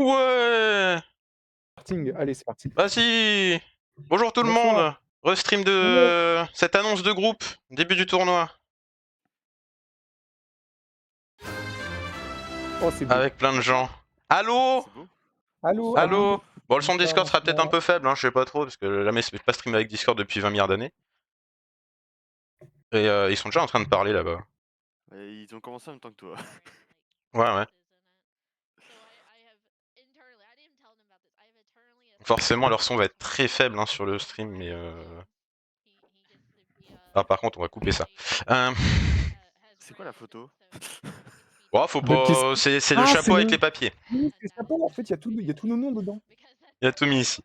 Ouais! Allez, c'est parti. Vas-y! Bonjour tout le Bonsoir. monde! Restream Ouais. de cette annonce de groupe, début du tournoi. Oh, c'est beau. Avec plein de gens. Allô? C'est beau. Allô, Bonsoir. allô. Allô? Bon, le son de Bonsoir, Discord sera peut-être un bonsoir. peu faible, hein, je sais pas trop, parce que jamais je pas streamé avec Discord depuis 20 milliards d'années. Et ils sont déjà en train de parler là-bas. Et ils ont commencé en même temps que toi. Ouais, ouais. Forcément, leur son va être très faible hein, sur le stream, mais Ah, par contre, on va couper ça. C'est quoi la photo? Oh, faut De qu'est-ce pas. C'est le Ah, c'est chapeau avec le les papiers. oui, c'est sympa, en fait, il y a tous nos noms dedans. Il y a tout mis ici.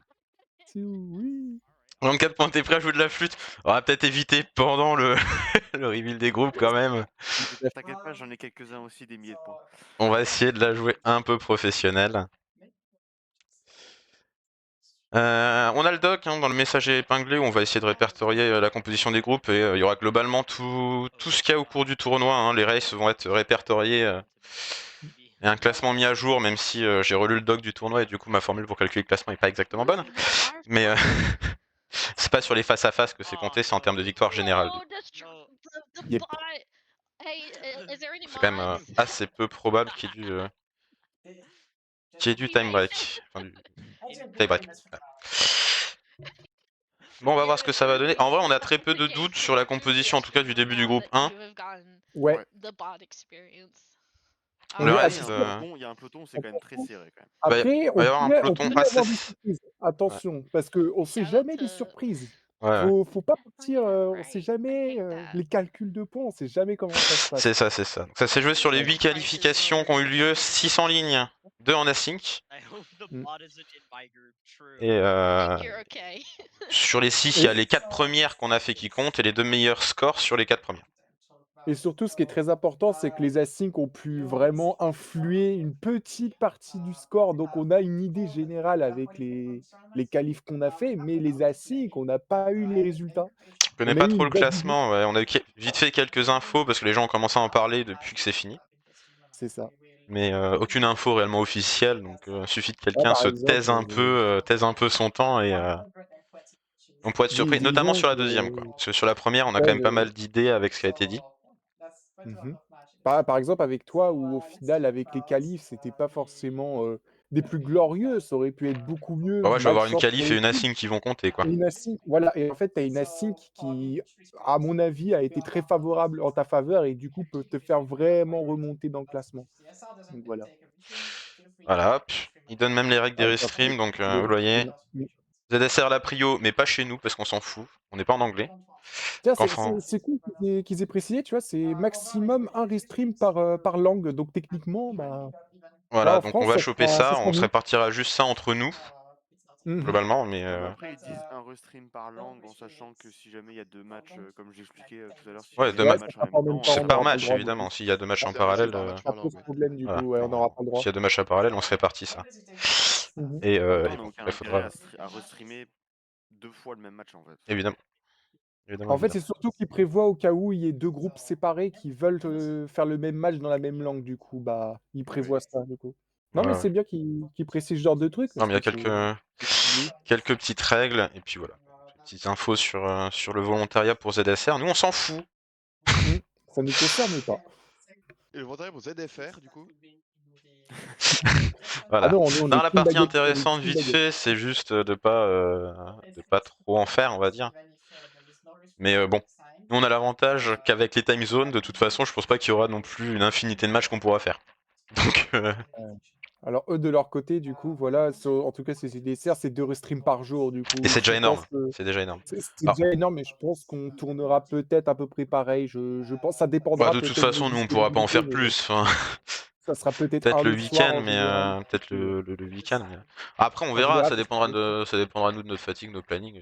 C'est oui. 24 points, t'es prêt à jouer de la flûte? On va peut-être éviter pendant le, le reveal des groupes quand même. T'inquiète pas, j'en ai quelques-uns aussi, des milliers de points. On va essayer de la jouer un peu professionnelle. On a le doc hein, dans le message épinglé où on va essayer de répertorier la composition des groupes et il y aura globalement tout ce qu'il y a au cours du tournoi. Hein. Les races vont être répertoriés et un classement mis à jour, même si j'ai relu le doc du tournoi et du coup ma formule pour calculer le classement n'est pas exactement bonne. Mais c'est pas sur les face à face que c'est compté, c'est en termes de victoire générale. Yep. C'est quand même assez peu probable qu'il y ait du time break. Enfin, du tie break. Ouais. Bon, on va voir ce que ça va donner. En vrai, on a très peu de doutes sur la composition, en tout cas du début du groupe 1. Ouais. Le On est reste, assisté Il y a un peloton, c'est quand même très serré quand même. Après, va y avoir un on peloton pourrait assez. avoir des surprises. Ouais, Attention, parce qu'on sait jamais les surprises. ouais, ouais. Faut pas partir, on sait jamais, les calculs de points, on sait jamais comment ça se passe. C'est ça, c'est ça. Donc, ça s'est joué sur les 8 qualifications qui ont eu lieu, 6 en ligne, 2 en async. Mmh. Et sur les 6, il y a Et les 4 premières qu'on a fait qui comptent et les 2 meilleurs scores sur les 4 premières. et surtout, ce qui est très important, c'est que les asyncs ont pu vraiment influer une petite partie du score. Donc on a une idée générale avec les qualifs qu'on a fait, mais les asyncs, on n'a pas eu les résultats. Je connais On a pas eu trop une le belle idée. classement, ouais. On a eu vite fait quelques infos parce que les gens ont commencé à en parler depuis que c'est fini. C'est ça. Mais aucune info réellement officielle, donc suffit que Là, quelqu'un par se exemple, taise un peu son temps et on pourrait être surpris, notamment disons sur la que deuxième, quoi. Parce que sur la première, on a quand ouais, même pas mal d'idées avec ce qui a été dit. mmh par exemple avec toi où au final avec les qualifs, c'était pas forcément, des plus glorieux, ça aurait pu être beaucoup mieux, Bah ouais, je vais avoir une malchance qualif pour et une l'équipe. async qui vont compter, quoi. Et une async voilà et en fait, tu as une async qui, à mon avis, a été très favorable en ta faveur et du coup peut te faire vraiment remonter dans le classement. Donc voilà. Voilà, hop. Ils donnent même les règles des Ah tiens, restreams, donc les vous voyez. streams. Mmh. ZSR la prio, mais pas chez nous parce qu'on s'en fout. On n'est pas en anglais. Tiens, Donc enfin, c'est cool qu'ils aient précisé, tu vois? C'est maximum un restream par langue, donc techniquement, bah, là voilà, en donc on France, va choper ça ça, sera on se mieux. répartira juste ça entre nous, Mmh. globalement, mais Non, mais après, ils disent un restream par langue en sachant que si jamais il y a deux matchs, comme j'expliquais tout à l'heure, si ouais, jamais il y a Ouais, deux ça matchs en sera même pas en même temps, temps, c'est on par n'aura pas le match droit du évidemment. coup. S'il y a deux matchs en C'est un parallèle, par match Ça par pose langue, oui. problème du voilà, coup, ouais, on n'aura pas le s'il droit. y a deux matchs en parallèle, on se répartit ça. Mmh. Et, en même temps, on et n'a bon, aucun il intérêt faudra, à restreamer deux fois le même match en fait. évidemment, évidemment, En fait, c'est évidemment. surtout qu'ils prévoient au cas où il y ait 2 groupes séparés qui veulent, faire le même match dans la même langue du coup, bah, ils Oui. prévoient ça du coup. Ouais, Non, mais ouais. c'est bien qu'ils précisent ce genre de trucs Non, parce mais il y que a c'est cool. quelques petites règles, et puis voilà. Petites infos sur le volontariat pour ZSR. Nous, on s'en fout. Mmh. Ça nous concerne pas. Et le volontariat pour ZFR, du coup? Ah Voilà. non, nous on Dans est la team partie baguette, on est intéressante, team vite baguette. fait, c'est juste de pas trop en faire, on va dire. Mais bon, nous on a l'avantage qu'avec les time zones, de toute façon, je pense pas qu'il y aura non plus une infinité de matchs qu'on pourra faire. Donc, Alors eux, de leur côté, du coup, voilà, en tout cas, c'est DSR, c'est 2 restreams par jour du et coup. c'est Je déjà énorme. pense que C'est déjà énorme. c'est Alors, déjà énorme, mais je pense qu'on tournera peut-être à peu près pareil. Je pense ça bah, dépendra de toute peut-être des façon, nous on pourra pas en disponibilités, faire mais plus. Enfin, ça sera peut-être peut-être un le le soir week-end, en mais général. peut-être le week-end. Mais après, on En verra. général, ça sera le soir. Ça dépendra de nous, de notre fatigue, de nos plannings.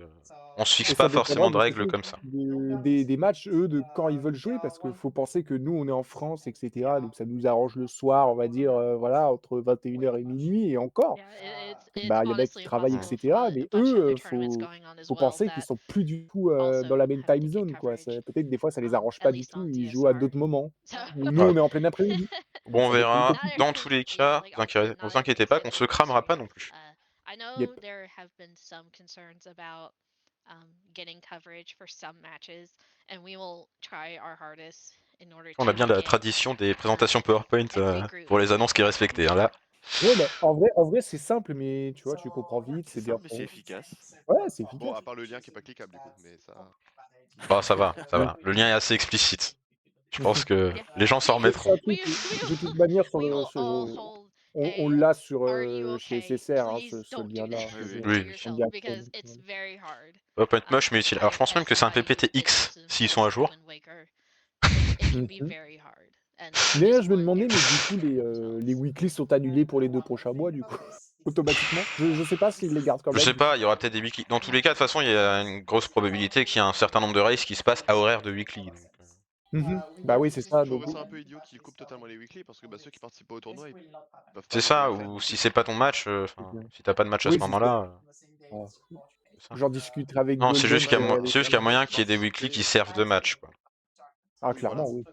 On se fixe Et ça pas dépendra forcément de de règles surtout comme ça. des matchs, eux, de quand ils veulent jouer, parce qu'il faut penser que nous, on est en France et cetera, donc ça nous arrange le soir, on va dire, voilà, entre 21:00 et minuit et encore. Bah, il y en a qui travaillent et Hmm. cetera, mais eux, faut penser qu'ils sont plus du tout, dans la même time zone, quoi. C'est peut-être des fois, ça les arrange pas du tout, ils jouent à d'autres moments. Ou nous, Ouais. on est en plein après-midi, Bon, ça dépend. aura, Not dans everything, tous les yeah, cas, like vous obviously not inquiétez pas qu'on everything's se cramera pas non good. plus. I know Yep. there have been some concerns about getting coverage for some matches, and we will try our hardest in order On a to bien la get tradition des présentations PowerPoint every group. pour les annonces qui est respectée. Hein, là. Ouais, bah, en vrai, c'est simple, mais tu vois, tu comprends vite, C'est c'est bien simple, mais c'est fait. efficace. Ouais, c'est Bon, efficace. à part le lien qui est pas cliquable du coup, mais ça. Bah, ça va, ça Ouais. va. Le lien est assez explicite. Je pense que Yeah. les gens s'en C'est remettront. un truc, de toute manière, sur we le, will sur- all hold on a l'a sur "Are you chez okay? SSR, hein, Please ce don't do lien-là. this Oui, oui. to Oui. Ils sont yourself bien because faits, it's donc, very hard. Ça peut être moche, mais utile. Alors je pense même que c'est un As somebody that PPTX listens s'ils to sont à jour. Wind Waker, it can be Mhm. very hard. And I D'ailleurs, just je me want demandais, mais du everyone coup, to know. les weeklies sont annulés pour les 2 prochains mois, du coup, automatiquement. Je sais pas s'ils les gardent quand Je même. sais du pas, coup. il y aura peut-être des weekly. Dans tous les cas, de toute façon, il y a une grosse probabilité qu'il y ait un certain nombre de races qui se passent à horaire de weekly. Donc, Mhm. Bah oui, c'est Je ça. trouve Donc, ça un peu idiot qu'ils coupent totalement les weekly parce que bah, ceux qui participent pas au tournoi ils peuvent pas c'est venir ça, le faire. ou si c'est pas ton match, si t'as pas de match à ce oui, c'est ça. moment-là. Ouais. C'est ça. J'en discuterai avec Non, c'est Golden. juste qu'il y a, qui est c'est juste qu'il y a moyen qu'il y ait des weekly qui servent de match. Quoi. Ah, Oui, clairement, voilà. oui.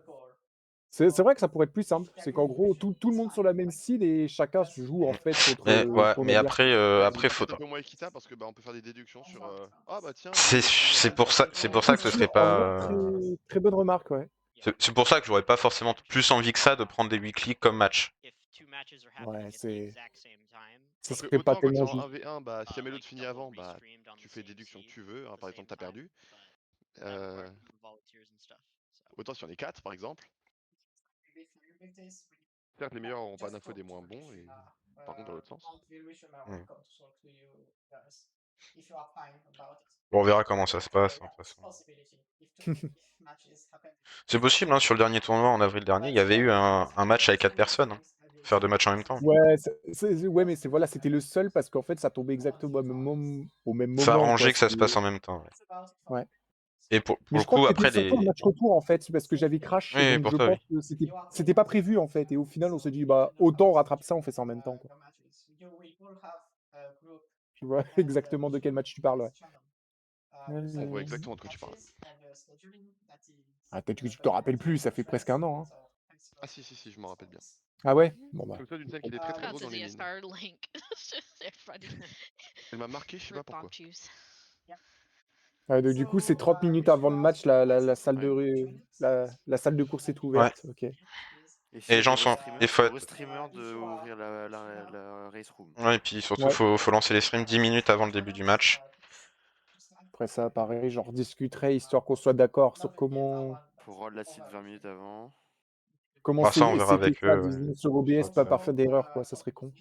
C'est vrai que ça pourrait être plus simple. C'est qu'en gros, tout le monde sur la même seed et chacun se joue en fait contre Mais, ouais, son mais adversaire. après C'est faudra. un peu moins équitable parce que bah, on peut faire des déductions sur ah bah tiens lui C'est il a fini c'est à pour ça, c'est pour ça que ce serait En vrai, pas. très bonne remarque, ouais. C'est pour ça que j'aurais pas forcément plus envie que ça de prendre des weekly comme match. Ouais, ce Après, serait pas autant quand tellement c'est en juste. 1v1, bah, si jamais l'autre finit avant, bah, tu fais déduction que tu veux. Hein, par exemple, t'as perdu. Autant si on est 4, par exemple. Certes, les meilleurs n'auront pas d'infos des moins bons. Et par contre, dans l'autre sens. Hmm. Bon, on verra comment ça se passe. Hein, de toute façon. C'est possible, hein, sur le dernier tournoi en avril dernier, il y avait eu un match avec 4 personnes. Hein. Faire 2 matchs en même temps. Ouais, ouais, mais voilà, c'était le seul parce qu'en fait, ça tombait exactement au même Ça moment, quoi. arrangeait que ça se passe en même temps. Ouais. Ouais. Et pour Mais le je crois coup, que c'était après surtout un les. match retour en fait, parce que j'avais crash, Oui, donc pour je toi, pense oui. que c'était pas prévu en fait. Et au final, on se dit, bah autant on rattrape ça, on fait ça en même temps, quoi. Tu vois exactement de quel match tu parles, ouais. On voit exactement de quoi tu parles. Ah, peut-être que tu te rappelles plus, ça fait presque un an. Hein. Ah si, je m'en rappelle bien. Ah ouais? Bon bah. Comme ça, d'une scène qui était très très That's drôle a dans les mines. ZStar link. They're funny. Elle m'a marqué, je sais pas Rip pourquoi. bomb juice. Donc, du coup, c'est 30 minutes avant le match, la salle la salle de course est ouverte. Ok. Et Et s'il y les a gens des sont. restreamers, Il faut c'est au être. restreamer de ouvrir la race room. Ouais, et puis surtout, Ouais. faut lancer les streams 10 minutes avant le début du match. Après ça, pareil, j'en rediscuterai histoire qu'on soit d'accord sur comment Faut roll la site 20 minutes avant. Bah, ça, on verra c'était avec ça, eux. disons, sur OBS, pas par fait d'erreur, quoi, ça serait con.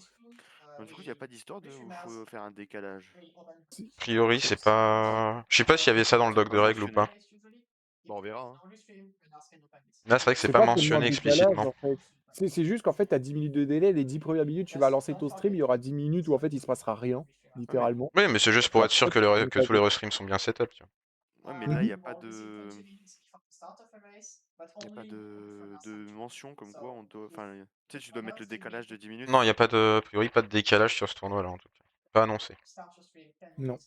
Donc, du coup, il n'y a pas d'histoire de où il faut faire un décalage. A priori, c'est pas. Je sais pas s'il y avait ça dans le C'est doc pas de règles ou mentionné. pas. Bon, on verra. Hein. Là, c'est vrai que c'est C'est pas pas tellement un mentionné décalage, explicitement. en fait. C'est juste qu'en fait, tu as 10 minutes de délai, les 10 premières minutes, tu vas lancer ton stream, il y aura 10 minutes où en fait, il se passera rien, littéralement. Oui, mais c'est juste pour être sûr Après, que tous les restreams sont bien setup. Tu vois. Ouais, mais là, il n'y a pas de. Il n'y a pas de mention comme quoi on doit. Enfin, tu sais, tu dois mettre le décalage de 10 minutes. Non, il n'y a pas de. A priori, pas de décalage sur ce tournoi là en tout cas. Pas annoncé. Non.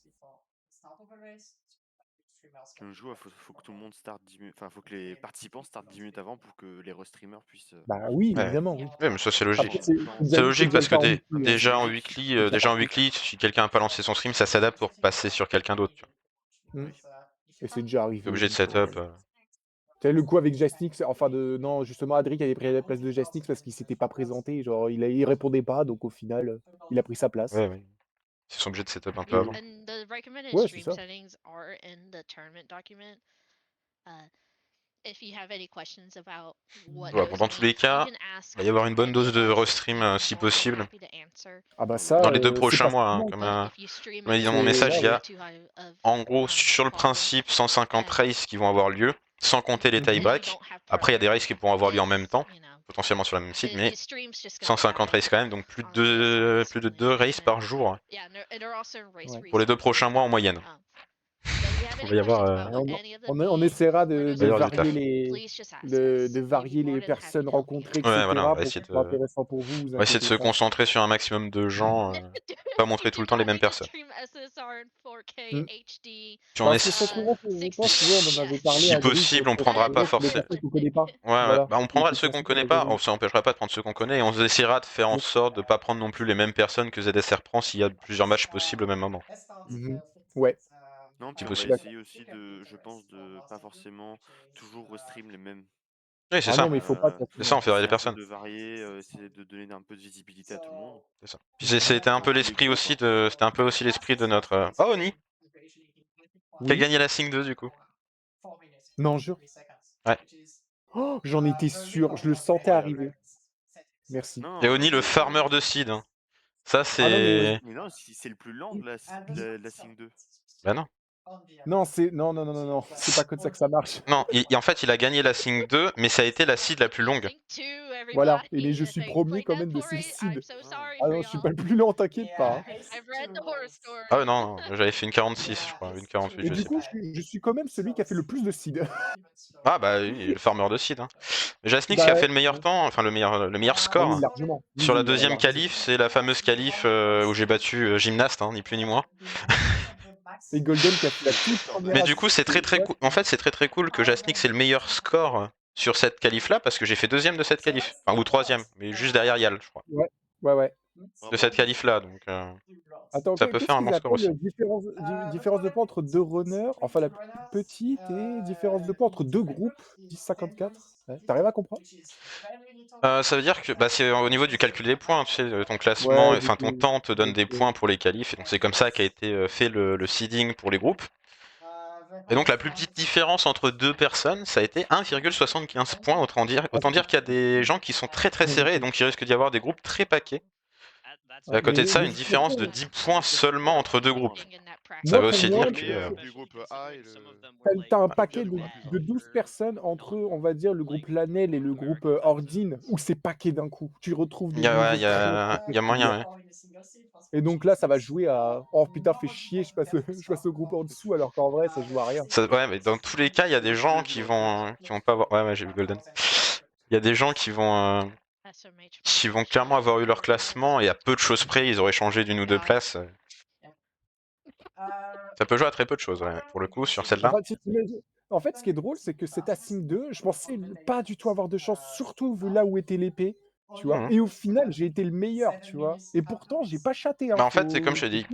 Le jour, faut que tout le monde starte 10 minutes. Enfin, faut que les participants startent 10 minutes avant pour que les restreamers puissent. Bah oui, Ouais. évidemment, oui. Ouais, mais ça c'est logique. Après, C'est logique parce que pas en weekly, hein. déjà en logique. weekly, si quelqu'un n'a pas lancé son stream, ça s'adapte pour passer sur quelqu'un d'autre. Tu vois. Et c'est déjà T'es arrivé. obligé de donc, setup. Tu sais, le coup avec Jastix, enfin non, justement, Adric avait pris la place de Jastix parce qu'il s'était pas présenté, genre il répondait pas, donc au final, il a pris sa place. Ouais, oui. Ils sont obligés de setup un peu Et- avant. And the recommended Ouais, c'est stream ça. settings are in the tournament document. If you have any questions about what Ouais, those bon, dans tous mean, les cas, you can ask il va y avoir une bonne any dose of de us, restream and si we're more than possible. happy to answer. Ah bah ça, Dans les 2 c'est prochains pas mois, hein, seulement, comme, But if you stream comme il dit dans mon it message, il y a too high of, en gros sur le volume, principe 150 and races qui vont avoir lieu, sans compter les Mhm. and you tie-breaks. don't have Après, il y a des races priority, qui pourront avoir lieu en même temps, you know, potentiellement sur la même site, mais the stream's just gonna 150 happen races quand même, donc plus on de the 2 list. races par jour Yeah, and they're also race Ouais. pour les 2 resumes. prochains mois en moyenne. So if you have Il any va y avoir, questions about what On, any of them on mean, essaiera or those d'ailleurs, du taf. please just ask us. de We'd be varier more les than happy personnes to help you. rencontrées, Ouais, etc. voilà, on va pour que essayer ce soit de, intéressant pour vous, vous on va essayer de inquiétez se pas. concentrer sur un maximum de gens. Dude, pas montrer tout le temps les mêmes personnes. Stream SSR in 4K Mm. HD. Puis on Bah, est c'est ça qu'on va faire, je pense, tu vois, on en avait parlé si à Drift, possible, on ça prendra serait pas bien sur des forcément. personnes qu'on connaît pas. Ouais, ouais. Voilà. Bah, on prendra Et ceux c'est qu'on ça connaît qu'on pas, avait on s'empêchera pas de prendre ceux qu'on connaît et on essaiera de faire en dit. sorte de pas prendre non plus les mêmes personnes que ZSR prend s'il y a plusieurs matchs possibles au même moment. Mhm. Ouais. Non, puis C'est on va possible. D'accord. essayer aussi de, je pense, de pas forcément toujours restream les mêmes. Oui, c'est Ah ça. non, mais il faut pas, de toute C'est façon, ça, on hein. ferait les Essayer un peu personnes. de varier, essayer de donner un peu de visibilité à tout le monde. C'est ça. Puis c'était un peu Tous les l'esprit groupes, aussi hein. de. C'était un peu aussi l'esprit de notre. Oh Oni qui a Oui. gagné la Sync 2 du coup. Non, jure. Ouais. Oh, j'en étais sûr, je le sentais arriver. Merci. Non, Et Oni le c'est- farmer de seed. Hein. Ça Ah non, mais c'est. Mais non, c'est le plus lent de la Sync 2. Bah non. non, c'est non, non, non, non, non, c'est pas comme ça que ça marche. Non, en fait il a gagné la Sync 2, mais ça a été la seed la plus longue. Sync 2, Voilà. Et mais everybody. je suis Thanks, premier like quand that même de for ces it. I'm seeds. so sorry Ah for non, je suis y'all. pas le plus lent, t'inquiète pas. Hein. I've read the horror story. Ah ouais, non, non, j'avais fait une 46, je crois, une 48, Et je du sais coup, plus. je suis quand même celui qui a fait le plus de seeds. Ah bah oui, le farmer de seed. Hein. Jasnix qui a Bah, fait le meilleur temps, enfin le meilleur ah score. oui, largement. Oui, Sur la oui, deuxième largement. qualif, c'est la fameuse qualif où j'ai battu Gymnast, hein, ni plus ni moins. Et Golden qui a fait la toute Score de première. Mais du coup, c'est très cool. En fait, c'est très cool que Jasnix ait le meilleur score sur cette qualif là parce que j'ai fait deuxième de cette qualif, enfin ou troisième, mais juste derrière Yal, je crois, Ouais, ouais, ouais. de cette qualif là. Donc Attends, ça peut qu'est-ce faire un qu'ils bon score aussi. appellent différence de points entre deux runners, enfin la plus petite, et différence de points entre deux groupes, 10,54. Ouais. T'arrives à comprendre? Ça veut dire que bah, c'est au niveau du calcul des points, tu sais, ton classement, Ouais, enfin ton temps te donne des points pour les qualifs, et donc c'est comme ça qu'a été fait le seeding pour les groupes. Et donc la plus petite différence entre deux personnes, ça a été 1,75 points, autant dire qu'il y a des gens qui sont très serrés, et donc il risque d'y avoir des groupes très paquets. Et à côté de ça, une différence de 10 points seulement entre deux groupes. Ça moi, veut pour aussi moi, dire Le que... meilleur du groupe A et le. t'as un Bah, paquet du de, groupe A+1. de 12 personnes entre, on va dire, le groupe Lanel et le groupe Ordine, où c'est paquet d'un coup. Tu retrouves Il des y a, niveaux ouais, il y a moyen, ouais. Et donc là, ça va jouer à oh putain, fais chier, je passe au groupe en dessous, alors qu'en vrai, ça joue à rien. Ouais, mais dans tous les cas, il y a des gens qui vont pas avoir... Ouais, j'ai vu Golden. Il y a des gens qui vont clairement avoir eu leur classement, et à peu de choses près, ils auraient changé d'une ou deux places. Ça peut jouer à très peu de choses, ouais, pour le coup, sur celle-là. Enfin, en fait, ce qui est drôle, c'est que cet Asing 2, je pensais pas du tout avoir de chance, surtout vu là où était l'épée, tu vois. Mhm. Et au final, j'ai été le meilleur, tu vois. Et pourtant, j'ai pas chaté. Hein, Bah en fait, c'est comme je te dis,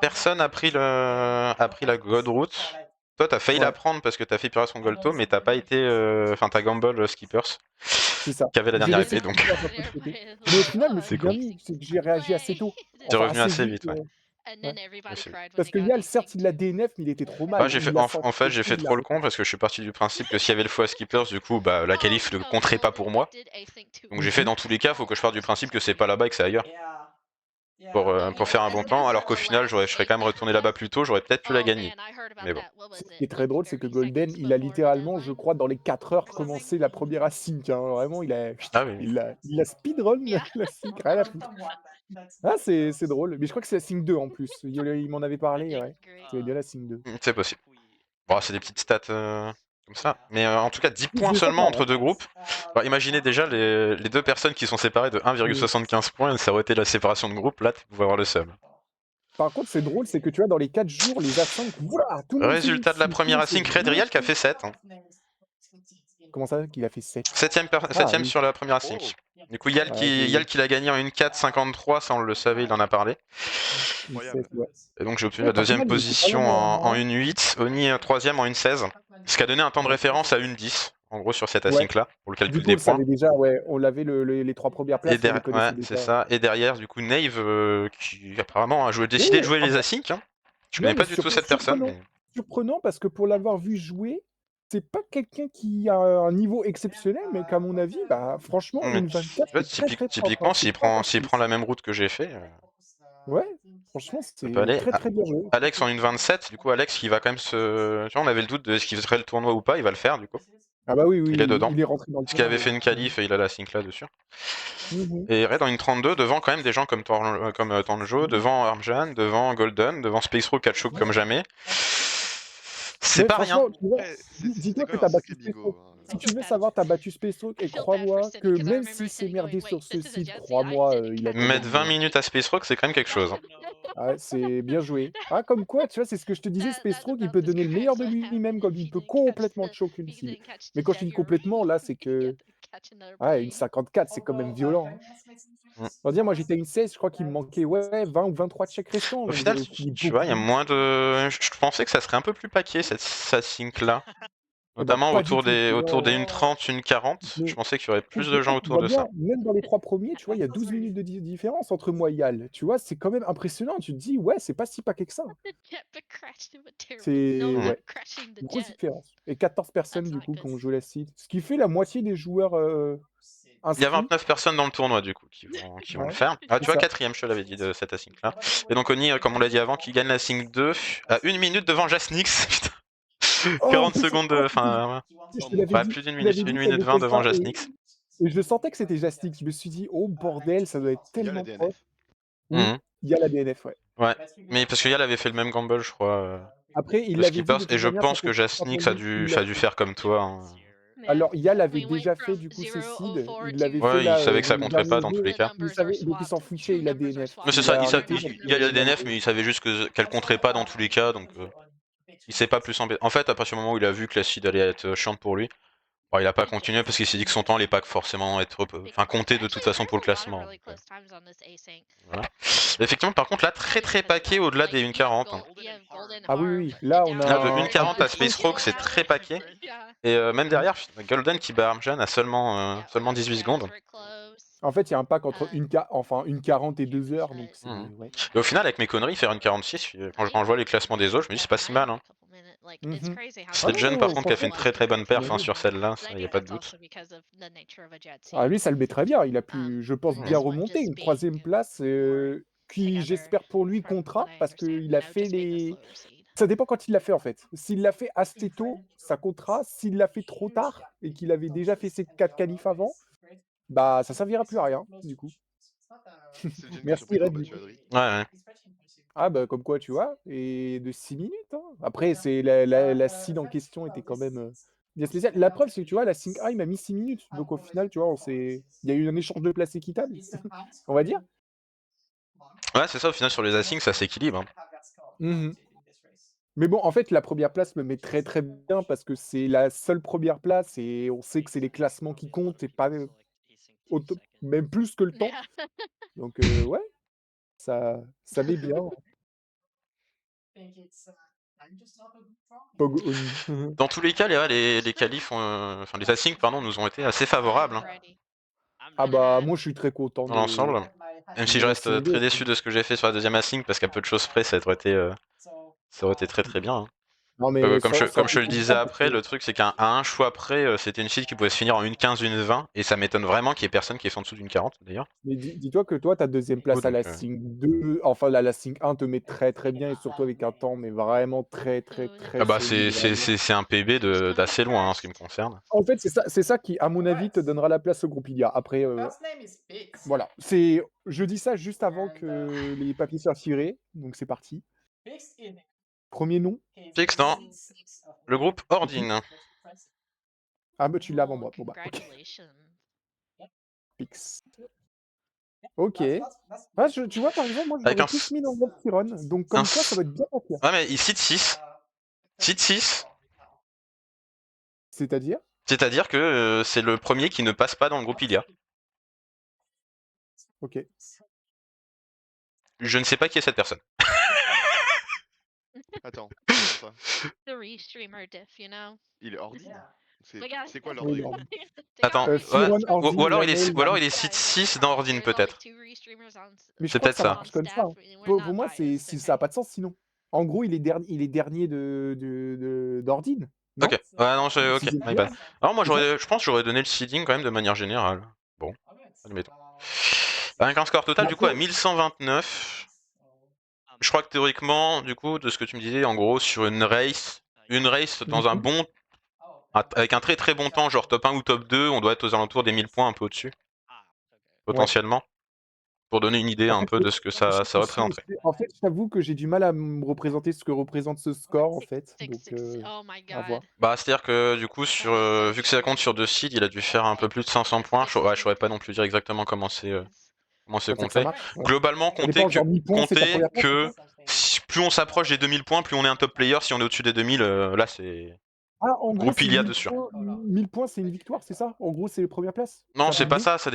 personne a pris la God Route. Toi, t'as failli la prendre parce que t'as fait Pirates Golto, mais t'as pas été... Enfin, t'as Gamble Skippers, C'est ça. qui avait la J'ai dernière laissé épée, donc... faire sa société. Mais au final, je me suis C'est bien cool. mis, c'est que j'ai réagi assez tôt. T'es Enfin, revenu assez vite, ouais. Parce que Yal, certes, il l'a DNF, mais il était trop mal. Bah, j'ai Il fait, l'a en senti fait, aussi, j'ai fait il l'a trop le con parce que je suis parti du principe que s'il y avait le faux à Skippers, du coup, bah, la qualif ne compterait pas pour moi. Donc j'ai fait dans tous les cas, faut que je parte du principe que c'est pas là-bas et que c'est ailleurs. Pour faire un bon temps, alors qu'au final, je serais quand même retourné là-bas plus tôt, j'aurais peut-être pu la gagner. Mais bon. Ce qui est très drôle, c'est que Golden, il a littéralement, je crois, dans les 4 heures commencé la première async. Hein. Vraiment, il a speedrun la sync, rien à foutre. Ah, c'est drôle. Mais je crois que c'est la sync 2 en plus. Il m'en avait parlé, ouais. C'est bien la sync 2. C'est possible. Bon, c'est des petites stats comme ça. Mais en tout cas, 10 points C'est seulement sympa, entre hein. deux groupes. Alors, imaginez déjà les deux personnes qui sont séparées de 1,75 points, ça aurait été la séparation de groupe, là, tu pouvais avoir le seum. Par contre, c'est drôle, c'est que tu vois, dans les 4 jours, les A5, voilà, tout le monde s'est mis Résultat de la dessus. première async, Redriel qui a fait 7. Hein. Comment ça, qu'il a fait 7? 7ème oui. sur la première async. Du coup, Yal Ouais, qui l'a gagné en 1,4,53, ça on le savait, il en a parlé. Incroyable. Ouais. Et donc j'ai obtenu Ouais, la par deuxième contre, il était pas position loin, en 1,8, Oni 3ème en 1,16. Ce qui a donné un temps de Ouais. référence à 1,10, en gros, sur cette Ouais. async là, pour le Du calcul coup, on des le points. savait déjà, ouais. On l'avait les 3 premières places, on les connaissait Ouais, déjà. c'est ça. Et derrière, du coup, Nave, qui apparemment a décidé de jouer les asyncs. Hein. Je Non, connais mais pas du tout cette personne. surprenant. Mais... Surprenant parce que pour l'avoir vu jouer, c'est pas quelqu'un qui a un niveau exceptionnel, mais qu'à mon avis, bah franchement, Mais une 24, tu vois, c'est très propre. typiquement, Hein. s'il C'est pas prend la même route que j'ai fait, Ouais, franchement, ça peut c'est aller. très bien joué. Alex en 1,27, du coup, Alex qui va quand même se. Tu vois, on avait le doute de ce qu'il ferait le tournoi ou pas, il va le faire, du coup. Ah bah oui, oui, Il est dedans. il est rentré dans le Parce qu'il avait fait tournoi, une qualif et il a la sync là-dessus. oui. Et Red en 1,32, devant quand même des gens comme Tanjo, devant Armjan, devant Golden, devant Space Row, Kachuk comme jamais. C'est Mais pas rien. franchement, tu vois, Ouais, dis-toi quand que même t'as un sacré battu Space bigot. Rock. Si tu veux savoir, t'as battu Space Rock et crois-moi que même s'il s'est merdé sur ce site, crois-moi, il a tellement Mettre 20 bien. minutes à Space Rock, c'est quand même quelque chose. Hein. Ah, c'est bien joué. Ah, comme quoi, tu vois, c'est ce que je te disais, Space Rogue, il peut donner le meilleur de lui-même, comme il peut complètement choquer une cible. Mais quand je dis complètement, là, c'est que une 54, c'est quand même violent, hein. On va dire, moi, j'étais à une 16, je crois qu'il me manquait, ouais, 20 ou 23 checks restants, Au donc final, j'aurais fini tu vois, il y a beaucoup. moins de. Je pensais que ça serait un peu plus paquet cette sync là. Eh bah, Notamment pas du tout, tu autour des vois, 1,30, 1,40. Je mais pensais qu'il y aurait plus de gens complètement, tu autour vois de ça. bien, même dans les 3 premiers, tu vois, il y a 12 minutes de différence entre moi et Yal. Tu vois, c'est quand même impressionnant. Tu te dis: «Ouais, c'est pas si paquet que ça». C'est Mhm. ouais, grosse différence et 14 personnes, du coup, qui ont joué la seed, ce qui fait la moitié des joueurs, Il y a inscrits. 29 personnes dans le tournoi du coup qui vont le Ouais, faire. Ah, tu c'est vois, ça. 4ème, je te l'avais dit de cette async là. Et donc Oni, comme on l'a dit avant, qui gagne la sync 2 à 1 minute devant Jasnix. Putain. Oh, 40 mais c'est secondes ça, de. Enfin, je Oh te mon l'avais ouais, dieu. dit, plus d'une tu l'avais minute, 1 dit que minute t'avais 20 fait devant ça Jasnix. et je sentais que c'était Jastix. Je me suis dit: «Oh bordel, ça doit être Il y a la tellement proche». DNF. Oui, Mhm. il y a la DNF, ouais. Ouais, mais parce que Yal avait fait le même gamble, je crois, Après, il de l'avait dit Skippers, de et toute je manière, ça pense fait que 30 Jasnix a minutes qu'il dû, l'a fait. faire comme toi, hein. Alors, Yal avait We went déjà fait, from du coup, ses 0, seeds. 04 Il l'avait to fait Ouais, il là, savait que ça le compterait pas dernier dans tous jeu. les cas. Il savait, donc il s'en fichait, il a DNF. Mais c'est Il ça, a arrêté il parce y a la qu'il a DNF, mais il savait juste qu'elle compterait pas dans tous les cas, donc il s'est pas plus embêté. En fait, à partir du moment où il a vu que la seed allait être chiante pour lui, bon, il a pas continué parce qu'il s'est dit que son temps allait pas forcément être, enfin, compter de toute façon pour le classement. Voilà. Effectivement, par contre, là, très paquet au-delà des 1,40. Hein. Ah oui, oui, là, on a Là, de un 1,40 à peu Space trop. Rogue, c'est très paquet. Et même derrière, Golden qui bat Armjan à seulement 18 secondes. En fait, il y a un pack entre une 40 et 2 heures, donc c'est Mhm. ouais. Et au final, avec mes conneries, faire une 46, quand je vois les classements des autres, je me dis c'est pas si mal. Hein. Mmh. Ah C'était non, John par non, contre qui a fait une franchement, très bonne c'est perf bien hein, joué. sur celle-là, ça y a pas de doute. Ah lui, ça le met très bien. Il a pu, je pense, bien Mhm. remonter. Une 3e place, qui, j'espère pour lui, comptera parce qu'il a fait les ça dépend quand il l'a fait, en fait. S'il l'a fait assez tôt, ça comptera. S'il l'a fait trop tard et qu'il avait déjà fait ses 4 qualifs avant, bah, ça servira plus à rien, du coup. C'est Jen qui a Merci surpris d'avoir Red Bull. battu Adri. Ouais. Ah bah, comme quoi, tu vois? Et de 6 minutes, hein. Après, c'est la seed en question était quand même, bien spéciale. La preuve, c'est que, tu vois, la sync A, il m'a mis 6 minutes. Donc au final, tu vois, il y a eu un échange de places équitable, on va dire. Ouais, c'est ça, au final, sur les asyncs, ça s'équilibre. Hein. Mmh. Mais bon, en fait, la 1re place me met très, très bien parce que c'est la seule 1re place et on sait que c'est les classements qui comptent et pas, auto même plus que le temps. Donc ouais, ça met bien. Pog Oni. Dans tous les cas, les qualifs, enfin les asyncs, pardon, nous ont été assez favorables hein, Ah bah, moi, je suis très content dans de l'ensemble. Même si je la reste très Singles. déçu de ce que j'ai fait sur la deuxième async, parce qu'à peu de choses près, ça aurait été très bien. Hein. Non, mais ça Comme je fait te le disais content parce après, que le truc c'est qu'à un choix près, c'était une seed qui pouvait se finir en 1,15, 1,20, et ça m'étonne vraiment qu'il y ait personne qui est en dessous d'une 40 d'ailleurs. mais dis-toi que toi, ta 2e Oh, place à donc, la Sync 2, enfin la Sync 1 te met très, très bien et surtout avec un temps, mais vraiment très, très, très ah bah solide, vraiment. c'est un PB d'assez loin hein, en ce qui me concerne. En fait, c'est ça qui, à mon avis, te donnera la place au groupe Ilia. Après, voilà, je dis ça juste avant que les papiers soient tirés, donc c'est parti. 1er nom? Fix dans le groupe C'est qui? Ordine. Ah bah, tu l'as avant moi. Bon bah, OK. Fix. OK. Ah, tu vois, par exemple, moi, je Avec l'aurais un. plus mis dans le groupe Tyron, donc un comme quoi, ça doit être bien pire. ouais, mais il cite 6. Cite 6. C'est-à-dire? C'est-à-dire que c'est le premier qui ne passe pas dans le groupe Ilia. OK. Je ne sais pas qui est cette personne. Attends, comment ça? Il est Ordine? C'est quoi Oui, l'ordre non. groupe? Attends, ouais. Firon, Ou Ordine, alors Lamel, il est site 6 dans Ordine peut-être. mais je C'est crois que peut-être ça ça. marche comme ça, hein. Pour moi, ça a pas de sens sinon. En gros, il est dernier d'Ordine, Ok. non? Ouais, non, ok, 6e my bad. place, Alors moi c'est ça? je pense que j'aurais donné le seeding quand même de manière générale. Bon, admettons. Avec un score total Mais du coup à après 1129. Je crois que théoriquement, du coup, de ce que tu me disais, en gros, sur une race dans un mmh bon. Avec un très bon temps, genre top 1 ou top 2, on doit être aux alentours des 1000 points, un peu au-dessus, Ouais. potentiellement. Pour donner une idée En un fait, peu de ce que ça représenterait. je t'avoue que j'ai du mal à me représenter ce que représente ce score, en fait, donc à voir. Bah, c'est-à-dire que du coup, vu que ça compte sur 2 seeds, il a dû faire un peu plus de 500 points. Ouais, je saurais pas non plus dire exactement comment c'est comment c'est Comme ça que ça compté. marche. Ouais. Globalement, Ça dépend, genre 1000 points, c'est ta comptez première place, que c'est ça? plus on s'approche des 2000 points, plus on est un top player. Si on est au-dessus des 2000, là c'est Ah, en gros, groupe c'est Ilia 1000 dessus. points, 1000 points, c'est une victoire, c'est ça? En gros, c'est les premières places? Non, Ça c'est compte pas bien? ça, ça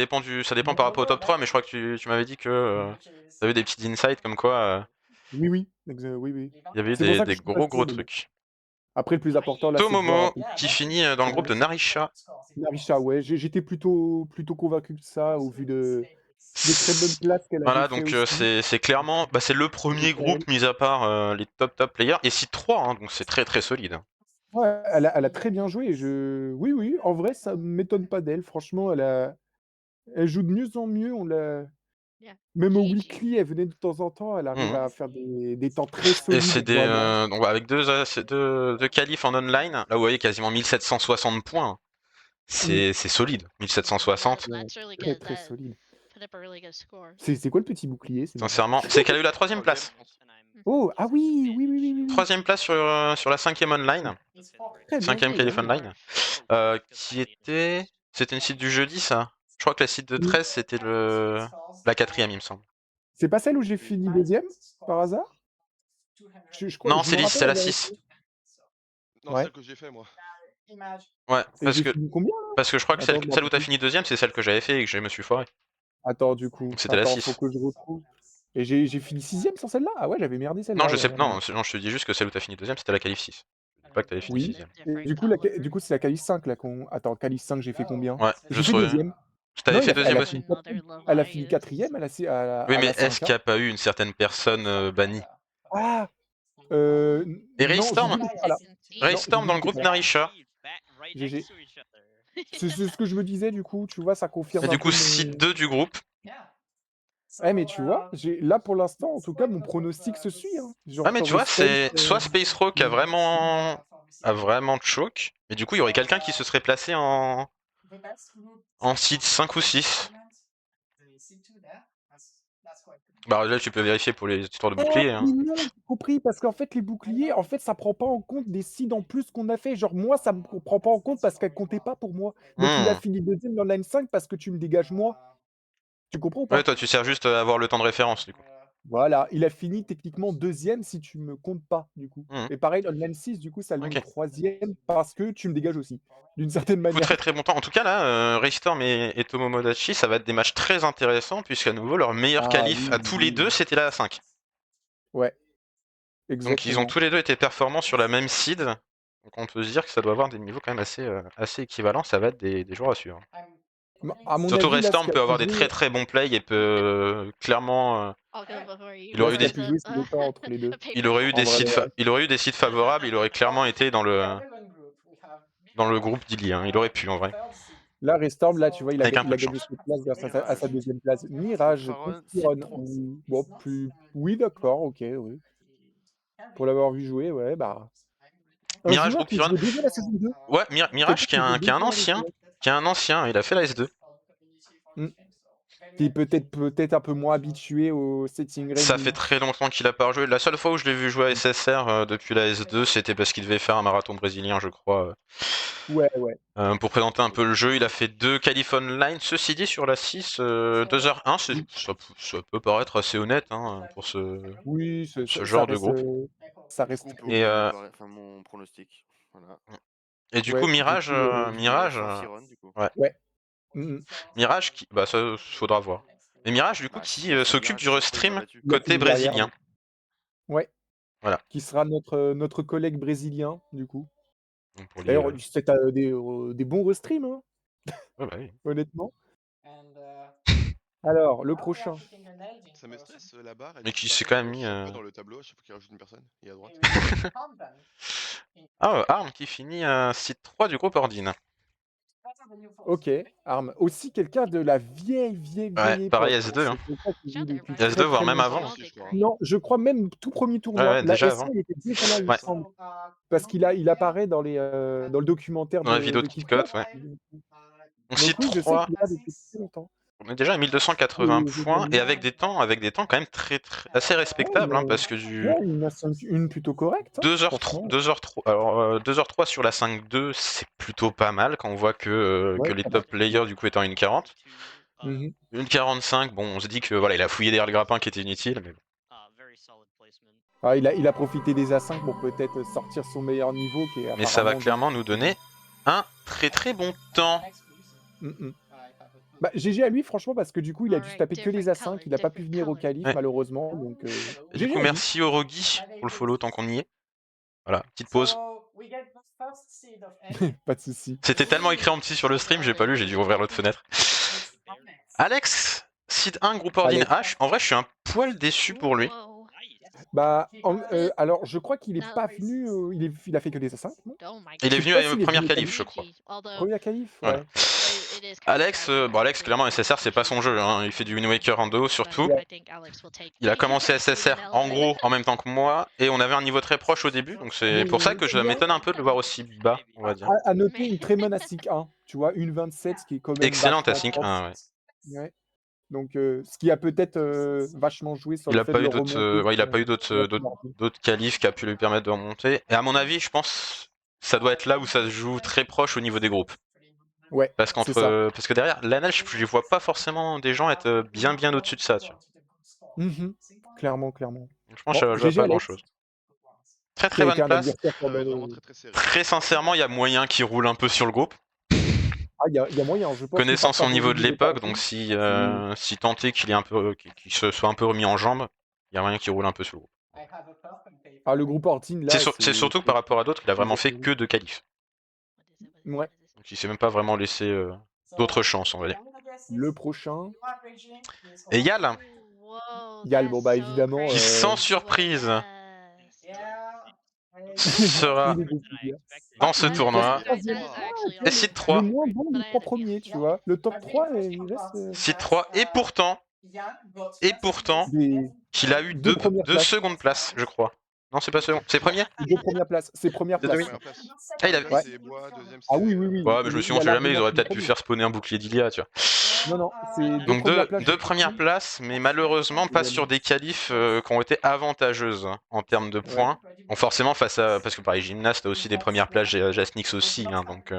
dépend par rapport au top 3, mais je crois que tu m'avais dit que t'avais des petites insights comme quoi Oui, oui, oui, oui. il y avait C'est pour eu ça que des je suis pas gros sûr, mais bon. trucs. Après, le plus important, là, c'est de voir un Tomomo peu qui finit dans le groupe de Narisha. Narisha, ouais, j'étais plutôt convaincu de ça au vu des très bonnes places qu'elle avait Voilà, fait donc aussi. c'est clairement, c'est le premier groupe mis à part les top players, et si 3, hein, donc c'est très solide. Hein. Ouais, elle a très bien joué. Oui, oui, en vrai, ça m'étonne pas d'elle. Franchement, elle joue de mieux en mieux. Yeah. Même au GG. weekly, elle venait de temps en temps. Elle arrive Mhm. à faire des temps très Et c'est solides. des Vraiment. donc avec deux qualifs en online, là vous voyez quasiment 1760 points. C'est solide, 1760. Ouais, That's really très good. très That solide. put up a really good score. C'est quoi le petit bouclier? C'est marrant. Sincèrement, c'est qu'elle a eu la 3ème place. Oh, ah oui, oui, oui, oui, oui, oui. 3ème place sur la 5ème online, Très bien 5ème joué, qualif bien joué. online, qui était... C'était une site du jeudi ça. Je crois que la site de Oui. 13 c'était la 4ème il me semble. C'est pas celle où j'ai fini deuxième, par hasard? Je crois, Non, je me rappelle c'est la avoir 6. été. Non, Ouais. celle que j'ai fait moi. Ouais, Et j'ai fini combien là? parce que je crois que Attends, je me celle où rappelle t'as plus. fini deuxième, c'est celle que j'avais fait et que je me suis foiré. Attends, du coup. Donc c'était la Attends, 6. faut que je retrouve. Et j'ai fini 6ème sur celle-là? Ah ouais, j'avais merdé Non, celle-là, je ouais, sais, merde. non, je te dis juste que celle où t'as fini deuxième, c'était la qualif 6. Pas que t'avais fini Oui. 6ème. Et du coup, c'est la qualif 5 là qu'on. Attends, qualif 5, j'ai fait combien? Ouais, J'ai fait deuxième. T'avais Non, fait elle deuxième a aussi. fini quatrième. Elle a fini quatrième Oui, à mais la est-ce 5, qu'il n'y hein. a pas eu une certaine personne bannie? Ah! Et Non, Raystorm, Gigi n'était pas là. Non, Raystorm Gigi dans le n'était groupe pas là. Narisha. GG. C'est ce que je me disais, du coup, tu vois, ça Et confirme un du peu coup, site 2 du groupe. Ouais, mais tu vois, là, pour l'instant, en tout cas, mon pronostic se suit, hein. Genre, Ouais, mais tu t'aurais vois, Spence, c'est soit Space Rock a vraiment choke, mais du coup, il y aurait quelqu'un qui se serait placé en site 5 ou 6. Bah là, tu peux vérifier pour les histoires de bouclier. mais Hein. non, j'ai compris, parce qu'en fait, les boucliers, en fait, ça prend pas en compte des seeds en plus qu'on a fait. Genre, moi, ça me prend pas en compte parce qu'elle comptait pas pour moi. Donc, il a fini deuxième dans line 5 parce que tu me dégages moi. Tu comprends ou Ouais, pas? toi, tu sers juste à avoir le temps de référence, du coup. Voilà, il a fini techniquement deuxième si tu me comptes pas, du coup. Mhm. Et pareil, dans le line 6, du coup, ça le met Ok. troisième parce que tu me dégages aussi, d'une certaine Du coup, manière. très bon temps. En tout cas, là, Raystorm et Tomomodachi, ça va être des matchs très intéressants, puisqu'à nouveau, leur meilleur Ah qualif oui, à tous les oui. deux, c'était la 5. Ouais, Donc, ils ont exactement. tous les deux été performants sur la même seed. Donc, on peut se dire que ça doit avoir des niveaux quand même assez équivalents. Ça va être des joueurs à suivre. À mon Surtout avis, là, ce Raystorm qui a peut pu avoir des jouer, très bons plays et peut clairement. I'll go before you. Il là, aurait ce eu qui a des, pu jouer, c'est le temps entre les deux. il aurait eu En des vrai, seeds, ouais. il aurait eu des seeds favorables. Il aurait clairement été dans le groupe d'Ili. Hein. Il aurait pu en vrai. Là, Restorm, là, tu vois, Avec un peu il a de gagné chance. cette place grâce à sa Mirage. deuxième place. Mirage, Faron, Conspiron, site 3. bon, oui, d'accord, ok, oui. Pour l'avoir vu jouer, ouais, bah. Un Mirage joueur Group qui Iron. jouait déjà la saison 2. Ouais, Mirage Quelqu'un qui est qui jouait un déjà avec ancien. Qui est un ancien. Il a fait la S2. Qui est peut-être un peu moins habitué au setting Ça régime. fait très longtemps qu'il a pas rejoué. La seule fois où je l'ai vu jouer à SSR depuis la S2, c'était parce qu'il devait faire un marathon brésilien, je crois. Ouais, ouais. Pour présenter un peu le jeu, il a fait 2 qualifs online. Ceci dit, sur la 6, 2h1, ça peut paraître assez honnête hein, pour Oui, ce ça genre de reste. groupe. Ça Du reste. coup, on peut Et, oublier mon pronostic. Voilà. Et du Ouais, coup, du Mirage, coup, Farfiron, du coup. ouais. Mm. Mirage qui, bah ça faudra voir. Et Mirage du coup Bah, qui si s'occupe Mirage du à chaque fois, il m'a restream battu. Il a côté fini derrière. brésilien. Ouais. Voilà. Qui sera notre collègue brésilien, du coup. Donc pour D'ailleurs, c'est des bons restreams, hein, ouais, bah oui. honnêtement. Alors, le prochain. Ça me stresse la barre. Elle Mais qui disparaît s'est quand même mis. chaque fois dans le tableau, à chaque fois qu'il rajoute une personne. Et à droite. Ah, Arm qui finit site 3 du groupe Ordine. Ok, Arm. Aussi quelqu'un de la vieille Ouais, époque. pareil S2. Hein. C'est quelqu'un qui joue depuis S2, très voire très même longtemps. avant. Hein. Aussi, je crois. Non, je crois même tout premier tournoi. Ouais, La déjà S1, avant. il était déjà là, il me Ouais. semble. Parce qu'il apparaît dans le documentaire Dans la vidéo de Kid KitKat, Kat. ouais. Donc Donc site oui, je sais 3, qu'il est là depuis très longtemps. on est déjà à 1280 points et avec des temps quand même très assez respectables hein, parce que du Ouais, une plutôt correcte. 2h3, 2h3, alors 2h3 sur la 5.2, c'est plutôt pas mal quand on voit que Ouais, les ça va. top players du coup étant une 40. Mmh. Une 45, bon, on se dit que voilà, il a fouillé derrière le grappin qui était inutile, mais bon. Ah, il a profité des A5 pour peut-être sortir son meilleur niveau qui est Mais ça va apparemment clairement nous donner un très bon temps. Mmh. Bah, GG à lui franchement parce que du coup il a dû se Alright, taper que les different A5, color, il a pas pu different venir au color. qualif Ouais. malheureusement donc Et du GG coup, à lui. merci Orogi pour le follow tant qu'on y est. Voilà, petite pause. Pas de souci. C'était tellement écrit en petit sur le stream, j'ai pas lu, j'ai dû ouvrir l'autre fenêtre. Alex, site 1, groupe Ordine Alex. H. En vrai, je suis un poil déçu pour lui. Whoa. Bah, alors je crois qu'il est pas venu, il a fait que des A5, non? Oh my Il est Je sais venu pas à s'il est première venu au qualif, qualif. je crois. Although Premier qualif? Voilà. Ouais. it is kind of Alex, surprising bon, Alex, that clairement, they SSR, c'est pas son jeu. Hein. Il fait du Wind Waker en dos, but surtout. Ouais. I think Alex will take Il a any commencé race with SSR an en L. gros en même temps que moi, et on avait un niveau très proche au début, donc c'est pour ça que je m'étonne un peu de le voir aussi bas, on va dire. À noter une très bonne ASIC 1, tu vois? Une 27 ce qui est quand même Excellente vachement Async fort. 1, ouais. Ouais. Donc ce qui a peut-être, vachement joué sur Il le a fait pas de eu le d'autres, remonter ouais, il a pas eu sur la première ligne. d'autres qualifs qui a pu lui permettre de remonter. Et à mon avis, je pense, ça doit être là où ça se joue très proche au niveau des groupes. Ouais, Parce c'est ça. parce que derrière, l'ANL, je vois pas forcément des gens être bien au-dessus de ça, tu vois. Mmh. Clairement. Je pense Bon, que ça va jouer à GG pas grand Alex, chose. qui Très a bonne été un place. adversaire Ça quand va même, être vraiment très serré. Très sincèrement, il y a moyen qu'il roule un peu sur le groupe. ah il y a moyen, je pense qu'il Connaissant part son niveau favori de du départ l'époque, donc aussi. si tant est qu'il est un peu, qu'il se soit un peu remis en jambes, il y a moyen qu'il roule un peu sur le groupe. Ah le groupe Ortine là, C'est surtout que par rapport à d'autres, il a vraiment fait que de qualifs. Ouais. Donc il s'est même pas vraiment laissé d'autres chances, on va dire. Le prochain, Et Yal, Whoa, Yal, that's bon bah so évidemment, crazy. qui He sans went surprise last. sera il est beaucoup bien. dans ce That is- tournoi. that is troisième. actually Et awesome. site Le 3. moins bon But des I 3 had a feeling. premiers, tu vois? Le top 3 il reste, Site 3, et pourtant, des qu'il a eu 2 premières deux places. secondes places, je crois. Non, c'est pas second, c'est Non, premier. 2 premières places, c'est première De place. demi. Première place. Ah, il a... Premier, Ouais. c'est Bois, deuxième, Ah c'est. oui. Ouais, mais je me suis dit, on Il a sait jamais, ils largement auraient fini peut-être pu premier. faire spawner un bouclier d'Ilia, tu vois. Non, c'est 2 Donc premières places. deux premières places, mais malheureusement pas sur des qualifs qui ont été avantageuses en termes de points. Bon, forcément, face à. Parce que Paris Gymnast a aussi des premières places, Jasnix aussi, hein, donc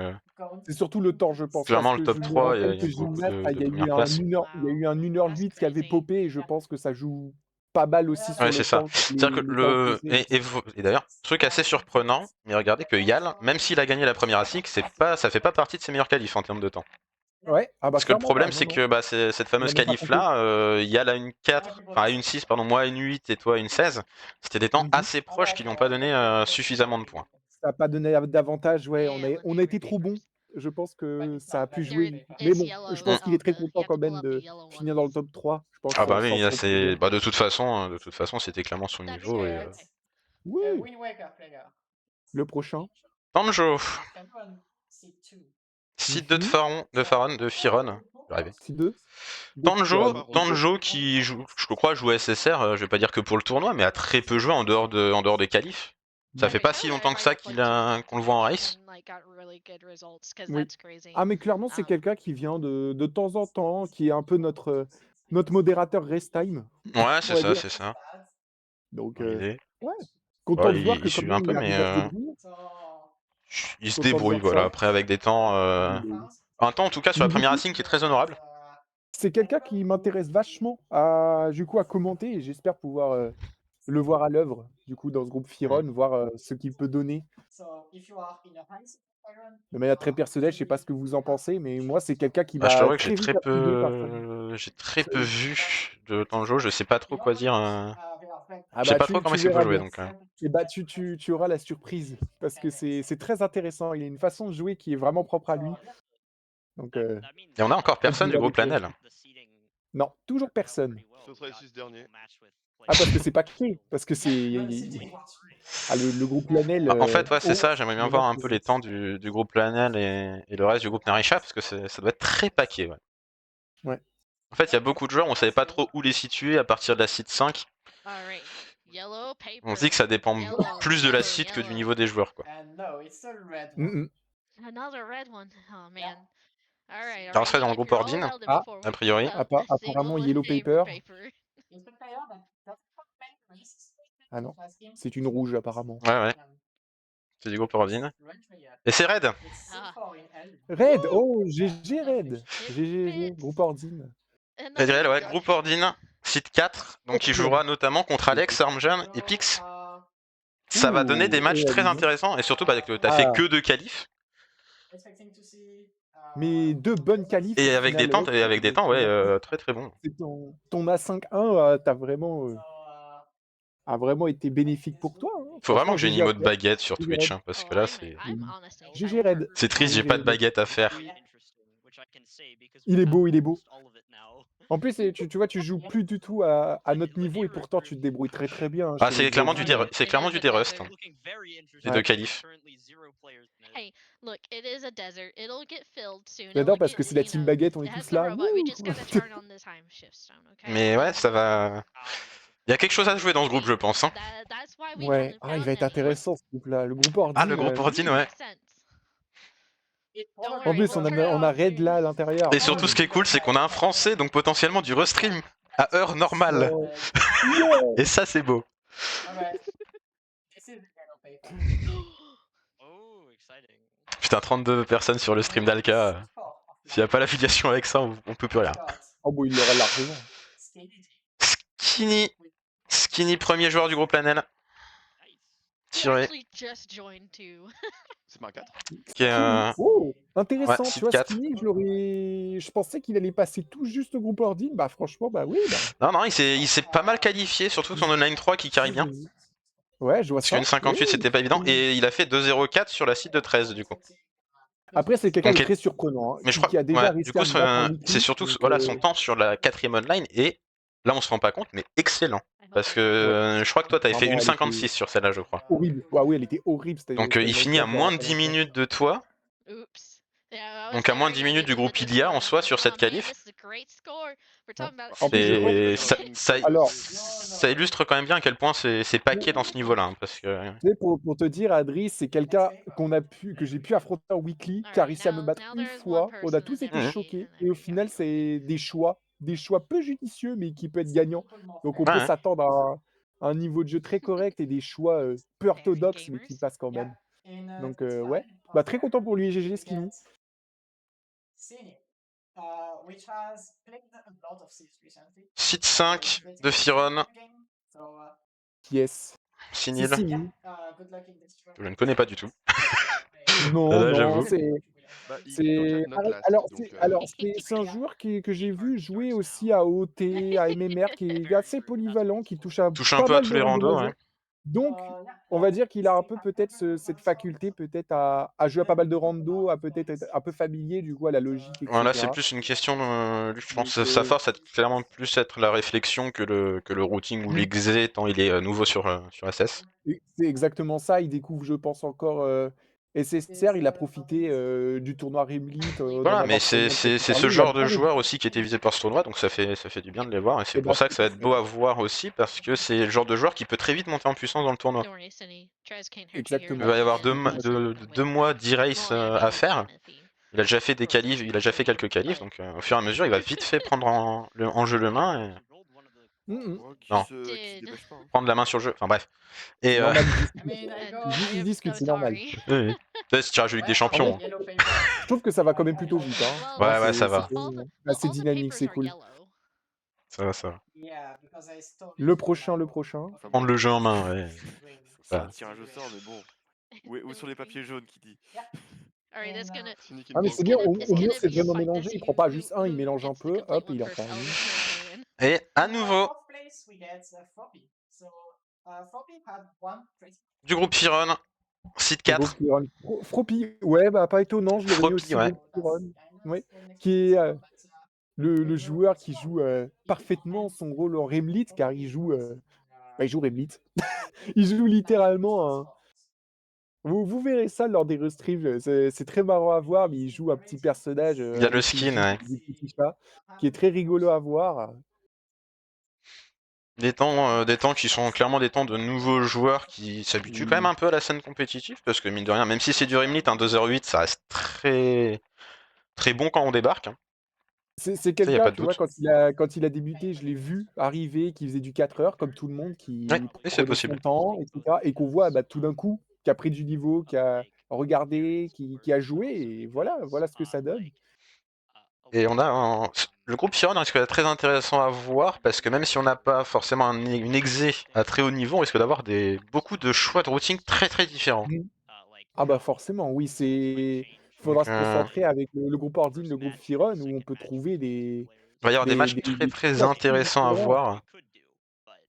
C'est surtout le temps, je pense, parce clairement le que je top me 3, rappelle il y que a beaucoup Gymnast, de il y a eu premières un places. 1 heure il y a eu un 1h08 qui avait popé et je pense que ça joue pas mal aussi sur Ouais, le c'est ça. temps, C'est-à-dire que les temps opposés. et d'ailleurs, truc assez surprenant, mais regardez que Yal, même s'il a gagné la première ASIC, ça fait pas partie de ses meilleurs qualifs en termes de temps. Ouais, ah bah Parce que le clairement pas, problème, non, c'est non. que bah, cette fameuse On a même pas compté. qualif-là, Yal a une 4, enfin à une 6, pardon, moi à une 8 et toi à une 16. C'était des temps Mmh. assez proches qui lui ont pas donné suffisamment de points. Ça a pas donné d'avantage, ouais, Man, on a été trop bons. Je pense que ça a pu there jouer. Mais is bon, yellow. je pense qu'il est très You content have to quand pull même up the de yellow finir one. dans le top 3, je pense, Ah bah sans oui, là trop de c'est. problème. Bah de toute façon, c'était clairement son That's niveau. Et, okay. Oui, le prochain. Tanjo, site 2 Mmh. de Firon. J'arrivais. C'est 2. Tanjo qui joue, je crois, joue SSR, je vais pas dire que pour le tournoi, mais a très peu joué en dehors des qualifs. Ça fait pas si longtemps que ça qu'on le voit en race. Oui. Ah mais clairement, c'est quelqu'un qui vient de temps en temps, qui est un peu notre modérateur race time, Ouais, on va dire. c'est ça. Donc Dans l'idée. ouais, content Ouais, de voir que il quand suit un même peu, il mais arrive à se débrouiller. il se Content de débrouille, voir ça. voilà. Après, avec des temps. Un temps, en tout cas, sur la Mais du première coup, racing qui est très honorable. c'est quelqu'un qui m'intéresse vachement à commenter et j'espère pouvoir, le voir à l'œuvre, du coup, dans ce groupe Firon, voir, ce qu'il peut donner. De manière très personnelle, je sais pas ce que vous en pensez, mais moi, c'est quelqu'un qui Bah, je m'a t'avoue que très vite intrigué par sa j'ai très peu vu de Tanjo. Je sais pas trop quoi dire. ah Je sais bah, pas trop comment tu est-ce qu'il peut verras jouer, bien. donc. Et bah, tu auras la surprise parce que c'est très intéressant. Il a une façon de jouer qui est vraiment propre à lui. Donc, Et on a encore hâte de personne du voir groupe découvrir. Lanel. Non, toujours personne. Ce sera les 6 derniers. Ah, parce que c'est pas créé, parce que c'est ah, le groupe Lanel, Bah, en fait, ouais, c'est oh, ça. J'aimerais bien voir un peu les temps du groupe Lanel et le reste du groupe Narisha, parce que ça doit être très paquet, ouais. Ouais. En fait, il y a beaucoup de joueurs, on savait pas trop où les situer à partir de la site 5. On se dit que ça dépend plus de la site que du niveau des joueurs, quoi. Mmh. Another red one. Oh man. All right. Alors, on serait dans le groupe Ordine, Ah, a priori. apparemment Yellow Paper. Ah non, c'est une rouge apparemment. Ouais, ouais. C'est du groupe Ordine. Et c'est Red. Ah, Red, oh GG Red. It GG, fits. groupe Ordine. And Red, ouais, then groupe Ordine, site 4. Donc il jouera notamment contre Alex, Armjan et Pix. Ça va donner des matchs très intéressants et surtout que t'as fait Ah. que 2 qualifs. Mais 2 bonnes qualifs Et au avec des final, temps, et avec des temps, ouais, très très bon. c'est ton A5-1, tu vraiment, a vraiment été bénéfique pour toi, hein. Faut vraiment Franchement, que j'ai une GG à emote toi. baguette sur GG Twitch, Red. hein, parce Oh, que là I'm c'est. honestly GG excited Red. for C'est triste, j'ai GG pas de Red. baguette à faire. Il est beau, il est beau. En plus, tu vois, tu joues plus du tout à notre niveau et pourtant tu te débrouilles très très bien, hein, Ah, chez c'est les clairement Jokes. du c'est clairement du D-Rust. Hein. Les 2 Ouais. qualifs. Hey, look, it is a desert. It'll get filled soon. J'adore It'll parce get, que c'est la you team know, baguette, on est it has tous the là. robot. We just gotta turn on the time shift stone, okay? Mais ouais, ça va. Il y a quelque chose à jouer dans ce groupe, je pense. Hein. That's why we Ouais. haven't Ah, il found va être any. intéressant ce groupe-là. Le groupe Ah, Ordine. le groupe Ordine, ouais. Makes sense. Don't En worry, plus, we'll on turn it a on Red soon. là à l'intérieur. Et surtout, ce qui est cool, c'est qu'on a un français, donc potentiellement du restream à heure normale. Oh. Yeah. Et ça, c'est beau. Putain, 32 personnes sur le stream d'Alka. S'il n'y a pas l'affiliation avec ça, on peut plus rien. Oh, bon, il l'aura largement. Skinny, premier joueur du groupe Lanel. He Tiré. actually just joined too. C'est ma 4. Qui est, Oh, intéressant. Ouais, tu vois, site 4. Skinny, je pensais qu'il allait passer tout juste au groupe Ordine. Bah, franchement, bah oui. Bah. Non, il s'est pas mal qualifié, surtout son online 3 qui carry bien. Ouais, je vois Parce ça. qu'une 58, Oui. c'était pas évident. Et il a fait 2-0-4 sur la site de 13, du coup. Après, c'est quelqu'un de Ok. très surprenant, hein, Mais je qui crois a déjà ouais, réussi du coup, à me battre en weekly, c'est surtout donc, voilà, son temps sur la 4ème online et là, on se rend pas compte, mais excellent. Parce que je crois que toi, t'avais fait Vraiment, une elle était 56 sur celle-là, je crois. horrible. Ouais, oui, elle était horrible. Donc il finit à moins de 10 minutes de toi. Oops. Yeah, I was Donc à moins de getting 10 minutes ready du to groupe put this Ilia en one soi on. sur cette Oh, man, qualif. this is a great score. We're talking about En plus, je pense Et que- ça Alors- ça illustre quand même bien à quel point c'est paquet dans ce niveau-là. Hein, parce que... Tu sais, pour te dire, Adri, c'est quelqu'un que j'ai pu affronter en weekly, qui a réussi à me battre une fois. On a tous été choqués. Et au final, c'est des choix peu judicieux, mais qui peuvent être gagnants. Donc on peut Ouais. s'attendre à un niveau de jeu très correct et des choix peu orthodoxes, mais qui passent quand même. Donc ouais, bah, très content pour lui, GG Skinny. Site 5 de Firon. Yes. Sinil. C'est Sini. Je ne connais pas du tout. Non, Là, non, j'avoue. Bah, il c'est close notre last, alors donc, c'est un joueur que j'ai vu jouer aussi à OT, à MMR, qui est assez polyvalent, qui touche à Touche un pas peu à mal tous de les randos, randomiseurs. ouais. Donc, on va dire qu'il a un peu peut-être cette faculté peut-être à jouer à pas mal de randos, à peut-être être un peu familier du coup à la logique, etc. Voilà, c'est plus une question de... Je pense que Donc, sa force, c'est clairement plus être la réflexion que le routing ou l'exé, tant il est nouveau sur SS. Et c'est exactement ça. Il découvre, je pense, encore SSR. Il a profité du tournoi Rimlit. Voilà, mais c'est ce genre de joueur aussi qui était visé par ce tournoi, donc ça fait du bien de les voir, et c'est Et pour bah, ça que ça va être beau à voir aussi, parce que c'est le genre de joueur qui peut très vite monter en puissance dans le tournoi. Don't worry, Cindy. Trez can't hurt you Exactement. Il va y here. avoir And deux mois d'e-race Well, and à even faire. Timothy. Il a déjà fait des qualifs, il a déjà fait quelques qualifs, donc au fur et à mesure, il va vite fait prendre en jeu le main et Ouais, Non. qui se dépêche pas. Hein. prendre la main sur le jeu. Enfin bref. Et Normal, I'm ils discutent, so c'est normal. sorry. oui. Si tu rajoutes Ligue des Champions. Hein. Je trouve que ça va quand même plutôt vite. Hein. Well, Ouais, ça va. C'est dynamique, c'est cool. Ça va. Le prochain. Enfin, Prendre le jeu en main, ouais. c'est un tirage au sort, mais bon. Où sont les papiers jaunes qui dit? Alright, that's gonna. Cynic Ah, mais and c'est Bold. bien, au It's mieux gonna c'est be a vraiment fight to mélangé. see Il prend pas who- juste un, il who mélange un gets the peu, complete hop, et il en one prend first. un. Oh, who's gonna win? Et à nouveau, du groupe Firon, site 4. Froppy, ouais, bah pas étonnant, je l'aurais mis Froppy, aussi ouais. groupe Firon. Ouais. Qui est le joueur qui joue parfaitement son rôle en Remlit, car il joue Remlit. Il joue littéralement un. Vous verrez ça lors des restreams, c'est très marrant à voir, mais il joue un petit personnage Il y a le avec ses skin, gifs, ouais. des petits chats, qui est très rigolo à voir. Des temps qui sont clairement des temps de nouveaux joueurs qui s'habituent quand même un peu à la scène compétitive, parce que mine de rien, même si c'est du Rimlit, un 2h08, ça reste très très bon quand on débarque. Hein. C'est y a quelqu'un, pas de tu vois, doute. quand il a débuté, je l'ai vu arriver, qui faisait du 4 heures, comme tout le monde, qui Ouais, oui, c'est prenait son possible. temps, etc. Et qu'on voit, bah, tout d'un coup, qui a pris du niveau, qui a regardé, qui a joué et voilà ce que ça donne. Et on a le groupe Firon risque d'être très intéressant à voir parce que même si on n'a pas forcément une exé à très haut niveau, on risque d'avoir beaucoup de choix de routing très très différents. Mmh. Ah bah forcément, oui, il faudra Donc, se concentrer avec le groupe Ordine, le groupe Firon, où on peut trouver il va y avoir des matchs très des très matchs très intéressants à différents. voir.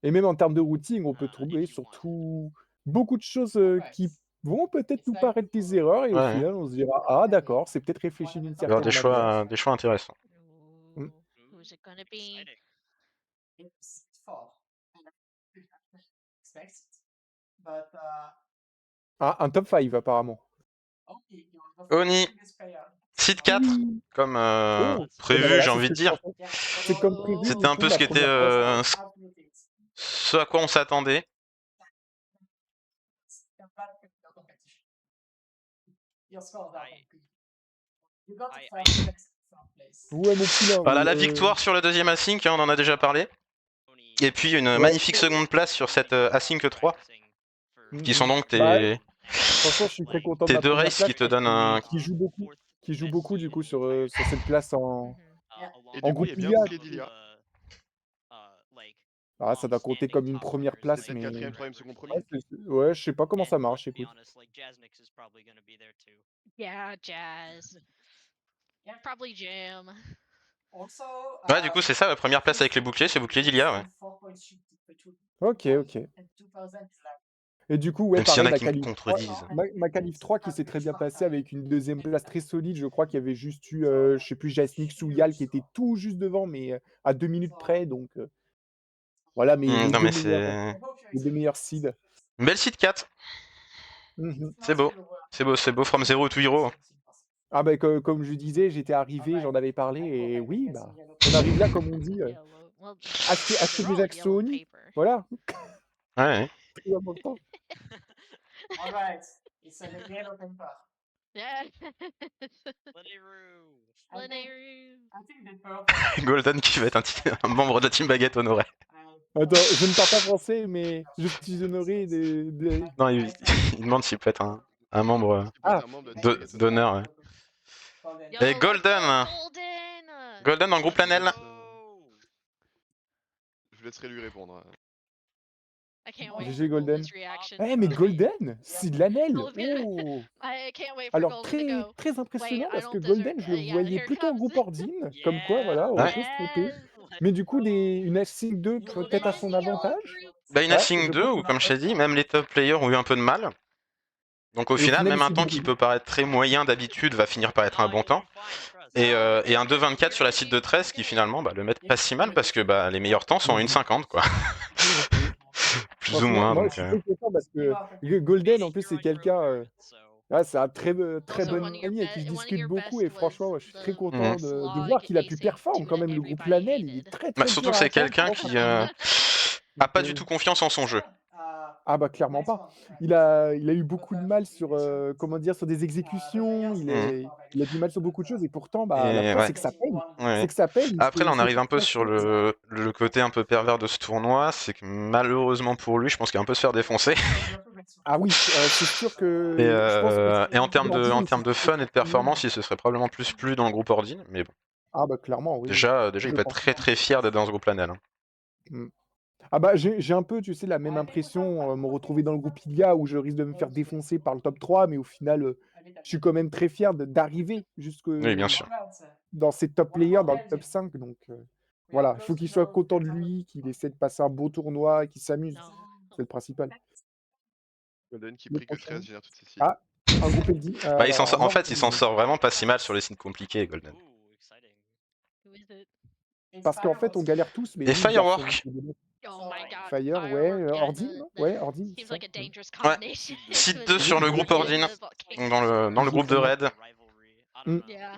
Et même en termes de routing, on peut trouver surtout beaucoup de choses, qui vont peut-être nous paraître des erreurs et au Ouais, final, on se dira: «Ah d'accord, c'est peut-être réfléchi d'une il va y avoir certaine manière». des choix intéressants. Mmh. Ooh, who's it gonna be? Ah, un top 5 apparemment. Oni, Seed 4, Oui! comme Oh! Et bah prévu, voilà, j'ai c'est ce envie que de je dire. pensais. C'est comme prévu C'était du un coup, peu ce ma qui était première place. ce à quoi on s'attendait. Ouais, mon poulain, Voilà, oui, la victoire sur le deuxième Async, hein, on en a déjà parlé. Et puis une ouais. magnifique seconde place sur cette Async 3, Mmh qui sont mh. donc Bah, franchement, je suis très content de tes ma deux première races qui place te parce donnent un... qu'il joue beaucoup du coup sur cette place en Mhm. Et en du coup, il y groupe a bien IA. bouclé d'Ilia. Ah, ça doit compter comme une première C'est place, peut-être mais 4ème, 3ème, second, ouais, premier. ouais, je sais pas comment ça marche, écoute. Yeah, Jazz. Probably Jam. Ouais, du coup, c'est ça, la première place avec les boucliers, c'est bouclier d'Ilia, ouais. OK, OK. Et du coup, ouais, Même s'il y en pareil, a ma qui me qualif 3 contredisent. ma qualif 3 qui s'est très bien passée avec une deuxième place très solide. Je crois qu'il y avait juste eu, je sais plus, Jasnix ou Yal qui était tout juste devant, mais à 2 minutes près, donc voilà, mais Non, mais c'est... les 2 meilleurs seeds. Une belle Seed 4, Mmh. c'est beau. C'est beau, c'est beau, from zero to hero. Ah bah, comme je disais, j'étais arrivé, j'en avais parlé et oui, bah, on arrive là, comme on dit, Yellow. Well, acheter they're des all axes yellow Sony, paper. voilà, Ouais, ouais. très important. Yeah. Leneru. Golden qui va être un membre de la Team Baguette honoré. Attends, je ne parle pas français, mais je suis honoré de Non, il demande s'il peut être un membre Il peut ah! être un membre de la Team Baguette Honoré. d'honneur. Ouais. Yo, Et let's go, Golden, Golden. Golden dans le groupe Lanel. Je vous laisserai lui répondre. I can't wait GG for Golden. Golden's reaction. Eh mais Wait, Golden, c'est de l'Anel! Golden. Oh! I can't wait for Alors Golden to go. très Wait, impressionnant I parce que don't deserve. Golden, je le Yeah, voyais here plutôt en comes. groupe Ordine, comme quoi voilà, on Ouais. peut se tromper. Mais du coup une Async 2 Golden peut-être à in son the yellow avantage? group. Bah, une Ouais, Async je 2, pense où comme je t'ai dit, même les top players ont eu un peu de mal. Donc au et au final, final, même il un s'est temps qui débrouillé. peut paraître très moyen d'habitude va finir par être un bon temps. Et un 2,24 sur la site de 13 qui finalement le mettent pas si mal parce que les meilleurs temps sont en 1,50 quoi. Plus ou Franchement, moins, moi, je donc... suis très content parce que Golden, en plus, c'est quelqu'un, c'est un très Also, bon ami avec qui je discute beaucoup et franchement, je suis très content de slog voir qu'il a pu async perform 2 quand that même. Le groupe everybody Lanel, il est hated. très, Bah, très surtout dur que à c'est atteindre, je quelqu'un pense, qui actuellement. a pas du tout confiance en son jeu. Ah bah, clairement pas. Il a eu beaucoup de mal sur, comment dire? Sur des exécutions, Mhm. il a du mal sur beaucoup de choses et pourtant, la Et preuve, ouais. c'est que ça paye. Ouais. C'est que ça paye, Après, là, on c'est arrive tout un peu ce sur qu'on fait. le côté un peu pervers de ce tournoi, c'est que malheureusement pour lui, je pense qu'il va un peu se faire défoncer. Ah oui, c'est sûr que je pense que Et en termes Ordine, en si termes de c'était fun et de champion. performance, il se serait probablement plus plu dans le groupe Ordine, mais bon. Ah bah, clairement, oui, oui. Déjà, il Je peut être pense. très très fier d'être dans ce groupe Lanel. Hein. Mmh. Ah bah, j'ai un peu, tu sais, la même impression, me retrouver dans le groupe Ilia où je risque de me faire défoncer par le top 3, mais au final, je suis quand même très fier d'arriver jusque Oui, bien sûr. dans ces top players, dans le top 5 donc voilà, il faut qu'il soit content de lui, qu'il essaie de passer un beau tournoi et qu'il s'amuse. No. C'est le principal. Golden qui Le prie que prochain 13 génère toutes ses cibles. ah, un groupe LD En non, fait, il s'en sort vraiment pas si mal sur les signes compliqués, Golden. Who is it? parce qu'en fait, on galère tous, mais Et lui, il garde son Firework. Oh my god. Fire, ouais, Firework, yeah, Ordine, non? Ouais, Ordine, c'est seems ça? like a dangerous Ouais. combination. Site With 2 sur le groupe Ordine, donc dans le groupe de raid. Yeah.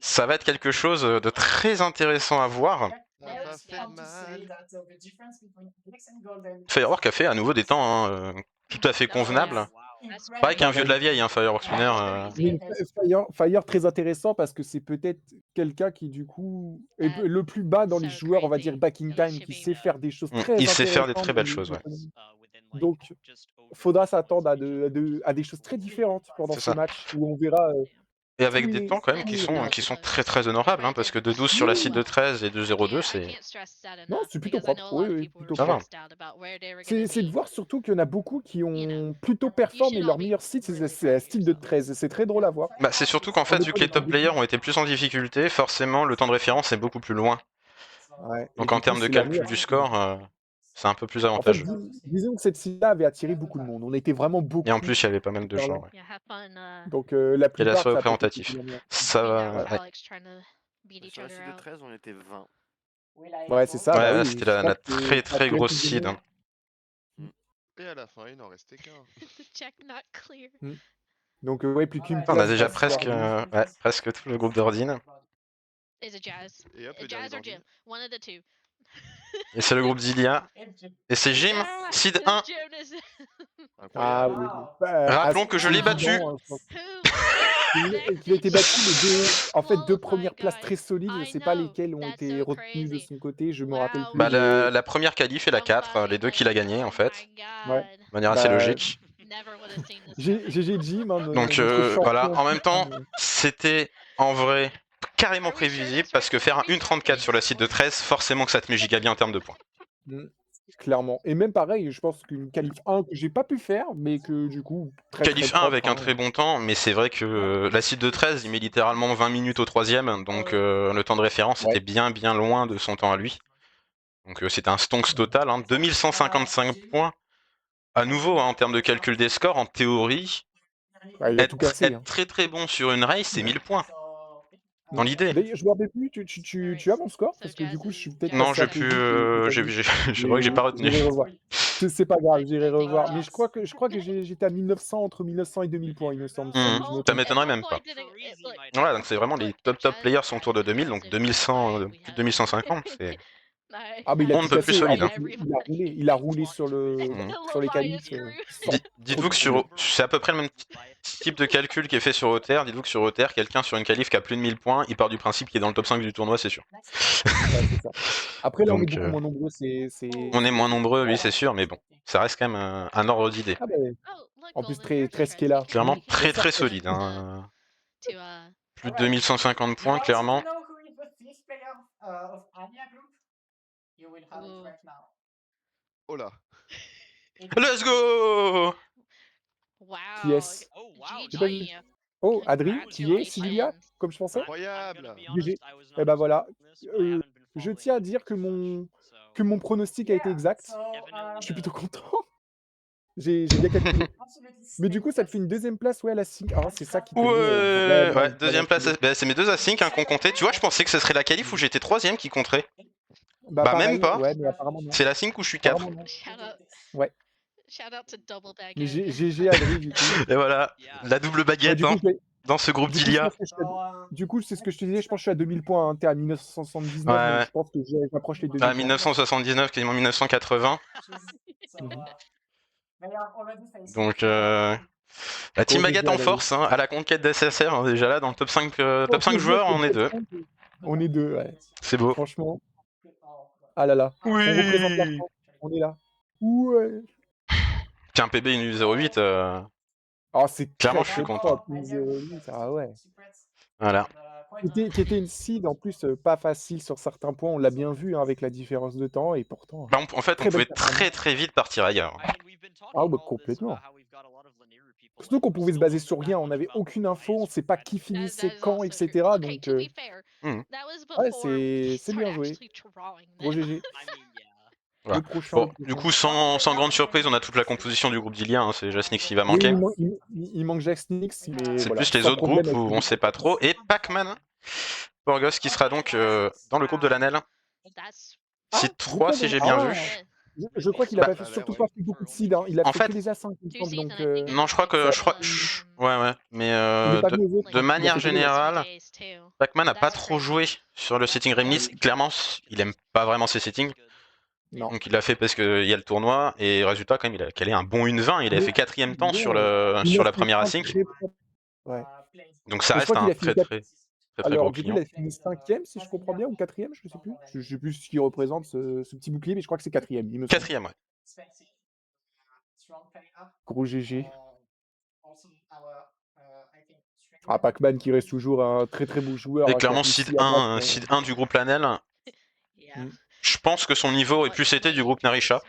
Ça va être quelque chose de très intéressant à voir. Ça va faire mal. Firework a fait à nouveau des temps tout à fait No, convenables. That's Pareil qu'un Bah, vieux de la vieille, Firework Spinner. mais Fire très intéressant parce que c'est peut-être quelqu'un qui du coup est le plus bas dans les so joueurs, on va dire crazy. back in time, qui sait faire des choses très Il sait faire des très intéressantes belles au niveau choses, de ouais. l'économie. Donc, faudra s'attendre à des choses très différentes pendant C'est ce ça. match où on verra Et avec tous des les temps quand même tous les qui sont très très honorables, hein, parce que de 12 sur la cible de 13 et de 0-2, c'est Non, c'est plutôt propre. Oui, oui, plutôt Ça va. propre. C'est de voir surtout qu'il y en a beaucoup qui ont plutôt performé, et leur meilleur site, c'est la style de 13. C'est très drôle à voir. Bah, c'est surtout qu'en Ça fait, vu dépend que les des top types players d'équipes. ont été plus en difficulté, forcément, le temps de référence est beaucoup plus loin. Ouais, et Donc en du coup, termes de c'est leur calcul meilleur du site. score, c'est un peu plus En fait, avantageux. disons que cette site-là avait attiré beaucoup de monde. On était vraiment Et en beaucoup plus, il y avait pas mal à de faire là. gens, ouais. Donc la Qui est assez plupart, ça a peut-être été représentatif. la meilleure. Ça va, Ouais. ouais. Sur la cible de 13, on était 20. Ouais, c'est ça, bah Ouais, oui, c'était je la pense que très ça très attirait grosse plus de seed, monde. hein. Et à la fin, il n'en restait qu'un. Donc ouais, plus qu'une On a place déjà reste pour arriver. presque tout le groupe d'Ordine. Et hop, le dernier dans le vide. Et c'est le groupe d'Ilia. Et c'est Jim, seed 1. Ah Incroyable. oui, bah, Rappelons que je c'est l'ai battu. évident, je pense qu'il a été battu, mais en fait, 2 premières places très solides. Je sais pas lesquelles ont été retenues de son côté, je me rappelle plus, Bah, mais la première qualif et la 4, les deux qu'il a gagné en fait. ouais. De manière assez Bah, logique. GG Jim, hein, Donc notre voilà, champion en même temps, titre, c'était en vrai carrément prévisible parce que faire un 1.34 sur la site de 13, forcément que ça te met giga bien en termes de points. clairement. Et même pareil, je pense qu'une qualif 1 que j'ai pas pu faire, mais que du coup, très Qualif 1 propre, avec un très bon temps, mais c'est vrai que la site de 13, il met littéralement 20 minutes au troisième, donc le temps de référence Ouais. était bien bien loin de son temps à lui. Donc c'était un stonks total, hein, 2155 points. À nouveau, hein, en termes de calcul des scores, en théorie, Bah, il a tout cassé, être hein. très très bon sur une race, c'est 1000 points. Dans l'idée. D'ailleurs, je me rappelle plus, tu as mon score? Parce que du coup, je suis peut-être Non, passé à j'ai pu. côté de ta vie. Je vois que j'ai pas retenu. J'irai revoir. C'est pas grave, j'irai revoir. Mais je crois que j'étais à 1900, entre 1900 et 2000 points, il me semble, si je me Ça trompe m'étonnerait même pas. Ouais, donc c'est vraiment les top players sont autour de 2000, donc 2100, plus de 2150, c'est Ah, mais il a on ne tout peut plus cassé. En solide. plus, Hein. il a roulé sur les qualifs, sans trop Dites-vous de que soucis. c'est à peu près le même type de calcul qui est fait sur OTR. Dites-vous que sur OTR, quelqu'un sur une qualif qui a plus de 1000 points, il part du principe qu'il est dans le top 5 du tournoi, c'est sûr. Ouais, c'est ça. Après, là, on est Donc, beaucoup moins nombreux, on est moins nombreux, oui, ouais. c'est sûr, mais bon, ça reste quand même un ordre d'idée. Ah, bah, en plus, très ce qui est là. Clairement très Bonsoir, très Fresh. solide. Hein. Plus de 2150 points, clairement. Oh là. Let's go! Qui est-ce? J'ai pas vu. Oh, Adri, qui est? Sylvia, comme je pensais? Incroyable. GG. Et bah voilà. Je tiens à dire que mon pronostic a été exact. Je suis plutôt content. J'ai bien calculé. Mais du coup, ça te fait une 2e place, ouais, à la sync. Ah, c'est ça qui te met Ouais, vraiment, deuxième place. Bah, c'est mes deux async hein, qu'on comptait. Tu vois, je pensais que ce serait la qualif où j'étais 3ème qui compterait. Bah, Bah, même pareil, pas. ouais, mais apparemment non. C'est la sync où je suis 4. Apparemment non. Ouais. Mais GG Adri, du coup. Et voilà, la double Bah, baguette du coup, hein, dans ce groupe du coup, je d'Ilia. pense que du coup, c'est ce que je te disais, je pense que je suis à 2000 points, hein. Tu es à 1979, donc Ouais. je pense que j'approche les 2000 Ah, points. 1979, quasiment 1980. Donc, la team Gros GG baguette en Adri. force, hein, à la conquête d'SSR, hein, déjà là dans le top 5, top 5 joueurs, on est 2. On est 2, ouais. C'est beau. Franchement. Ah là là. On représente la Oui. France. On est là. Ouais. Tiens, PB une U08. Ah, c'est Clairement, très je suis très content. propre. Ah ouais. Voilà. Qui était une seed en plus pas facile sur certains points, on l'a bien vu hein, avec la différence de temps et pourtant. Bah, en fait, on Très belle pouvait performance. très très vite partir ailleurs. Ah bah complètement. Surtout qu'on pouvait se baser sur rien, on n'avait aucune info, on sait pas qui finissait quand, etc. Donc ouais, c'est bien joué. Gros GG. Voilà. Le prochain, Bon, le du prochain. coup, sans grande surprise, on a toute la composition du groupe d'Ilia. Hein, c'est Jasnix qui va Oui, manquer. il manque Jaxnix, mais C'est voilà, plus les sans autres problème groupes avec où lui. on sait pas trop. Et Pac-Man, Porgos qui sera donc dans le groupe de l'Anel. Site 3 si j'ai bien vu. Je crois qu'il a Bah, surtout pas fait beaucoup de seed, hein. Il a en fait fait, que les A5, il me semble, donc non, je crois que ouais, mais il est pas venu aux autres, de hein. Il a manière fait que les A5. générale, Pac-Man n'a pas trop joué sur le setting Remnis. Clairement, il aime pas vraiment ses settings. Non. Donc il l'a fait parce qu'il y a le tournoi et résultat quand même il a calé un bon 1-20, il a fait 4ème temps sur la première async. Ouais. Donc ça Mais je crois reste qu'il un a fini très Alors, gros du coup, client. il a fini 5e, si je comprends bien, ou 4e, je sais plus. Je sais plus ce qui représente ce petit bouclier, mais je crois que c'est 4e, il me semble. 4ème, ouais. Gros GG. Ah, Pac-Man qui reste toujours un très très beau joueur, Et hein, clairement, quand seed Lucie a battu 1, seed 1 du groupe Lanel, Yeah. je pense que son niveau aurait plus été du groupe Narisha.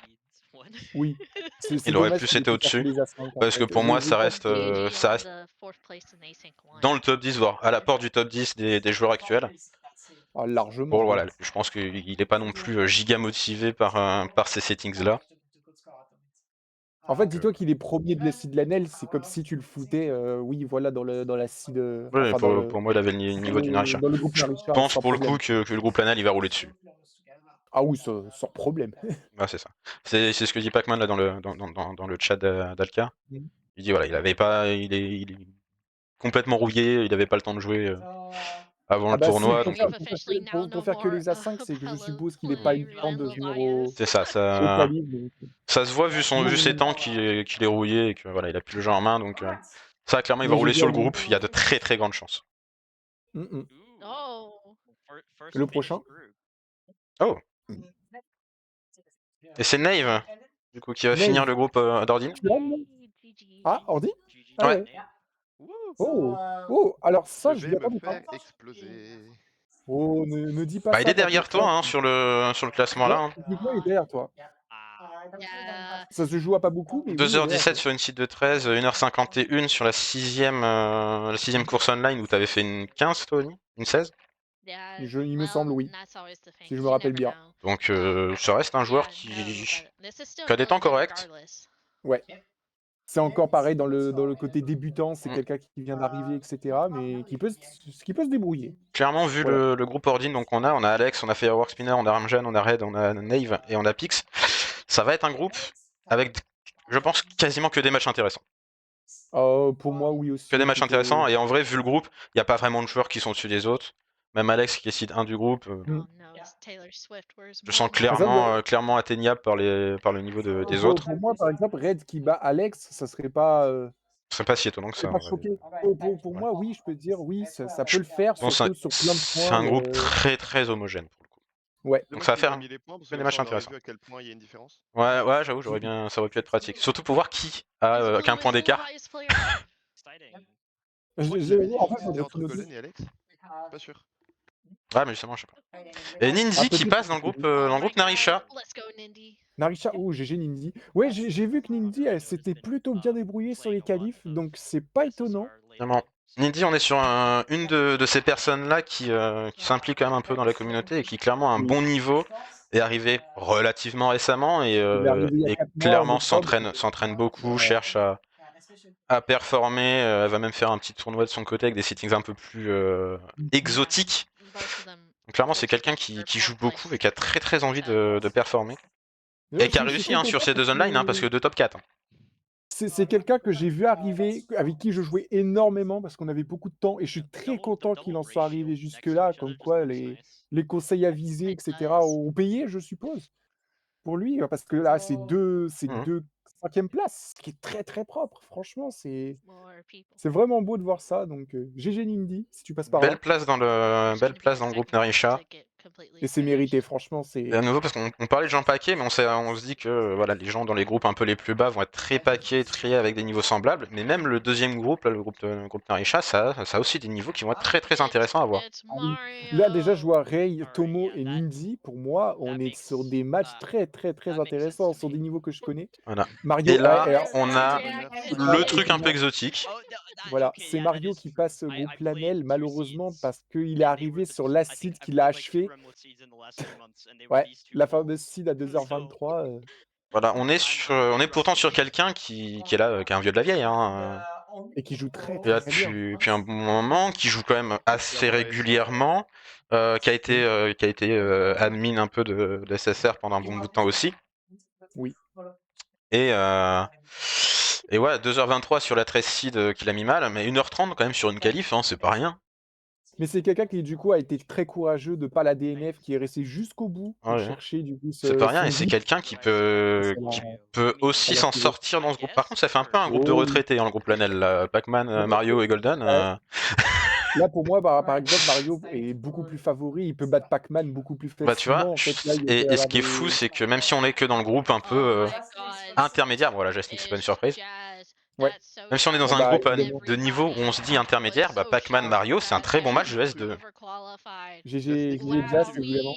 Oui, c'est Il aurait dommage plus qu'il ait été pu faire que au-dessus. les A5 en Parce que fait. pour moi, Je ça pense reste, que ça reste dans le top 10, voire à la porte du top 10 des joueurs actuels. ah, largement, Bon, oui. voilà, je pense qu'il n'est pas non plus giga motivé par ces settings-là. En fait, dis-toi qu'il est premier de la seed Lanel, c'est comme si tu le foutais, oui, voilà, dans la seed, Oui, enfin dans pour moi, il avait le niveau du Narisha. dans le groupe Je Narisha, pense sans pour le coup problème. que le groupe Lanel, il va rouler dessus. Ah oui, sans problème. Ouais, c'est ça. C'est ce que dit Pac-Man là dans le chat d'Alka. Mmh. Il dit voilà, il est complètement rouillé, il avait pas le temps de jouer avant Ah le bah si, tournoi. pour Donc, faire We've officially now no pour faire que more les A5, c'est que je Apollo suppose qu'il ait pas eu le temps de Randall venir Bias. c'est ça, au qualif, donc ça se voit vu ses temps qu'il est rouillé et que voilà, il a plus le jeu en main. Donc ça, clairement, il va mais j'ai rouler sur le bien groupe. Il y a de très très grandes chances. mmh. Oh. Le prochain? Oh, et c'est Nave, du coup, qui va finir Nave. le groupe d'Ordine. GG. Ah, Ordi? Ah Ouais. ouais. Oh! Oh! Alors ça, Je je vais m'y me attendais pas. faire exploser. Oh, ne dis pas Bah, il ça est quand tu derrière toi classes. hein, sur le classement Ouais, là. Hein. techniquement, il est derrière toi. Yeah. Ça se joue à pas beaucoup, mais oui, il est derrière 2h17 toi. sur une site de 13, 1h51 sur la sixième course online où t'avais fait une 15, toi, Oni? Une 16? Yeah. Il me semble, oui. That's always the thing. Si je me 'Cause you rappelle never bien. know. Donc ça reste un joueur Yeah, no, but this is still qui a des temps really good corrects. regardless. Ouais. C'est encore pareil dans le côté débutant, c'est Mm. quelqu'un qui vient d'arriver, etc., mais qui peut se débrouiller. Clairement, vu Voilà. le groupe Ordine, donc on a Alex, on a Firework Spinner, on a Ramjan, on a Red, on a Nave et on a Pix. Ça va être un groupe avec, je pense, quasiment que des matchs intéressants. Pour moi, oui aussi. Que des matchs écoute, intéressants. Et en vrai, vu le groupe, il n'y a pas vraiment de joueurs qui sont au-dessus des autres. Même Alex, qui est seed 1 du groupe, Oh no, it's Taylor Swift. Where's je sens my money? clairement atteignable par le niveau des autres. pour moi, par exemple, Red qui bat Alex, ça serait pas, Ce serait pas si étonnant que je serais ça. pas En vrai. choqué. Pour Ouais. moi, oui, je peux dire, oui, ça peut le faire, Bon, surtout sur plein de c'est points. un groupe très très homogène pour le coup. Ouais. Donc Dommage ça va qu'ils aient faire mis les points parce que que des comme ça matchs on aurait intéressants. vu à quel point il y a une différence. Ouais, j'avoue, ça aurait pu être pratique. Surtout pour voir qui a qu'un point d'écart. Highest player. Je crois qu'il J'ai avait dit en que fait, c'était faudrait entre tout noter. Golden et Alex. Pas sûr. Ouais, mais justement, je sais pas. Et Ninzi qui peut-être passe dans le groupe Narisha. Let's go, Nindy. Narisha, oh, GG Nindy. Ouais, j'ai vu que Nindy, elle s'était plutôt bien débrouillée sur les qualifs, donc c'est pas étonnant. Vraiment. Nindy, on est sur une de ces personnes-là qui s'implique quand même un peu dans la communauté et qui clairement a un Oui. bon niveau, est arrivé relativement récemment et, Il est arrivé il y a 4 mois, en clairement octobre. s'entraîne beaucoup, Ouais. cherche à performer. Elle va même faire un petit tournoi de son côté avec des settings un peu plus exotiques. Both of them. Donc, clairement, c'est quelqu'un qui joue beaucoup et qui a très très envie de performer. D'ailleurs, Et qui a je suis réussi très sur content ces deux online, parce que 2 top 4. c'est quelqu'un que j'ai vu arriver, avec qui je jouais énormément parce qu'on avait beaucoup de temps et je suis très content qu'il en soit arrivé jusque-là, comme quoi les conseils avisés, etc., ont payé, je suppose, pour lui, parce que là, c'est deux Mhm. 5e places, ce qui est très, très propre. Franchement, c'est More people. vraiment beau de voir ça, donc GG Nindy, si tu passes par là. Belle place dans le groupe Narisha. Et c'est mérité, franchement, Et à nouveau, parce qu'on parlait de gens paquets, mais on se dit que voilà, les gens dans les groupes un peu les plus bas vont être très paquets, triés avec des niveaux semblables. Mais même le deuxième groupe, là, le groupe Narisha, ça a aussi des niveaux qui vont être très très intéressants à voir. Là, déjà, je vois Rei, Tomo et Nindy. Pour moi, on est sur des matchs très, très, très intéressants, sur des niveaux que je connais. Voilà. Mario, Et là, alors, on a le pas truc un peu étonnant. exotique. Voilà, c'est Mario qui passe groupe Lanel, malheureusement, parce qu'il est arrivé sur l'acide qui l'a achevé. Ouais, la fameuse seed à 2h23. Voilà, on est pourtant sur quelqu'un qui est là, qui est un vieux de la vieille. Hein. Et qui joue très, Et là, très, très bien. depuis un bon moment, qui joue quand même assez régulièrement, qui a été admin un peu de SSR pendant un bon bout de temps aussi. Oui. Et ouais, 2h23 sur la 13 seed qu'il a mis mal, mais 1h30 quand même sur une qualif, hein, c'est pas rien. Mais c'est quelqu'un qui, du coup, a été très courageux de pas la DNF, qui est resté jusqu'au bout pour Ouais. chercher, du coup, C'est pas rien, son et c'est but. quelqu'un qui peut aussi s'en sortir dans ce groupe. Par contre, ça fait un peu un groupe de retraités, hein, le groupe Lanel, là. Pac-Man, Mario et Golden. Là, pour moi, par exemple, Mario est beaucoup plus favori. Il peut battre Pac-Man beaucoup plus Bah tu vois, facilement. En fait, là, il va y et ce avoir qui est fou, c'est que même si on est que dans le groupe un peu intermédiaire. Voilà, Jasnix, c'est pas une surprise. Ouais. Même si on est dans Ouais, un bah, groupe évidemment. de niveau où on se dit intermédiaire, bah Pac-Man Mario, c'est un très bon match de S2. GG, Jasnix, GG Jazz, tu- évidemment.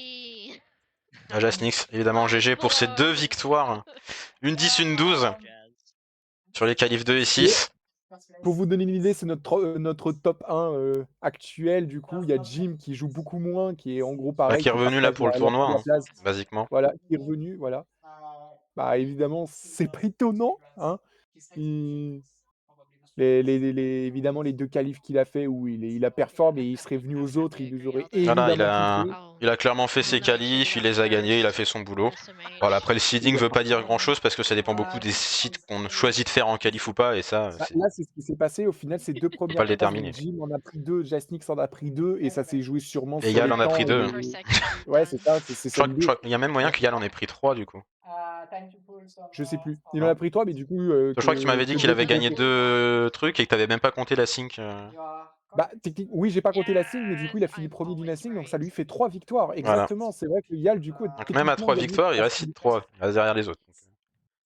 Ah, Jasnix, évidemment, GG pour ses 2 victoires. Une 10, une 12 sur les qualifs 2 et 6. Pour vous donner une idée, c'est notre top 1 actuel. Du coup, il y a Jim qui joue beaucoup moins, qui est en gros Bah, pareil, qui est qui revenu là partage pour le la tournoi, première hein, place. basiquement. Voilà, qui est revenu, voilà. Bah évidemment, c'est pas étonnant, hein. Il- évidemment, les 2 qualifs qu'il a fait où il a performé et il serait venu aux autres, il nous aurait Voilà, évidemment kiffé. il a clairement fait ses qualifs, il les a gagnés, il a fait son boulot. Voilà, après le seeding veut pas dire grand chose parce que ça dépend beaucoup des sites qu'on choisit de faire en qualif ou pas, et ça, Bah, là, c'est ce qui s'est passé. Au final, ces 2 on peut premières pas le places, déterminer. donc Jim en a pris 2, Jasnix en a pris 2 et ça s'est joué sûrement Et sur Yal les en a pris temps 2. Ouais, c'est ça, c'est Je ça crois l'idée. qu'il y a même moyen que Yal en ait pris 3 du coup. Je sais plus. Il en Non. a pris 3, mais du coup, Je crois que tu m'avais dit qu'il deux avait ont gagné compté. 2 trucs et que t'avais même pas compté la sync. Bah, oui, j'ai pas compté la signe, mais du coup, il a fini premier du Nassing, donc ça lui fait 3 victoires. Voilà. Exactement, c'est vrai que Yal, du coup, a Donc même à techniquement 3 gagné victoires, il parce reste qu'il- Seed 3, il reste derrière les autres. Ça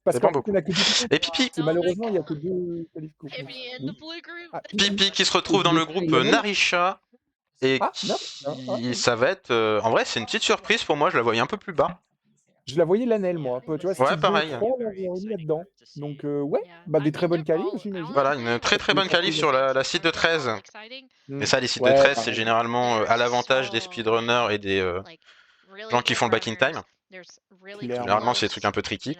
parce dépend qu'en fait, il beaucoup. n'y en a que 2 qui comptent. Et Pipi, C'est malheureusement, il n'y a que 2 qualifs qui comptent. Ah, Pipi qui se retrouve dans je le l'ai groupe fait également. Narisha et Ah, non, qui, ça va être, en vrai, c'est une petite surprise pour moi, je la voyais un peu plus bas. je la voyais l'annelle, moi. Tu vois, Ouais, style 2 et pareil. 3, là, j'aurais mis là-dedans. Donc, ouais, bah, des très bonnes qualifs, j'imagine. Voilà, une très très bonne qualif sur la site de 13. Mm. Mais ça, les sites de Ouais, 13, c'est pareil. généralement à l'avantage des speedrunners et des gens qui font le back in time. Clairement. Généralement, c'est des trucs un peu tricky.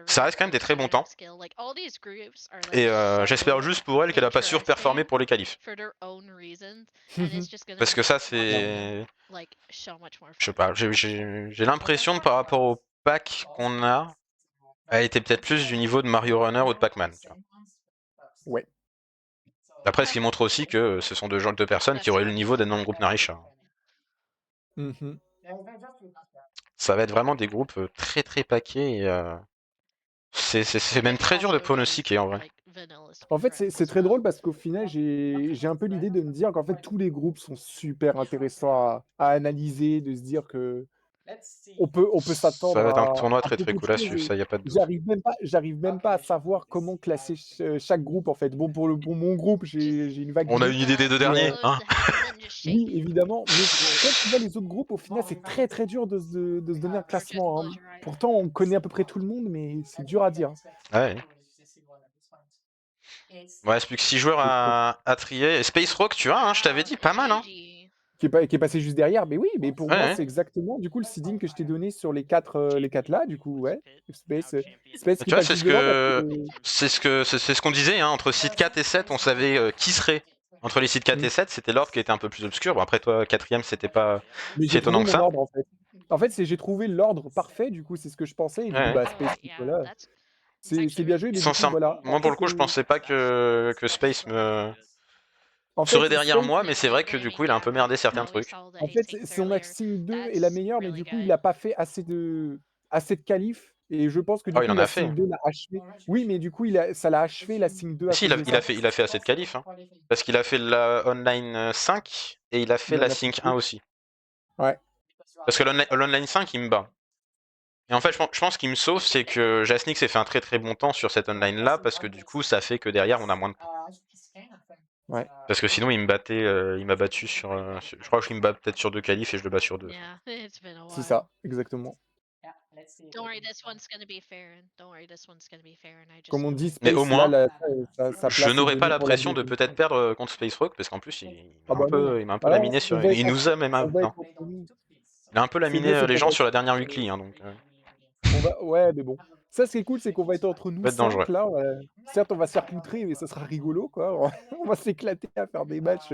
Ça reste quand même des très bons temps. Et j'espère juste pour elle qu'elle a pas surperformé pour les qualifs. Parce que ça, c'est... Je sais pas, j'ai l'impression par rapport au pack qu'on a, elle était peut-être plus du niveau de Mario Runner ou de Pac-Man. Ouais. Après, ce qui montre aussi que ce sont deux personnes qui auraient le niveau d'être dans le groupe Narisha. Mhm. Ça va être vraiment des groupes très très paquets et c'est même très dur de pronostiquer en vrai. En fait, c'est très drôle parce qu'au final, j'ai un peu l'idée de me dire qu'en fait, tous les groupes sont super intéressants à analyser, de se dire que on peut Ça s'attendre va être un à tournoi très très beaucoup de cool à choses suivre, et ça y a pas de doute. j'arrive même pas à savoir comment classer chaque groupe, en fait. Bon, pour mon groupe, j'ai une vague On a idée. une idée des deux Mais, derniers, hein. Oui, évidemment, mais quand tu vois les autres groupes, au final, c'est très, très dur de se donner un classement, hein. Pourtant, on connaît à peu près tout le monde, mais c'est dur à dire. Ouais. Ouais, c'est plus que 6 joueurs à trier. Et Space Rock, tu vois, hein, je t'avais dit, pas mal, hein. Qui est passé juste derrière, mais oui, mais pour Ouais, moi, ouais. c'est exactement, du coup, le seeding que je t'ai donné sur les 4 là, du coup, ouais. Space Et qui tu vois, passe juste devant parce que c'est ce qu'on disait, hein, entre seed 4 et 7, on savait qui serait. Entre les seed 4 et 7, c'était l'ordre qui était un peu plus obscur. Bon, après, toi, 4ème, c'était pas mais si j'ai étonnant trouvé que mon ça. ordre, en fait. En fait, j'ai trouvé l'ordre parfait, du coup, c'est ce que je pensais et du coup, Ouais. bah, Space, voilà. C'est bien joué, mais du coup, Sincèrement, voilà. En moi, pour le fait, coup, je pensais pas que Space serait derrière Space moi, mais c'est vrai que du coup, il a un peu merdé certains trucs. En fait, son Axing 2 est la meilleure, mais du coup, il a pas fait assez de qualifs et je pense que du Oh, il coup, en la a fait. Sing 2 l'a achevé. Oui, mais du coup, ça l'a achevé la Sing 2 Mais à si, cause de ça. il a fait assez de qualifs, hein. Parce qu'il a fait la Online 5 et il a fait Il en la a fait Sync 1 plus. aussi. Ouais. Parce que l'Online 5, il me bat. Et en fait, je pense qu'il me sauve, c'est que Jasnix s'est fait un très très bon temps sur cette online-là, parce que du coup, ça fait que derrière, on a moins de points. Ouais. Parce que sinon, il me battait, il m'a battu je crois qu'il me bat peut-être sur 2 qualifs et je le bats sur 2. C'est ça, exactement. Comme on dit, Mais au Space, là, moins, sa je place est n'aurais pas donnée la pour la pression de deuxième. peut-être perdre contre Space Rock, parce qu'en plus, Ah bah non. il m'a un peu Voilà, laminé sur. Il nous a même. on va Non. être entre nous. Il a un peu Ce qui est bien, laminé c'est les qu'on gens va sur être la dernière weekly, hein, donc ouais, mais bon. Ça, ce qui est cool, c'est qu'on va être entre nous peut être dangereux. 5 là, certes, on va se faire poutrer, mais ça sera rigolo, quoi. On va s'éclater à faire des matchs,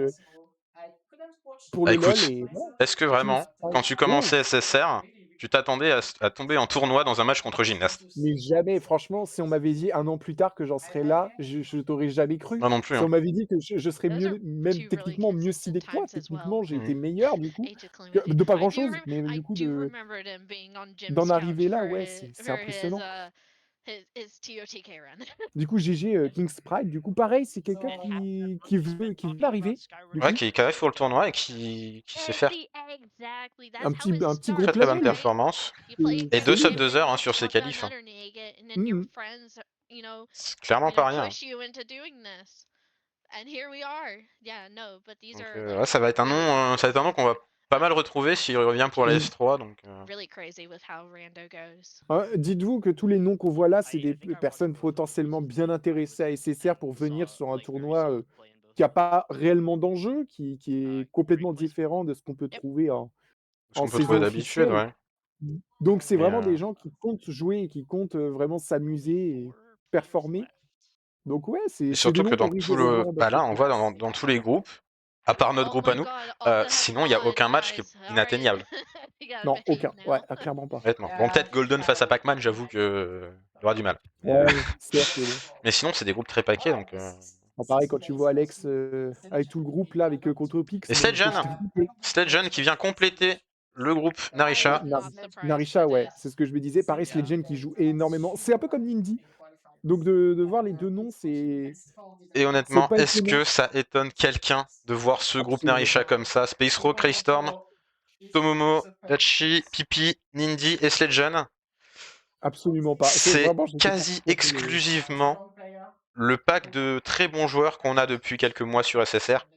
pour Bah le LOL écoute, et voilà. est-ce que Team vraiment, Fight. quand tu Ouais, commençais SSR, tu t'attendais à tomber en tournoi dans un match contre Gymnast? mais jamais, franchement, si on m'avait dit 1 an plus tard que j'en serais là, je t'aurais jamais cru. Moi non plus, Si hein. on m'avait dit que je serais mieux, même techniquement mieux seedé que toi, techniquement, j'ai été Mhm. meilleur du coup, de pas grand chose, mais du coup d'en arriver là, ouais, c'est impressionnant. his TOTK run. Du coup, GG King's Pride, du coup, pareil, c'est quelqu'un qui veut arriver. Du Ouais, coup, qui arrive pour le tournoi et qui sait faire Exactly. un That's how it petit très groupe très bonne label. performance. You play Et 2 solide. sub 2 heures hein, sur ses top down qualifs. Hein. Undernig, and then your Mhm. friends, C'est clairement pas rien. push you into doing this. And here we are. Yeah, no, but these Donc, are ouais, like ça va être un nom, ça va être un nom qu'on va pas mal retrouver s'il revient pour la Mhm. S3. Donc, really crazy with how Rando goes. Dites-vous que tous les noms qu'on voit là, c'est des personnes potentiellement bien intéressées à SSR pour venir sur un tournoi qui n'a pas réellement d'enjeu, qui est complètement différent de ce qu'on peut Yep. trouver ce en qu'on peut trouver saison d'habitude, officielle. ouais. Donc c'est Mais, vraiment des gens qui comptent jouer et qui comptent vraiment s'amuser et performer. Donc ouais, Et c'est des surtout que noms qu'on dans risque tout de le. revoir Bah là, on d'affecter. voit dans tous les groupes, à part notre Oh groupe à my nous, god, all the sinon il n'y a odd aucun match qui eyes. est All right. inatteignable. You gotta Non, behave aucun. Ouais, now. clairement pas. Honnêtement. Bon, peut-être Golden face à Pac-Man, j'avoue que il y aura du mal. Ouais, certes, mais bon. Mais sinon, c'est des groupes très paquets, donc. Bon, pareil, quand tu vois Alex avec tout le groupe là, avec Contrepix, Et bon, faut Sledgeon, jeter un coup d'œil. Sledgeon qui vient compléter le groupe Narisha. Ouais, I'm surprised Narisha, by ouais, this. c'est ce que je me disais. Paris Legend qui joue énormément. C'est un peu comme Nindy. Donc de voir les deux noms, c'est Et honnêtement, pas est-ce étonnant. que ça étonne quelqu'un de voir ce groupe Absolument Narisha pas. comme ça? Space Row, Craystorm, Tomomo, Dachi, Pipi, Nindy et Sledgeon. Absolument pas. C'est Vraiment, je sais pas quasi pourquoi exclusivement le pack de très bons joueurs qu'on a depuis quelques mois sur SSR.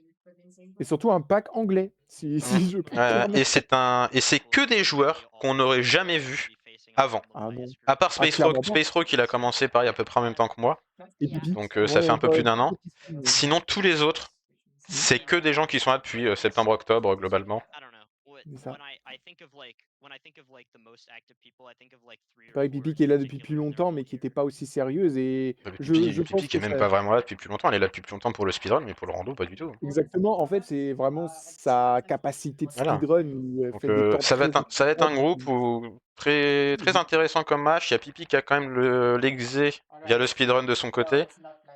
Et surtout un pack anglais, si je peux me permettre. Et c'est que des joueurs qu'on n'aurait jamais vus avant. Ah non. À part Ah, clairement pas. Space Row qu'il a commencé pareil à peu près en même temps que moi. Et Yeah. Pipi. Donc ça fait un peu plus d'un an. Sinon, Sinon, tous les autres, c'est que des gens qui sont là depuis septembre-octobre globalement. c'est ça. Pareil Pareil, Pipi qui est là depuis plus longtemps, mais qui n'était pas aussi sérieuse. Et je Pipi pense qui est que même ça... pas vraiment là depuis plus longtemps. Elle est là depuis plus longtemps pour le speedrun, mais pour le rando, pas du tout. Exactement, en fait, c'est vraiment sa capacité de Voilà. speedrun où elle Donc fait des temps ça va très être un efficaces. groupe où très intéressant comme match. Il y a Pipi qui a quand même l'exé via le speedrun de son côté.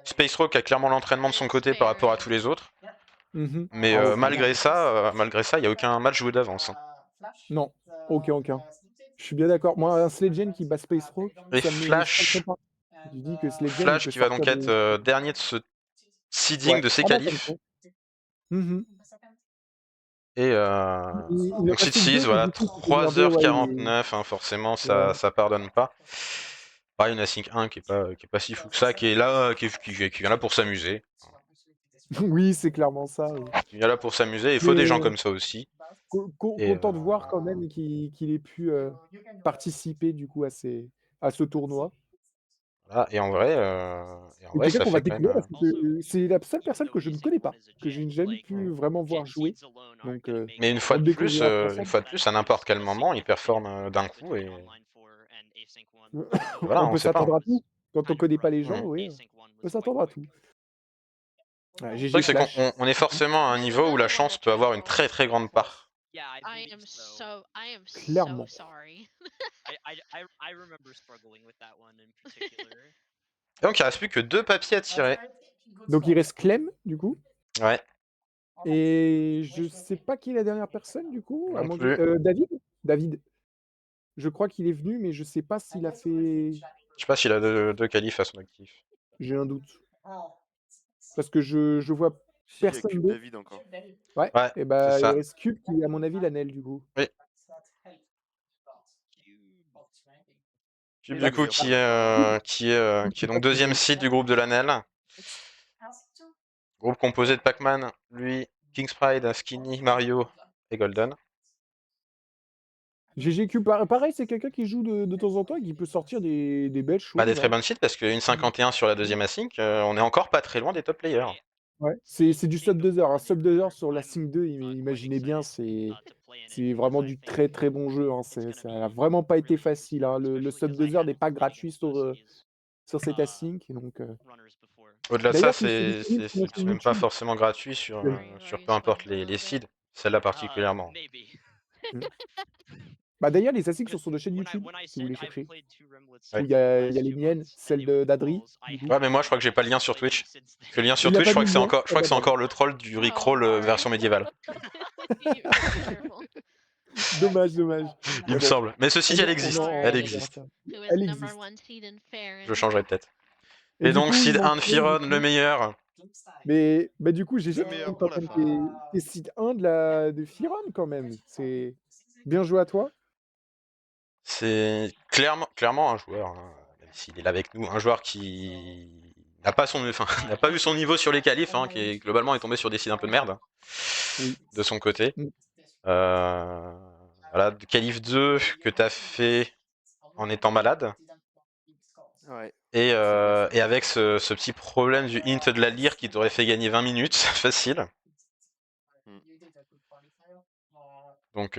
Space Rock a clairement l'entraînement de son côté par rapport à tous les autres. Mhm. Mais Ah, malgré ça, il n'y a aucun match joué d'avance. Hein. non, aucun. Je suis bien d'accord. Moi, un Sledgen qui bat Space Rock, Et ça me Flash, pas. Tu dis que Sledgen, il peut qui va donc sortir être dernier de ce seeding Ouais. de ses Ah bah, ça me qualifs. semble. Mhm. Et Il en donc reste seed plus que 6, deux, voilà, donc du coup, c'était merdé, ouais, 3h49, hein, forcément, ça pardonne pas. Pareil, une Async 1 qui est pas si fou que ça, qui est là, qui vient là pour s'amuser. Oui, c'est clairement ça. Oui. Qui vient là pour s'amuser, il faut des gens comme ça aussi. Et, Content de voir quand même qu'il ait pu participer du coup à ce tournoi. voilà, et en vrai, Et quelqu'un ça qu'on va fait quand découvrir même. parce que c'est la seule personne que je ne connais pas, que je n'ai jamais pu vraiment voir jouer. Donc, Mais une fois on de le plus, découvrira ensemble. à n'importe quel moment, il performe d'un coup et voilà, On on peut sait pas. s'attendre Hein. à tout. Quand on connaît pas les gens, Mhm. oui, on peut s'attendre à tout. Ouais, Le GG truc, c'est Flash. qu'on est forcément à un niveau où la chance peut avoir une très très grande part. I am so Clairement. sorry. Et donc il reste plus que 2 papiers à tirer. Donc il reste Clem, du coup. Ouais, Et je sais pas qui est la dernière personne, du coup. non À mon plus. David. David. Je crois qu'il est venu, mais je sais pas s'il a fait. Je sais pas s'il a deux qualifs à son actif. J'ai un doute. Parce que je vois Si, il y a personne Cube d'autre. David encore. Ouais. Ouais, Et c'est bah, il ça. reste Cube qui est, à mon avis, l'Anel, du coup. Oui. Cube, du Black coup, Zero. qui est donc deuxième seed du groupe de l'Anel. Groupe composé de Pac-Man, lui, King's Pride, Skinny, Mario et Golden. GGQ, pareil, c'est quelqu'un qui joue de temps en temps et qui peut sortir des belles choses. Bah, des très hein. bonnes seeds parce qu'une 51 sur la deuxième async, on est encore pas très loin des top players. Ouais. C'est du sub 2 heures. Un sub 2 heures sur la Sync 2, imaginez bien, c'est vraiment du très très bon jeu. Hein. Ça n'a vraiment pas été facile. Hein. Le sub 2 heures n'est pas gratuit sur cette async. Donc, Au-delà de ça, d'ailleurs, qui sont disponibles sur notre c'est chaîne même pas YouTube. forcément gratuit sur peu importe les seeds, celle-là particulièrement. Bah, d'ailleurs, les asyncs sont sur notre chaîne YouTube, si vous voulez chercher. Ouais. Où il y a les miennes, celle d'Adri. Ouais, mais moi je crois que j'ai pas le lien sur Twitch. Parce que le lien sur Il y a Twitch, je pas crois de que c'est lien, encore, pas de lien. le troll du Rickroll version médiévale. You be careful. Dommage, dommage. Il Mais me bon, semble. Mais ceci dit, elle on existe. en Elle on Alright. verra existe. ça. Who is Elle the number existe. one seed in Je Farron? changerai peut-être. Et Et du donc, coup, il seed 1 manque de quoi, du Firon, le coup? meilleur. Mais du coup, GG, Le tu meilleur es pour quand la même fin. tu seed 1 de Firon quand même. C'est bien joué à toi. C'est clairement un joueur, hein, même s'il est là avec nous, un joueur qui n'a pas enfin, n'a pas eu son niveau sur les qualifs, hein, qui est globalement est tombé sur des seeds un peu de merde Oui. de son côté. Mmh. Voilà, de qualif 2 que t'as fait en étant malade. Ouais. Et, C'est vrai, ça. et avec ce petit problème du hint de la lyre qui t'aurait fait gagner 20 minutes, facile. Mm. Donc,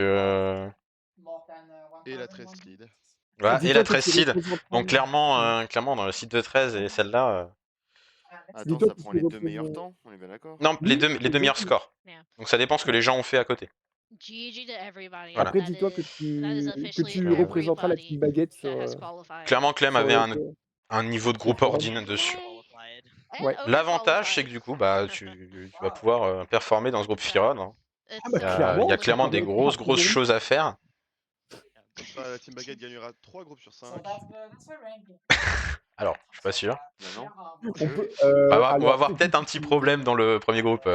Et la 13 lead. voilà. Et Dis-toi la que 13 tu seed. représentes Donc, clairement, dans le site de 13 et celle-là. Attends, dis-toi ça que prend tu les deux meilleurs représentes. temps, on est bien d'accord? Non, les Oui, deux meilleurs exactement. scores. Yeah. Donc, ça dépend ce que les gens ont fait à côté. GG to everybody. Voilà. Après, That dis-toi que is officially tu représenteras la team everybody baguette that has sur, qualified. Clairement, Clem sur avait le un niveau de sur groupe Firon. ordine dessus. Qualified. And Ouais. L'avantage, c'est overqualified. que du coup, bah, tu vas pouvoir performer dans ce groupe Firon. Hein. Ah It's bah Il y a clairement, tu clairement des parles grosses pour lui. choses à faire. Comme ça, la Team Baguette gagnera 3 groupes sur 5. Alors, je suis pas sûr. Bah non. On peut, On va alors, avoir peut-être un petit problème dans le premier groupe.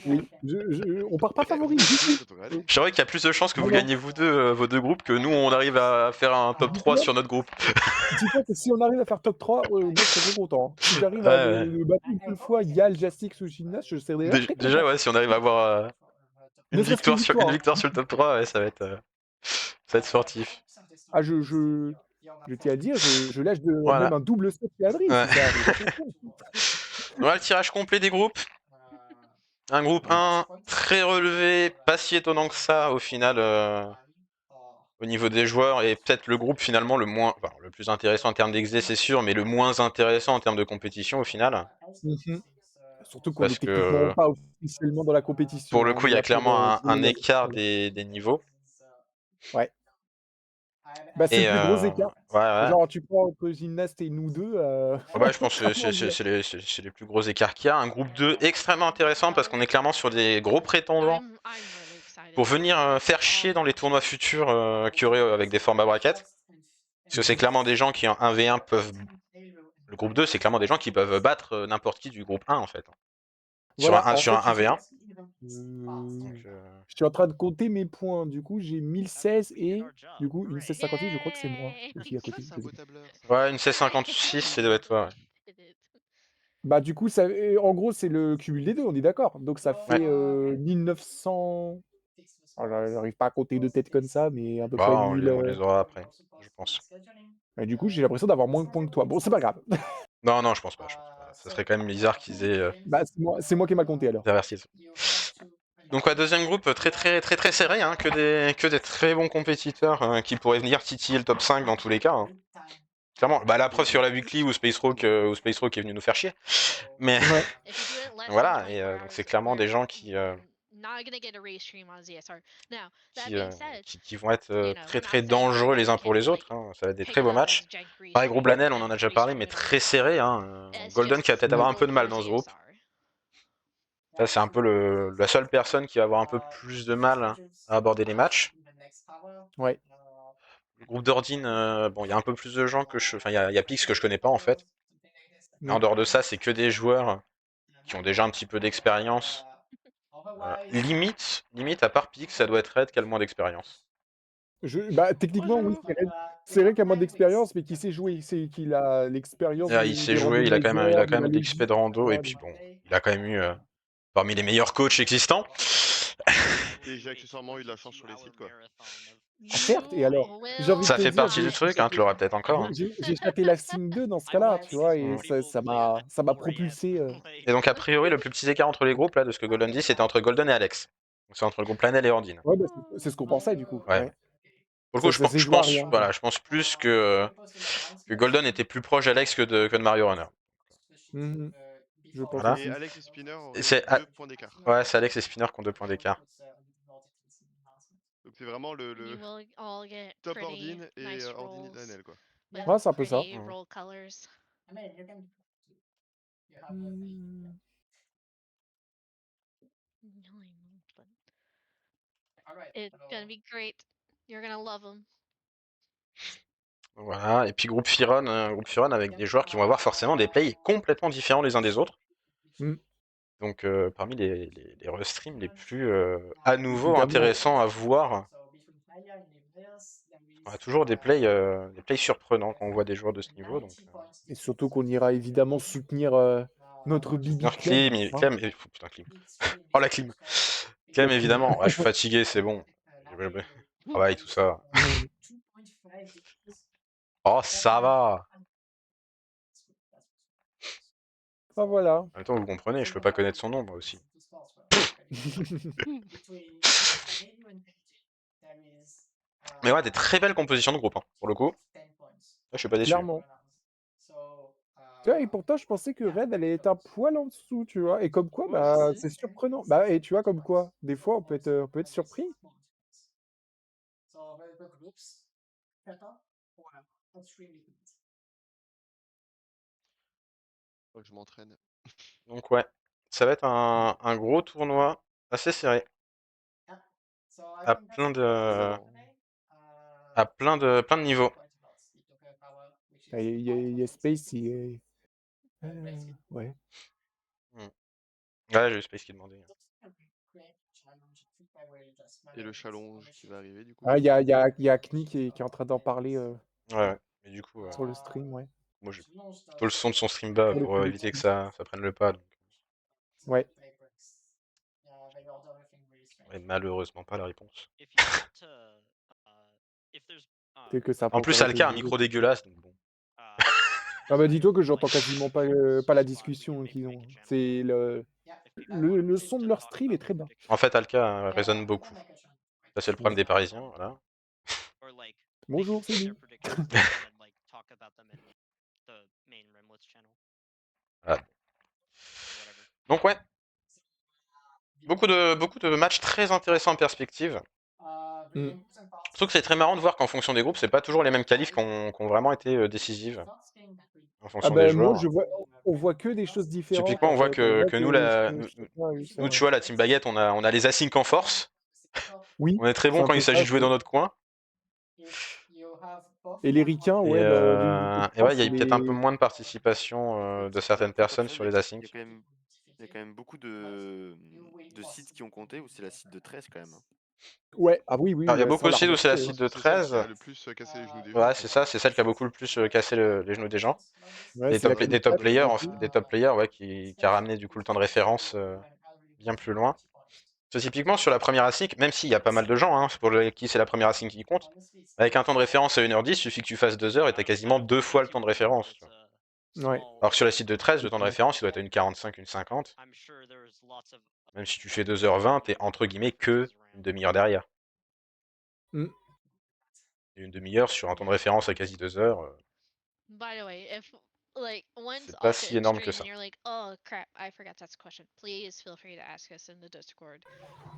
oui, on part pas favori du tout. Ça devrait aller. Je dirais qu'il y a plus de chances que Non, vous non. gagnez vous deux, vos deux groupes que nous on arrive à faire un top 3 sur notre groupe. Dis-toi que si on arrive à faire top 3, moi je serais très content. Hein. Si j'arrive à Ouais, ouais. me battre une seule fois, Yal, Jastix ou Gymnast, je serais très Déjà, content. ouais, si on arrive à avoir une Ne serait-ce qu'une victoire victoire. Hein. sur le top 3, ouais, ça va être sportif. Ah, je tiens à dire, je lâche même Voilà. un double set chez Adri Ouais. si ça arrive. Attention. Voilà le tirage complet des groupes. Un groupe 1 très relevé, pas si étonnant que ça au final au niveau des joueurs, et peut-être le groupe finalement le plus intéressant en termes d'exé c'est sûr, mais le moins intéressant en termes de compétition au final. Surtout qu'on Parce est techniquement que pas officiellement dans la pour compétition. le Hein. coup On il est y a là pour clairement un jouer écart des niveaux. Ouais. Bah, c'est Et le plus gros écart. ouais. Genre, tu prends entre Gymnast et nous deux. Ouais, je pense que comment dire c'est les plus gros écarts qu'il y a. Un groupe 2 extrêmement intéressant parce qu'on est clairement sur des gros prétendants I'm really excited pour for venir this. faire chier dans les tournois futurs qu'il y aurait avec des formats bracket. Parce que c'est clairement des gens qui en 1v1 peuvent. Le groupe 2, c'est clairement des gens qui peuvent battre n'importe qui du groupe 1 en fait. Voilà, en Sur fait, un tu sais, 1v1. je suis en train de compter mes points. Du coup, j'ai 1016 et du coup, une 1658, je crois que c'est moi Yay! aussi à Ah, côté. c'est un Je sais beau plus. tableur, ça. Ouais, une 1656, ça doit être toi. Ouais. Did it. Bah, du coup, ça, en gros, c'est le cumul des deux, on est d'accord. Donc, ça Ouais. fait 1900. Oh, j'arrive pas à compter de tête comme ça, mais à peu Bah, près on 1000. les aura après, je pense. Et du coup, j'ai l'impression d'avoir moins de points que toi. Bon, c'est pas grave. Non, je pense pas. Ça serait quand même bizarre qu'ils aient Bah, c'est moi qui ai mal compté alors. inversé. Donc ouais, deuxième groupe très serré, hein, que des très bons compétiteurs qui pourraient venir titiller le top 5 dans tous les cas. Hein. Clairement, bah la preuve sur la weekly où Space Rock est venu nous faire chier. Mais Ouais. If you do it less than voilà, 24 et donc hours, c'est clairement des gens qui you're not gonna get a race stream on ZSR. Now, that being said, qui vont être you know, très not saying dangereux les Golden uns pour can't, les autres. like, Hein. Ça va être des pick très it beaux up matchs. as Jank Reed Pareil, groupe and Lanel, on en a become déjà race parlé, stream mais winner. très serré. Hein. It's Golden just qui va peut-être avoir un peu de mal for dans ce groupe. ZSR. Ça, c'est un peu la seule personne qui va avoir un peu plus de mal à aborder les matchs. Ouais. Le groupe d'Ordine, bon, il y a un peu plus de gens que Enfin, il y a Pix que je connais pas en fait. Mais en dehors de ça, c'est que des joueurs qui ont déjà un petit peu d'expérience. Limite, à part Pix, ça doit être Red qui a le moins d'expérience. Bah, techniquement, oui, c'est vrai qu'il a moins d'expérience, mais qui sait jouer. C'est qu'il a l'expérience Il sait des jouer, randos il a quand même de la de l'XP logique. de rando, et Voilà. puis bon, il a quand même eu parmi les meilleurs coachs existants. Et j'ai accessoirement eu de la chance sur les sites, quoi. Ah, certes, et alors, j'ai envie de Ça te fait dire, partie du truc, hein, tu l'auras peut-être encore. Hein. j'ai chaté la Sing 2 dans ce cas-là, tu vois, et Mm. ça m'a propulsé. Et donc, a priori, le plus petit écart entre les groupes, là, de ce que Golden dit, c'était entre Golden et Alex. Donc, c'est entre le groupe Lanel et Ordine. Ouais, bah, c'est ce qu'on pensait, du coup. Ouais. Ouais. Pour le coup, Ça s'est joué à rien. je pense plus que Golden était plus proche d'Alex que de Mario Runner. Mhm. Je pense Voilà. aussi. Et Alex et Spinner auraient C'est 2 points d'écart. Ouais, c'est Alex et Spinner qui ont 2 points d'écart. Donc c'est vraiment le You will all get top pretty Ordine et nice Ordine et rolls Lanel, quoi. with Ouais, c'est un peu ça. pretty Mhm. roll colors. It's gonna be great. You're gonna love them. Voilà, et puis groupe Firon avec des joueurs qui vont avoir forcément des plays complètement différents les uns des autres. Mmh. Donc parmi les restreams les plus à nouveau Évidemment. intéressants à voir. On a toujours des plays surprenants quand on voit des joueurs de ce niveau. Donc, Et surtout qu'on ira évidemment soutenir, notre Bibi soutenir Clem, Clim, hein. Clem, putain Clim. Oh la Clim. Clem La Clim. évidemment. Ouais, je suis fatigué, c'est bon. Travail, tout ça. Mmh. Oh ça va. Ah voilà. En même temps, vous comprenez, je peux pas connaître son nom moi aussi. Mais ouais, des très belles compositions de groupe, hein, pour le coup. Là, je suis pas déçu. Clairement. Tu vois, et pourtant je pensais que Red allait être un poil en dessous, tu vois? Et comme quoi, Moi bah, aussi. c'est surprenant. Bah, et tu vois comme quoi, des fois on peut être surpris. Faut que je m'entraîne. Donc ouais, ça va être un gros tournoi assez serré. À plein de, Évidemment. plein de niveaux. Ah, il y a Space, il est ouais. Hmm. Ouais, j'ai eu Space qui demandait. Et le challonge qui va arriver du coup. Ah, il y a Kni qui est en train d'en parler, Ouais. Mais du coup, sur le stream, ouais. moi j'ai plutôt le son de son stream bas Sur le pour éviter que collectif. ça prenne le pas. Donc, Ouais. ouais, malheureusement pas la réponse. If you want to, if there's, Peut-être que ça a pas En plus, encore été Alka a un jugé. micro dégueulasse, donc bon. Ah bah, dis-toi que j'entends quasiment pas la discussion qu'ils ont. C'est le son de leur stream est très bas. En fait, Alka résonne beaucoup. Ça, c'est le problème des Parisiens, voilà. or like Bonjour, they c'est can nous. share predictions and then like talk about them in the main Rimlets channel. Voilà. Whatever. Donc ouais, beaucoup de matchs très intéressants en perspective. Mmh. Surtout que c'est très marrant de voir qu'en fonction des groupes, c'est pas toujours les mêmes qualifs qui ont vraiment été décisives en Ah fonction des bah, moi joueurs. on voit que des choses différentes Typiquement, en on voit fait. On voit que nous, je sais pas, juste ça, nous, tu ouais. vois, la team Baguette, on a les asyncs en force. Oui, On est très c'est bon un quand peu il ça, s'agit de jouer dans notre coin. et les ricains, Et, ouais, bah, du côté et ouais, France, il y a c'est peut-être un peu les moins de participation de certaines personnes sur les asyncs. Il y a quand même beaucoup de sites qui ont compté, ou c'est la site de 13 quand même. ouais, ah oui, Alors, il y a ça beaucoup l'a aussi où c'est la remonté, hein. site de C'est celle qui 13. a le plus cassé les genoux des gens. Ouais, en c'est fait. ça, c'est celle qui a beaucoup le plus cassé les genoux des gens. Ouais, Des c'est la top, Team 4 players, du en coup. fait, des top players, ouais, qui a ramené du coup le temps de référence bien plus loin. Parce que typiquement sur la première async, même s'il y a pas mal de gens, hein, pour qui c'est la première async qui compte, avec un temps de référence à 1h10, il suffit que tu fasses 2 heures et t'as quasiment 2 fois le temps de référence. Tu vois. Ouais. Alors que sur la site de 13, le temps de référence, il doit être à 1h45, 1h50. Même si tu fais 2h20, t'es entre guillemets que une demi-heure derrière. Mmh. Et une demi-heure sur un temps de référence à quasi 2 heures, By the way, if like one's c'est pas all si good énorme que stream ça. and you're like, oh crap, I forgot to ask a question, please feel free to ask us in the Discord.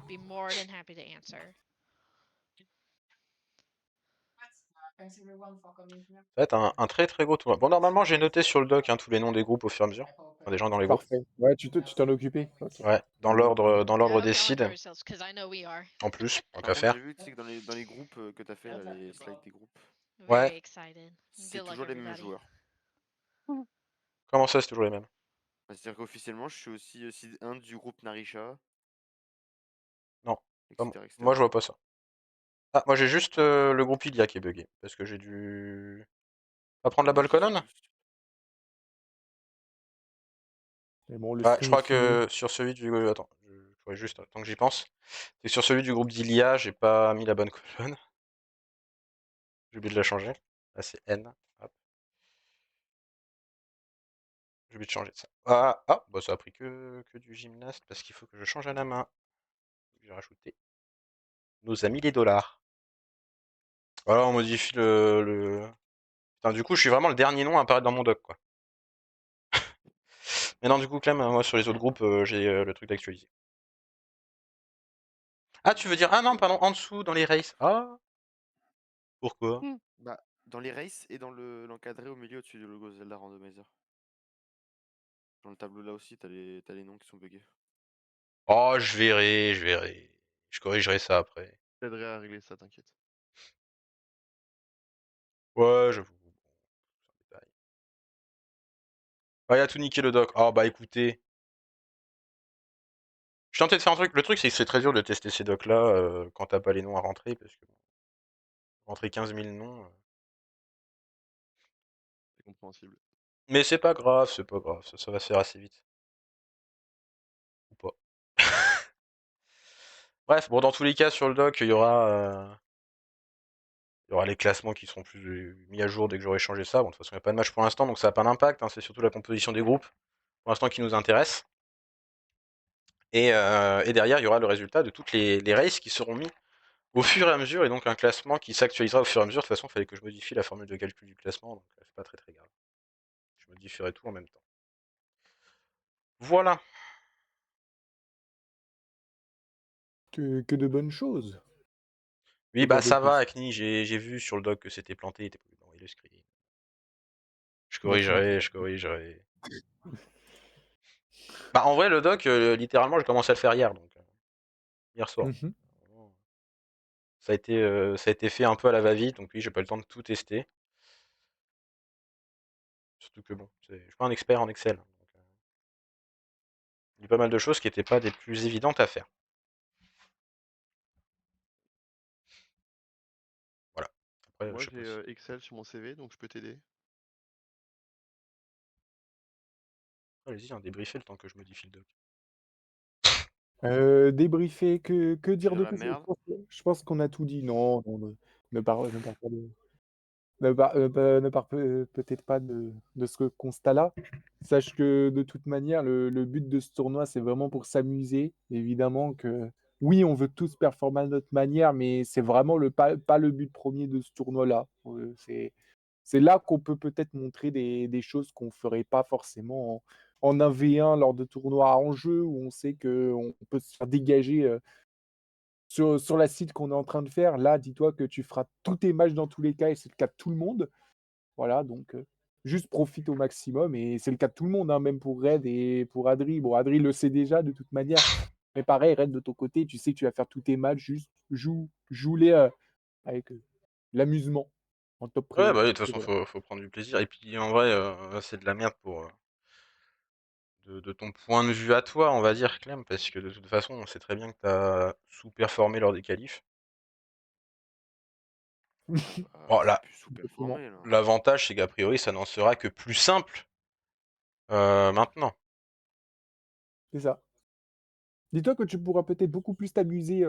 Be more than happy to answer. Ça va être un très très gros tournoi. Bon, normalement, j'ai noté sur le doc tous les noms des groupes au fur et à mesure. Enfin, des gens dans les groupes. Parfait. Ouais, tu t'en occupais? OK. Ouais, dans l'ordre des Yeah, seeds, yourselves, because I know we are. en plus, tant Par qu'à contre, faire. j'ai vu, tu sais, que dans les groupes que t'as fait, là, les slides des groupes, Ouais. Very excited. c'est Good luck, toujours les mêmes everybody. joueurs. Comment ça, c'est toujours les mêmes? Bah, c'est-à-dire qu'officiellement, je suis aussi seed 1 du groupe Narisha, Non. etc. etc. Moi, je vois pas ça. Ah, moi, j'ai juste le groupe Ilia qui est bugué. Parce que j'ai dû... Pas prendre la Moi, bonne j'y suis colonne? juste. Mais bon, le Ouais, je stream est crois fini. que sur celui du... Attends, je pourrais juste, tant que j'y pense. C'est que sur celui du groupe d'Ilia, j'ai pas mis la bonne colonne. J'ai oublié de la changer. Là, c'est N. Hop. J'ai oublié de changer ça. Bah ça a pris que du gymnaste parce qu'il faut que je change à la main. J'ai rajouté nos amis les dollars. Voilà, on modifie Putain, du coup, je suis vraiment le dernier nom à apparaître dans mon doc, quoi. Mais non, du coup, Clem, moi, sur les autres groupes, j'ai le truc d'actualiser. Ah, tu veux dire... Ah non, pardon, en dessous, dans les races. Ah. Pourquoi? Bah, dans les races et dans l'encadré au milieu au-dessus du logo Zelda Randomizer. Dans le tableau là aussi, t'as les noms qui sont buggés. Oh, je verrai. Je corrigerai ça après. Je t'aiderai à régler ça, t'inquiète. Ouais, j'avoue. Bon, c'est un détail. Ah, il a tout niqué le doc. Ah, bah écoutez. Je suis tenté de faire un truc. Le truc, c'est que c'est très dur de tester ces docs-là quand t'as pas les noms à rentrer, parce que rentrer 15 000 noms. C'est compréhensible. Mais c'est pas grave, ça va se faire assez vite. Ou pas. Bref, bon, dans tous les cas, sur le doc, il y aura les classements qui seront plus mis à jour dès que j'aurai changé ça. Bon, de toute façon, il n'y a pas de match pour l'instant, donc ça n'a pas d'impact. Hein, c'est surtout la composition des groupes, pour l'instant, qui nous intéresse. Et derrière, il y aura le résultat de toutes les races qui seront mis au fur et à mesure, et donc un classement qui s'actualisera au fur et à mesure. De toute façon, il fallait que je modifie la formule de calcul du classement, donc c'est pas très très grave. Je modifierai tout en même temps. Voilà. Que de bonnes choses. Oui, Faut bah dire de ça va, plus. Acni, j'ai vu sur le doc que c'était planté, il était pas obligé d'envoyer le screen. Je Bah, tu corrigerai, je corrigerai. Bah en vrai, le doc, littéralement, j'ai commencé à le faire hier, donc hier soir. Mhm. Ça a été fait un peu à la va-vite, donc oui, j'ai pas eu le temps de tout tester. Surtout que bon, je suis pas un expert en Excel. Donc, il y a pas mal de choses qui étaient pas des plus évidentes à faire. Voilà. Après, Moi, je sais pas j'ai si... Excel sur mon CV, donc je peux t'aider. Allez-y, hein, débriefez le temps que je modifie le doc. Débriefer, que dire Dire de la plus? merde. Je pense qu'on a tout dit. Non, non, ne parle pas de. Ne part peut-être pas de ce constat-là. Sache que de toute manière, le but de ce tournoi, c'est vraiment pour s'amuser. Évidemment que oui, on veut tous performer à notre manière, mais c'est vraiment pas le but premier de ce tournoi-là. C'est là qu'on peut peut-être montrer des choses qu'on ne ferait pas forcément en 1v1 lors de tournois à enjeu, où on sait qu'on peut se faire dégager sur la site qu'on est en train de faire. Là, dis-toi que tu feras tous tes matchs dans tous les cas, et c'est le cas de tout le monde. Voilà, donc juste profite au maximum et c'est le cas de tout le monde, hein, même pour Red et pour Adri. Bon, Adri le sait déjà de toute manière, mais pareil, Red, de ton côté, tu sais que tu vas faire tous tes matchs, juste joue-les avec l'amusement en top Ouais, bah oui, priorité. de toute Et façon, voilà. faut prendre du plaisir. Et puis, en vrai, c'est de la merde de ton point de vue à toi, on va dire, Clem, parce que de toute façon, on sait très bien que t'as sous-performé lors des qualifs. Bon, C'est là, plus Exactement, sous-performé là. l'avantage, c'est qu'a priori, ça n'en sera que plus simple maintenant. c'est ça. Dis-toi que tu pourras peut-être beaucoup plus t'amuser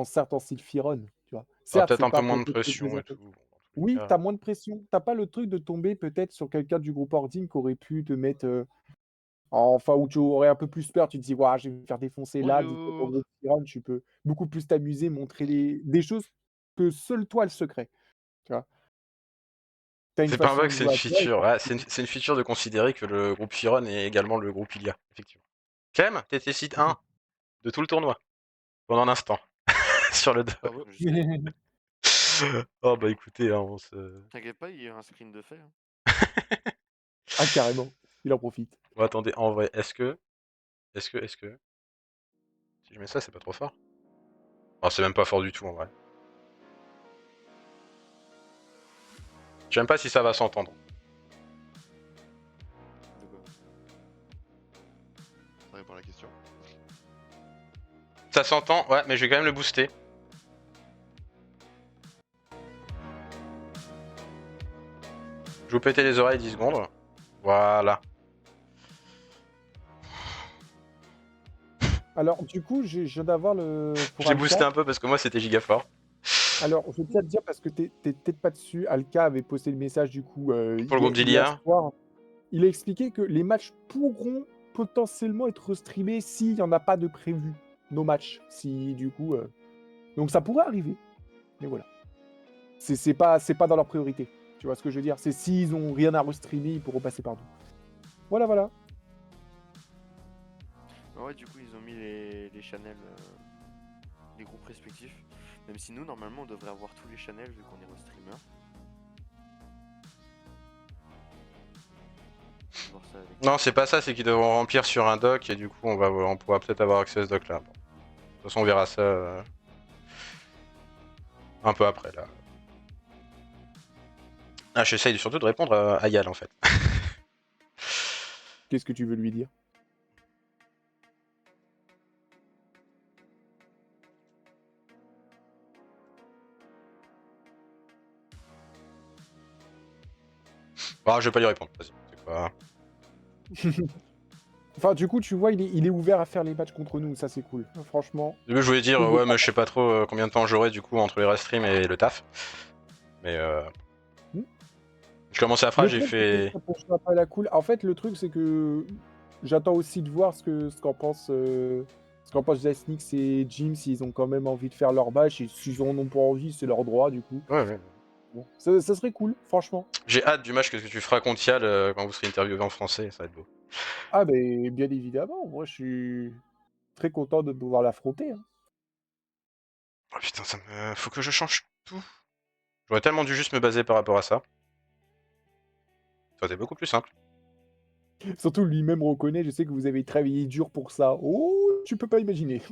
certes en style Firon, tu vois. Ah, Certes, peut-être c'est un peu pas moins de peut-être le pression plus et tout. intéressant. Bon, dans tous les Oui, cas. tu as moins de pression. T'as pas le truc de tomber peut-être sur quelqu'un du groupe Ordine qui aurait pu te mettre enfin, où tu aurais un peu plus peur, tu te dis: «Waouh, je vais me faire défoncer là». Dis-toi qu'en Bonjour! gros Piran, tu peux beaucoup plus t'amuser, montrer des choses que seul toi le secret, tu vois? Tu as une C'est pas un façon bug, de c'est jouer une à toi et feature. ça Ouais, fait c'est une feature de considérer que le groupe Firon est également le groupe Ilia, effectivement. Clem, t'étais site 1 de tout le tournoi, pendant l'instant, sur le doc. Ah ouais? Je sais. Oh bah écoutez, hein, on se... T'inquiète pas, il y a un screen de fait. Hein. Ah carrément, il en profite. Bon, attendez, en vrai, est-ce que... Si je mets ça, c'est pas trop fort? Oh, c'est même pas fort du tout, en vrai. Je sais même pas si ça va s'entendre. De quoi? Ça répond à la question. Ça s'entend, ouais, mais je vais quand même le booster. Je vais vous péter les oreilles 10 secondes. Voilà. Alors du coup, je viens d'avoir le pour J'ai boosté Alka. un peu parce que moi, c'était giga fort. Alors, je tiens à te dire parce que tu peut-être pas dessus, Alka avait posté le message du coup, Pour le groupe hier d'Ilia. soir. Il a expliqué que les matchs pourront potentiellement être streamés s'il y en a pas de prévu, nos matchs. Si du coup, donc ça pourrait arriver, mais voilà. C'est pas dans leur priorité. Tu vois ce que je veux dire? C'est s'ils ont rien à restreamer, ils pourront passer par nous. Voilà, voilà. Ah ouais, du coup, ils ont mis les channels, les groupes respectifs. Même si nous, normalement, on devrait avoir tous les channels vu qu'on est restreamer. Je vais voir ça avec. Non, c'est pas ça, c'est qu'ils devront remplir sur un doc et du coup, on pourra peut-être avoir accès à ce doc là. Bon. toute façon, on verra ça un peu après, là. Ah, j'essaye surtout de répondre à Yal, en fait. Qu'est-ce que tu veux lui dire? Ah, je vais pas lui répondre, vas-y. C'est quoi? Enfin, du coup, tu vois, il est ouvert à faire les matchs contre nous, ça c'est cool. Franchement. Au début, je voulais dire, Trouve-le ouais, mais je sais pas trop combien de temps j'aurai du coup entre les restreams et le taf. Mais Hmm. je commençais la Le phrase, j'ai truc, c'est que fait. ça poursuit pas la cool. En fait, le truc, c'est que j'attends aussi de voir ce qu'en pense Jasnix et Jim, s'ils ont quand même envie de faire leur match. Et s'ils en ont pas envie, c'est leur droit, du coup. Ouais, ouais. Bon, ça serait cool, franchement. J'ai hâte du match que tu feras contre Yal quand vous serez interviewé en français, ça va être beau. Ah, mais bien évidemment, moi je suis très content de pouvoir l'affronter. Hein. Oh putain, faut que je change tout. J'aurais tellement dû juste me baser par rapport à ça. Ça aurait été beaucoup plus simple. Surtout lui-même reconnaît, je sais que vous avez travaillé dur pour ça. Oh, tu peux pas imaginer.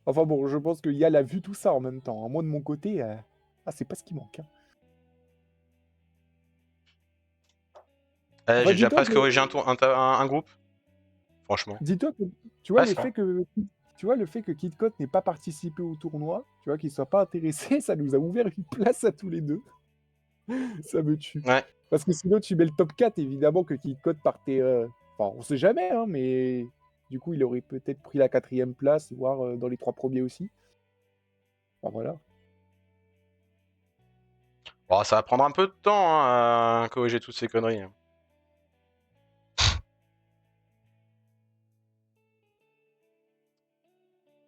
Enfin bon, je pense que Yal a vu tout ça en même temps. Hein. Moi de mon côté, c'est pas ce qui manque. Hein. Allez, Enfin, j'ai déjà dis-toi presque que, corrigé un groupe. Franchement. dis-toi que, tu vois, Presque. Hein. le fait que Kid Code n'ait pas participé au tournoi, tu vois, qu'il soit pas intéressé, ça nous a ouvert une place à tous les deux. Ça me tue. Ouais. Parce que sinon, tu mets le top 4, évidemment que Kid Code partait. Enfin, on sait jamais, hein, mais du coup, il aurait peut-être pris la 4e place, voire dans les 3 premiers aussi. Enfin, voilà. Bon, ça va prendre un peu de temps hein, à corriger toutes ces conneries. Hein.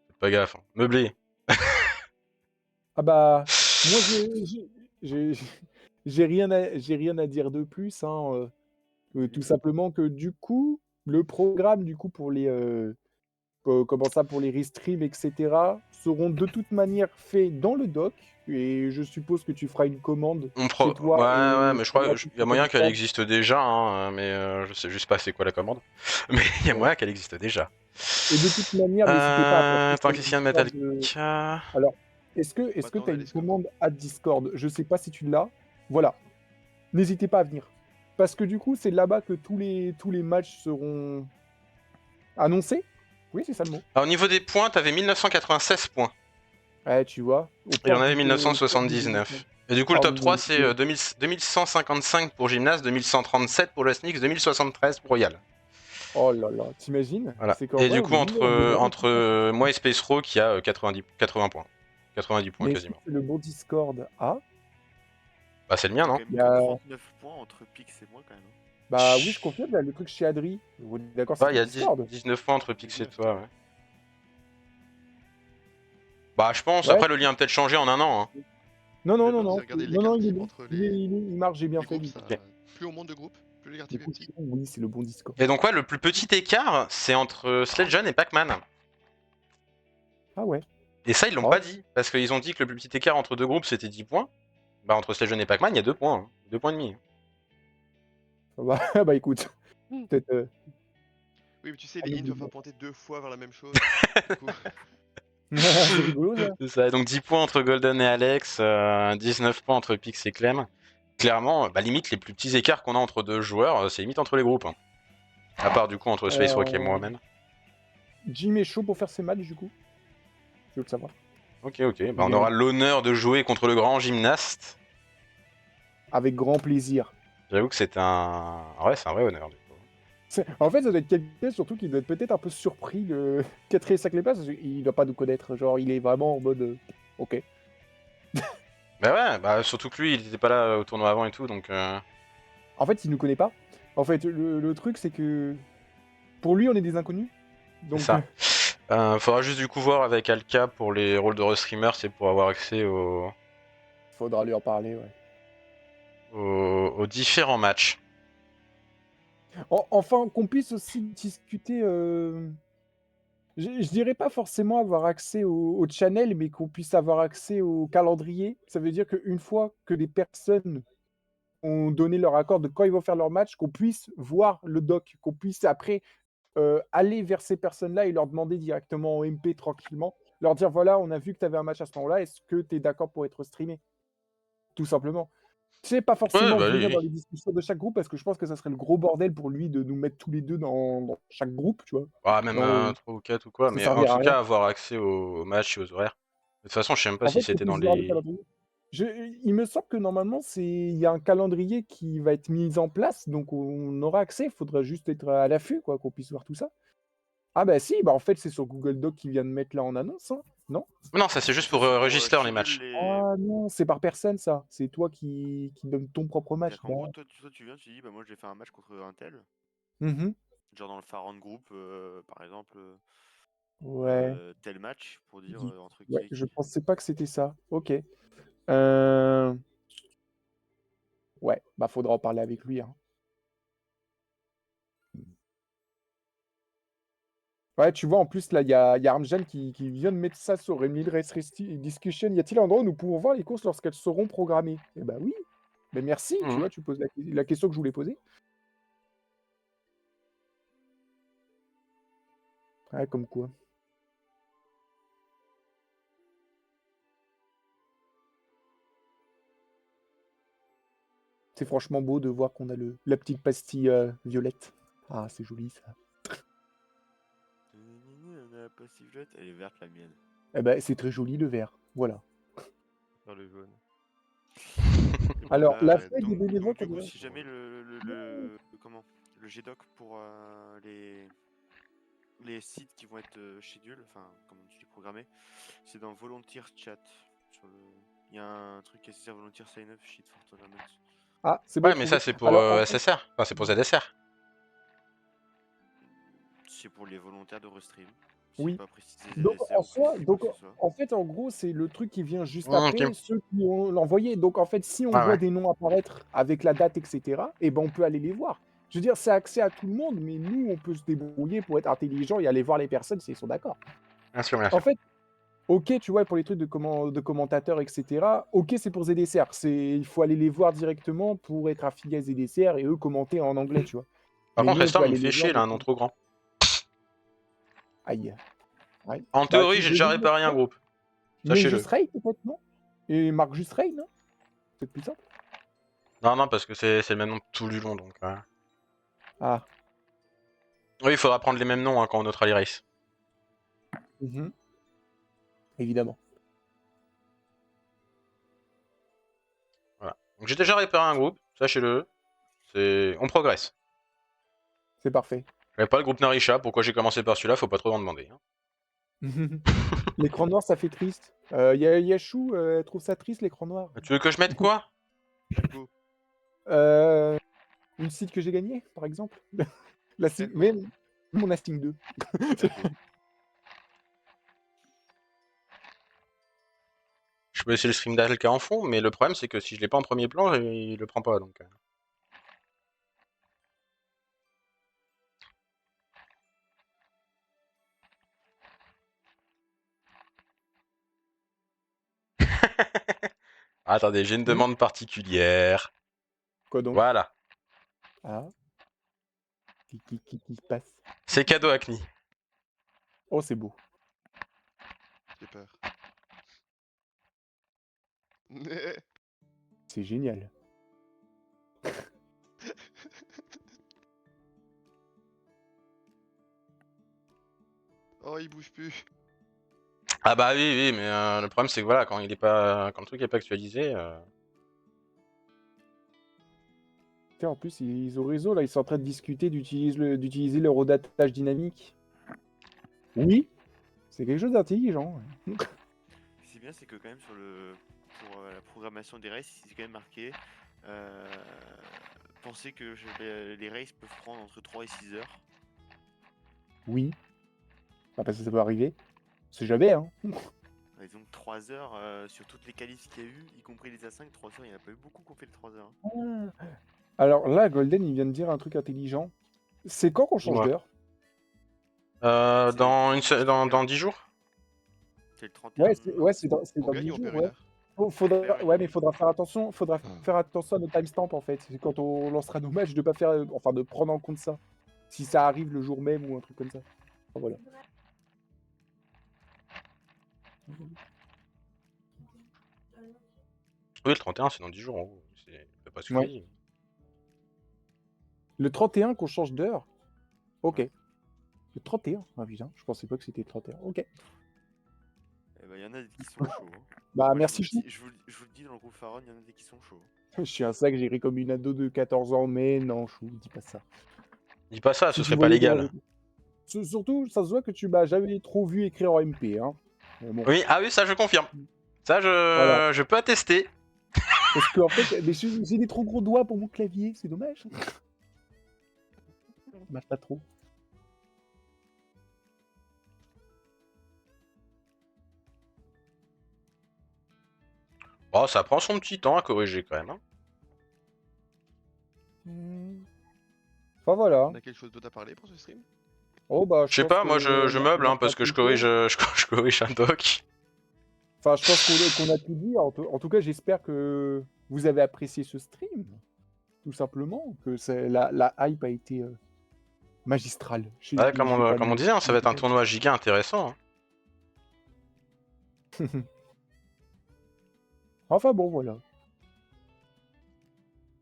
Faites pas gaffe. Hein. Meublé. Ah bah, moi, j'ai- j'ai rien à dire de plus. Hein, tout simplement que du coup, le programme du coup pour les comment ça, pour les restreams, etc., seront de toute manière faits dans le doc. Et je suppose que tu feras une commande chez toi Ouais, et mais je ça crois ira qu'il tout y a sur ton moyen qu'elle Discord. existe déjà, hein, mais je sais juste pas c'est quoi la commande. Mais il y a Ouais. moyen qu'elle existe déjà. Et de toute manière, n'hésitez pas à passer Attends, sur le qu'est-ce qu'il y a de Discord. Metallica? Alors, est-ce Pas que tant tu as là, une les scopes. commande à Discord? Je sais pas si tu l'as. Voilà. N'hésitez pas à venir. Parce que du coup, c'est là-bas que tous les matchs seront annoncés. Oui, c'est ça le mot. Alors, au niveau des points, t'avais 1996 points. Ouais, tu vois. Et j'en avais 1979. Et du coup, le Ah, top vous 3, avez c'est 2155 pour Gymnase, 2137 pour Jasnix, 2073 pour Royal. Oh là là, t'imagines? Voilà. C'est qu'en Et vrai, du on coup, est nul, on est vraiment entre puissants. moi et Space Row, qui a 80 points. 90 points Mais est-ce que quasiment. c'est le bon Discord? Ah, Bah, c'est le Il y mien, a non? quand même il y que a... 39 points entre Pix et moi quand même. Hein. Bah oui, je confirme, il y a le truc chez Adri. On est d'accord, c'est Ouais, il ton y a Discord. 19 points entre Pix et toi, ouais. Bah, je pense. Ouais. Après, le lien a peut-être changé en un an. Hein. Non, non, Mais non, non, non. j'ai regardé Non, non, l'écart il est qu'il y a bon. entre les Il marche, j'ai bien fait. groupes. Lui. Ça... Ok. Plus on monte de groupe, plus l'écart Du est coup, petit. oui, c'est le bon Discord. Et donc, ouais, le plus petit écart, c'est entre Sledgeon et Pac-Man. Ah ouais. Et ça, ils l'ont Oh. pas dit. Parce qu'ils ont dit que le plus petit écart entre deux groupes, c'était 10 points. Bah, entre Sledgeon et Pac-Man, il y a 2 points. Hein. 2 points et demi. Bah, bah écoute, peut-être... Oui, mais tu sais, Ah, les mais int bon. doivent pas pointer 2 fois vers la même chose. Du coup, c'est rigolo, ça. C'est ça. Donc 10 points entre Golden et Alex, 19 points entre Pix et Clem. Clairement, bah, limite, les plus petits écarts qu'on a entre deux joueurs, c'est limite entre les groupes. Hein. À part du coup entre Space Rock et moi-même. Jim est chaud pour faire ses matchs, du coup. Je veux le savoir. Ok, ok. Bah, on Mais aura l'honneur de jouer contre le grand gymnaste. avec grand plaisir. J'avoue que c'est un. Ouais, c'est un vrai honneur. Du coup. En fait, ça doit être quelqu'un surtout qui doit être peut-être un peu surpris de 4 et 5 les places. Il doit pas nous connaître. Genre, il est vraiment en mode ok. Bah ouais, bah surtout que lui, il était pas là au tournoi avant et tout, donc. En fait, il nous connaît pas. En fait, le truc, c'est que pour lui, on est des inconnus. C'est Donc, ça. Faudra juste du coup voir avec Alka pour les rôles de restreamer, c'est pour avoir accès faudra lui en parler, ouais. aux différents matchs. Enfin, qu'on puisse aussi discuter. Je dirais pas forcément avoir accès au channel, mais qu'on puisse avoir accès au calendrier. Ça veut dire qu'une fois que des personnes ont donné leur accord de quand ils vont faire leur match, qu'on puisse voir le doc, qu'on puisse après aller vers ces personnes-là et leur demander directement en MP tranquillement, leur dire: «Voilà, on a vu que tu avais un match à ce moment-là, est-ce que tu es d'accord pour être streamé?» Tout simplement. Tu sais, pas Ouais, forcément bah oui, venir dans oui. les discussions de chaque groupe parce que je pense que ça serait le gros bordel pour lui de nous mettre tous les 2 dans chaque groupe, tu vois? Ah, même Dans 3 ou 4 ou quoi, Ça mais en servira à tout rien. cas, avoir accès aux matchs et aux horaires. De toute façon, je sais même pas En si fait, faut c'était dans juste voir le les. calendrier. Je Il me semble que normalement, il y a un calendrier qui va être mis en place, donc on aura accès. Il faudra juste être à l'affût, quoi, qu'on puisse voir tout ça. Ah bah si, bah en fait, c'est sur Google Doc qu'ils viennent mettre là en annonce, hein, non? Non, ça c'est juste Ça, pour c'est pour register les schedule matchs. les. Ah non, c'est par personne ça. C'est toi qui donnes ton propre match. C'est-à-dire qu'en gros, toi, tu viens, tu dis, bah moi, je vais faire un match contre un tel. Mmh. Genre dans le Farand Group, par exemple, Ouais, tel match pour dire dis entre qui ouais, et je qui. pensais pas que c'était ça. OK. Heu, ouais, bah, faudra en parler avec lui, hein. Ouais, tu vois, en plus, là, il y a Armjan qui vient de mettre ça sur Emile Race Discussion. Y a-t-il un endroit où nous pouvons voir les courses lorsqu'elles seront programmées? Eh bah oui. Mais merci, tu Mhm. vois, tu poses la question que je voulais poser. Ouais, comme quoi. C'est franchement beau de voir qu'on a la petite pastille violette. Ah, c'est joli ça. On a la passive violette, elle est verte la mienne. Eh ben, c'est très joli le vert. Voilà. Dans le jaune. Alors, la feuille des Donc bénévoles du qu'on coup, dirait. si jamais comment le GDoc pour les sites qui vont être schedule, enfin comme tu dis programmés, c'est dans Volunteer Chat. Il y a un truc qui est Volunteer Sign Up Sheet for Tournament. Ah, c'est bon Ouais, mais ça trouvé. c'est pour Alors, en fait, SSR. Enfin, c'est pour ZSR. C'est pour les volontaires de restream. C'est oui. pas précisé Donc, ZSR en ou soi, précisé quoi que ce soit. en fait, en gros, c'est le truc qui vient juste Ok. après ceux qui ont l'envoyé. Donc, en fait, si on Ouais, voit ouais. des noms apparaître avec la date, etc., eh ben, on peut aller les voir. Je veux dire, c'est accès à tout le monde, mais nous, on peut se débrouiller pour être intelligent et aller voir les personnes si elles sont d'accord. Bien sûr, bien En sûr. fait, OK, tu vois, pour les trucs de commentateurs, etc., OK, c'est pour ZDSR. Il faut aller les voir directement pour être affilié à ZDSR et eux commenter en anglais, tu vois. Par Mais contre, nous, on peut Restorm, il me aller les fait voir chier, il a un nom directement. trop grand. Aïe. Ouais. En Bah, théorie, tu j'ai veux déjà juste réparé un groupe. mais Sachez-le. juste Ray, peut-être, non? Et Marc juste Ray, non? C'est plus simple. Non, non, parce que c'est le même nom tout du long, donc. Ah. Oui, il faudra prendre les mêmes noms hein, quand on notera les races. Mmh. Évidemment. Voilà. Donc j'ai déjà réparé un groupe, sachez-le. On progresse. C'est parfait. J'avais pas le groupe Narisha, pourquoi j'ai commencé par celui-là, faut pas trop en demander. Hein. L'écran noir, ça fait triste. Yachou, elle trouve ça triste, l'écran noir. Tu veux que je mette quoi? Go. Heu, une site que j'ai gagnée, par exemple. La Sting D'accord. mais mon Asting 2. Je peux essayer le stream d'Alka en fond, mais le problème c'est que si je l'ai pas en premier plan, il le prend pas donc. Attendez, j'ai une Mmh. demande particulière. Quoi donc? Voilà. Ah. Qui se passe? C'est cadeau Acne. Oh, c'est beau. J'ai peur. C'est génial. Oh, il bouge plus. Ah bah oui, oui, mais le problème c'est que voilà, quand le truc est pas actualisé. Tiens, en plus, ils ont réseau, là, ils sont en train de discuter d'utiliser le redatage dynamique. Oui, c'est quelque chose d'intelligent. C'est bien, c'est que quand même pour la programmation des races, c'est quand même marqué. Pensez que les races peuvent prendre entre 3 et 6 heures. Oui. Bah, parce que ça peut arriver. C'est jamais, hein. Et donc 3 heures sur toutes les qualifs qu'il y a eu, y compris les A5, 3 heures, il n'y en a pas eu beaucoup qui ont fait les 3 heures. Alors là, Golden, il vient de dire un truc intelligent. C'est quand qu'on change Dis-moi. d'heure? C'est Dans 10 jours. C'est le 31. Ouais, c'est dans On 10 gagne ou on jours, perd ouais. une heure? Ouais, mais il faudra faire attention. Faudra faire attention à nos timestamps, en fait. Quand on lancera nos matchs, de pas faire, enfin, de prendre en compte ça. si ça arrive le jour même ou un truc comme ça. Enfin, voilà. Oui, le 31, c'est dans 10 jours en gros. C'est pas ce Ouais. Le 31 qu'on change d'heure. Ok. Le 31. Ah putain, je pensais pas que c'était le 31. Ok. Eh ben, y en a des qui sont chauds. Hein. Bah Moi, merci. je vous le dis dans le groupe Faron, il y en a des qui sont chauds. Je suis un sac, j'irai comme une ado de 14 ans, mais non, je vous dis pas ça. Dis pas ça, Si ce tu serait pas voyais légal. Surtout, ça se voit que tu m'as jamais trop vu écrire en MP. Hein. Mais bon. Oui, ah oui, ça je confirme. Ça Voilà. je peux attester. Parce que en fait, mais j'ai des trop gros doigts pour mon clavier, c'est dommage. Ça marche pas trop. Oh, ça prend son petit temps à corriger quand même. Hein. Enfin voilà. On a quelque chose d'autre à parler pour ce stream? Oh bah Je sais pas, moi je meuble hein, parce que je corrige un doc. Enfin, je pense qu'on a tout dit. En tout cas, j'espère que vous avez apprécié ce stream. Tout simplement. Que la hype a été magistrale. Ouais, comme on disait, hein, ça va être un tournoi giga intéressant. Hein. Enfin bon, voilà.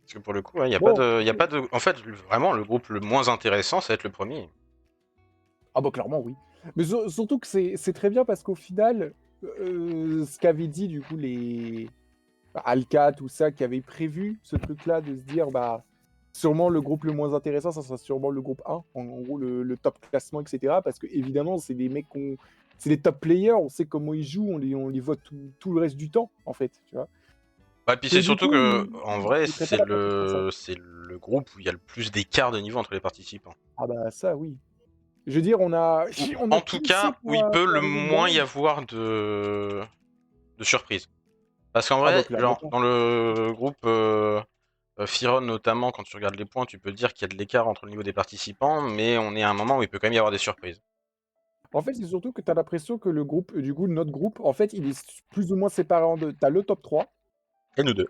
Parce que pour le coup, il n'y a, pas de. En fait, vraiment, le groupe le moins intéressant, ça va être le premier. Ah bah clairement, oui. Mais surtout que c'est très bien parce qu'au final, ce qu'avaient dit du coup les Alka, tout ça, qui avaient prévu ce truc-là de se dire, bah, sûrement le groupe le moins intéressant, ça sera sûrement le groupe 1, en gros le top classement, etc. Parce que évidemment, c'est des mecs c'est des top players, on sait comment ils jouent, on les voit tout le reste du temps, en fait, tu vois. Bah, puis Et c'est du surtout coup, que, en vrai, ils mettraient pas la pression pour ça. c'est le groupe où il y a le plus d'écart de niveau entre les participants. Ah bah ça, oui. Je veux dire, on a En tout tout fait cas, où il peut pour le arriver moins y dedans. avoir de surprises. Parce qu'en Ah bah vrai, clairement. genre, dans le groupe Firon notamment, quand tu regardes les points, tu peux dire qu'il y a de l'écart entre le niveau des participants, mais on est à un moment où il peut quand même y avoir des surprises. En fait, c'est surtout que tu as l'impression que le groupe, du coup, notre groupe, en fait, il est plus ou moins séparé en deux. Tu as le top 3 Et nous deux.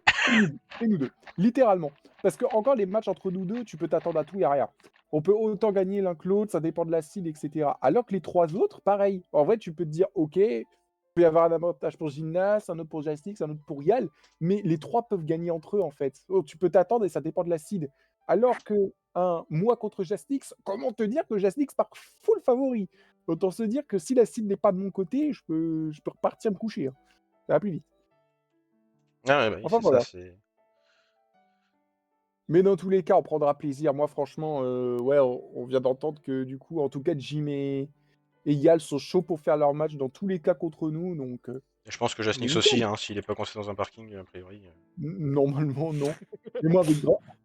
et nous deux. Littéralement. Parce que encore les matchs entre nous deux, tu peux t'attendre à tout et à rien. On peut autant gagner l'un que l'autre, ça dépend de la seed, etc. Alors que les trois autres, pareil. En vrai, tu peux te dire, ok, il peut y avoir un avantage pour Gymnas, un autre pour Jastix, un autre pour Yal, mais les trois peuvent gagner entre eux, en fait. Oh, tu peux t'attendre et ça dépend de la seed. Alors que moi contre Jastix, comment te dire que Jastix part full favori? Autant se dire que si la seed n'est pas de mon côté, je peux repartir me coucher. Hein. Ça va plus vite. Ah ouais, bah oui, Enfin c'est voilà. ça, c'est. Mais dans tous les cas, on prendra plaisir. Moi, franchement, ouais, on vient d'entendre que du coup, en tout cas, Jim et Yal sont chauds pour faire leur match dans tous les cas contre nous. Donc, Et je pense que Jasnix nickel. aussi, hein, s'il est pas coincé dans un parking, a priori. Normalement, non. Mais moi,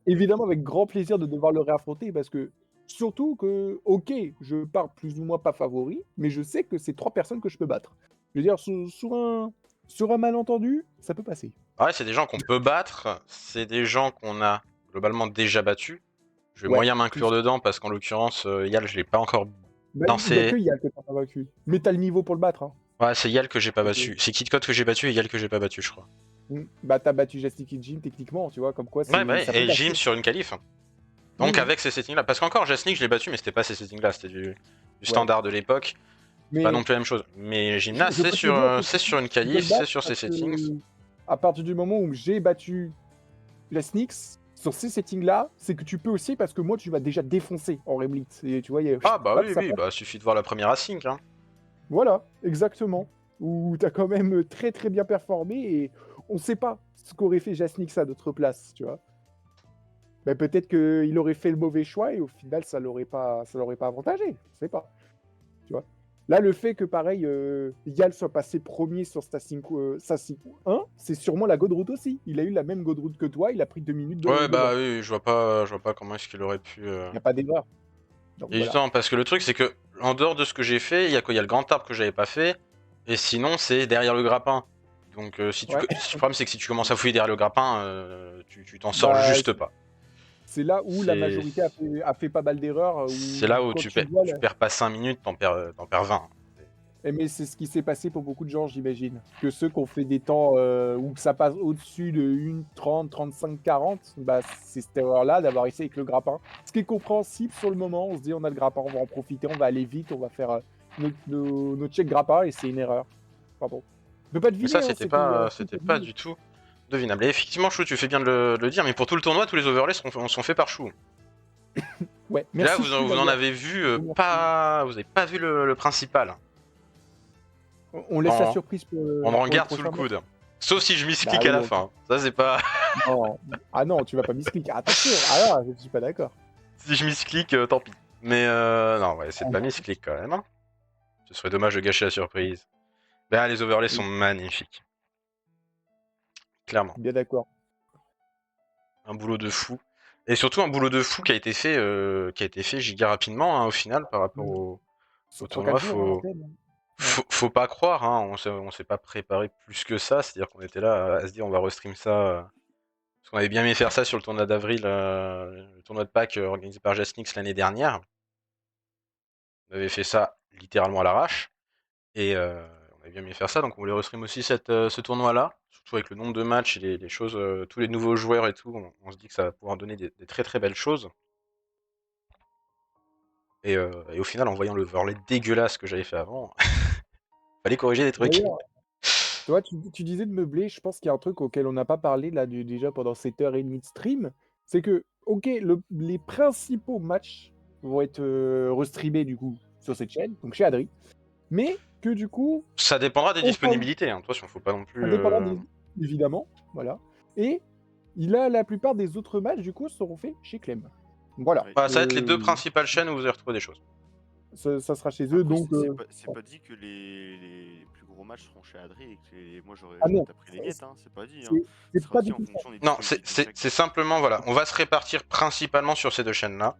évidemment, avec grand plaisir de devoir le réaffronter parce que, surtout que, ok, je pars plus ou moins pas favori, mais je sais que c'est trois personnes que je peux battre. Je veux dire, sur un malentendu, ça peut passer. Ouais, c'est des gens qu'on peut battre, c'est des gens qu'on a globalement déjà battus. Je vais Ouais, moyen m'inclure tous. dedans parce qu'en l'occurrence, Yal, je l'ai pas encore Bah, il n'y a dansé. que Yal que t'as pas vaincu. Mais t'as le niveau pour le battre. Hein. Ouais, c'est Yal que j'ai pas Ok. battu. C'est KitKat que j'ai battu et Yal que j'ai pas battu, je crois. Bah, t'as battu Jastic et Jim techniquement, tu vois, comme quoi Ouais, bah ouais, ça peut et Jim passer. sur une qualif. Donc Mhm. avec ces settings-là. Parce qu'encore, Jasnik, je l'ai battu, mais c'était pas ces settings-là, c'était du standard de l'époque. C'est pas non Mais plus la même chose. Mais Gymnas, je c'est peux te dire que sur une tu peux le qualif, c'est battre sur ses parce que settings. à partir du moment où j'ai battu Jasnix sur ces settings-là, c'est que tu peux aussi parce que moi, tu vas déjà défoncer en Remblitz. Et tu vois, Ah bah hop, oui, ça oui, passe. bah suffit de voir la première async. Hein. Voilà, exactement. Où t'as quand même très très bien performé et on sait pas ce qu'aurait fait Jasnix à notre place, tu vois. Mais peut-être qu'il aurait fait le mauvais choix et au final, ça l'aurait pas avantagé. Je sais pas. Tu vois. Là, le fait que, pareil, Yal soit passé premier sur Stassink 1, c'est sûrement la Godroute aussi. Il a eu la même Godroute que toi, il a pris 2 minutes Ouais, bah devant. oui, je vois pas comment est-ce qu'il aurait pu. Il n'y a pas d'erreur. Donc Et voilà. justement, parce que le truc, c'est que, en dehors de ce que j'ai fait, il y a quoi? Il y a le grand arbre que j'avais pas fait, et sinon, c'est derrière le grappin. Donc, Ouais. le problème, c'est que si tu commences à fouiller derrière le grappin, tu t'en sors Bah, juste pas. c'est là où la C'est majorité a fait pas mal d'erreurs. c'est Où là où quand tu tu vois. perds pas 5 minutes, t'en perds 20. Mais c'est ce qui s'est passé pour beaucoup de gens, j'imagine. Que ceux qui ont fait des temps où ça passe au-dessus de 1:30, 35, 40, bah, c'est cette erreur-là d'avoir essayé avec le grappin. Ce qui est compréhensible sur le moment, on se dit on a le grappin, on va en profiter, on va aller vite, on va faire nos checks grappin et c'est une erreur. Pardon. Je peux pas Mais ça, deviner, hein, c'était pas du tout devinable. Et effectivement, Chou, tu fais bien de le dire, mais pour tout le tournoi, tous les overlays sont faits par Chou. Ouais, Et là, merci. vous Chou, en d'ailleurs. avez vu Merci. pas. Vous avez pas vu le principal. On laisse la Non. surprise pour, On en pour le garde sous le prochain match. coude. Sauf si je Bah misclick oui, à la ok. fin. Ça, c'est pas. Non. Ah non, tu vas pas misclick. Attention. Ah non, je suis pas d'accord. Si je misclick, tant pis. Mais non, on va essayer de pas misclick quand même. Hein. Ce serait dommage de gâcher la surprise. Ben, les overlays sont magnifiques. Clairement. Bien d'accord. Un boulot de fou. Et surtout un boulot de fou qui a été fait giga rapidement hein, au final par rapport au Sur 3-4 tournoi. jours, hein, à peine. Faut pas croire, hein, on s'est pas préparé plus que ça. C'est-à-dire qu'on était là à se dire on va restream ça. Parce qu'on avait bien aimé faire ça sur le tournoi d'avril, le tournoi de Pâques organisé par Jasnix l'année dernière. On avait fait ça littéralement à l'arrache. Et on avait bien aimé faire ça, donc on voulait restream aussi ce tournoi-là. Surtout avec le nombre de matchs et les choses, tous les nouveaux joueurs et tout, on se dit que ça va pouvoir donner des très très belles choses. Et au final, en voyant le overlay dégueulasse que j'avais fait avant, fallait corriger des trucs. D'ailleurs, toi, tu disais de meubler, je pense qu'il y a un truc auquel on n'a pas parlé là déjà pendant cette heure et demie de stream, c'est que, ok, les principaux matchs vont être restreamés du coup sur cette chaîne, donc chez Adri, mais que du coup, Ça dépendra des on parle- disponibilités, hein. Attention, faut pas non plus. ça dépendra évidemment, voilà. Et la plupart des autres matchs du coup seront faits chez Clem. Voilà. Ouais. Ça va être les deux principales chaînes où vous allez retrouver des choses. Ça sera chez eux, Après, donc. c'est pas dit que les plus gros matchs seront chez Adri et que moi j'aurais Ah non, tapé les guettes, hein, c'est pas dit. Hein. c'est Ce sera pas aussi du en tout ça. fonction des Non, disponibilités de chaque- c'est simplement, voilà, on va se répartir principalement sur ces deux chaînes-là.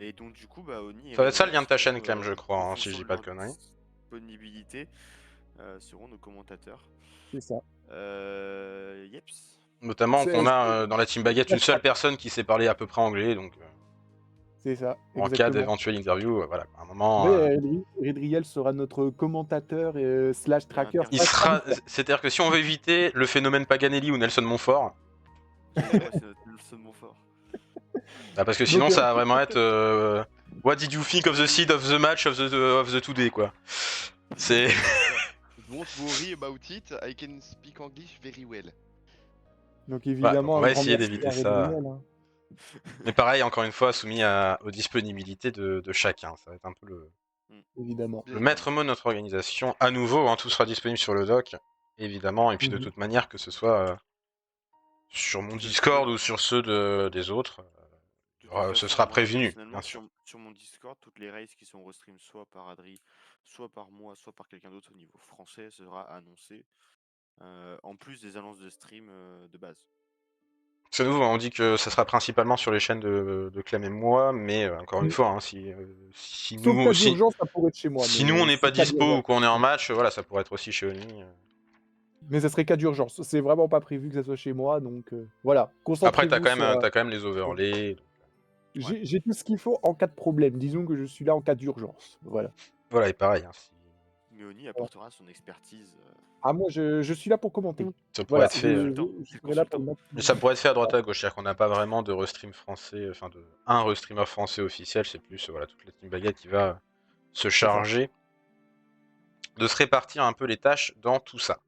Et donc du coup, bah Oni. Ça va être ça le lien de ta chaîne, Clem, je crois, hein, si je dis pas de conneries. Disponibilité seront nos commentateurs. C'est ça. Yeps. Notamment C'est- qu'on a dans la team baguette une seule personne qui sait parler à peu près anglais, donc C'est ça. en cas Exactement. d'éventuelle interview, voilà, à un moment. Redriel sera notre commentateur slash tracker. Il sera. C'est-à-dire que si on veut éviter le phénomène Paganelli ou Nelson Montfort, Ouais, c'est notre Nelson Montfort. bah parce que sinon Donc, ça va vraiment être What did you think of the seed of the match of the today quoi. C'est. Don't worry about it, I can speak English very well. Donc évidemment, on va un grand essayer merci d'éviter à ça. Redriel, hein. Mais pareil, encore une fois, soumis aux disponibilités de chacun. Ça va être un peu Évidemment. le maître mot de notre organisation. À nouveau, hein, tout sera disponible sur le doc, évidemment. Et puis de Mhm. toute manière, que ce soit sur mon Discord ou sur ceux des autres, De toute façon, ce sera moi, prévenu, personnellement, bien sûr. Sur mon Discord, toutes les races qui sont restream soit par Adri, soit par moi, soit par quelqu'un d'autre au niveau français sera annoncé. En plus des annonces de stream de base. C'est nouveau, on dit que ça sera principalement sur les chaînes de Clem et moi, mais encore une fois, hein, si Sauf nous cas aussi. d'urgence, ça pourrait être chez moi. Si mais nous on n'est pas c'est cas dispo ou d'urgence. qu'on est en match, voilà, ça pourrait être aussi chez Oni. Mais ça serait cas d'urgence. C'est vraiment pas prévu que ça soit chez moi, donc voilà. Après, Concentrez-vous t'as sur, quand même les overlays. J'ai tout ce qu'il faut en cas de problème. Disons que je suis là en cas d'urgence. Voilà. Voilà, et pareil. Hein, Mais Oni apportera son expertise. Ah, moi, je suis là pour commenter. ça pourrait Voilà. être fait. Je serai là pour le match. Mais ça pourrait être fait à droite à gauche, c'est-à-dire qu'on n'a pas vraiment de restream français, enfin de un restreamer français officiel, c'est plus voilà toute la team baguette qui va se charger de se répartir un peu les tâches dans tout ça,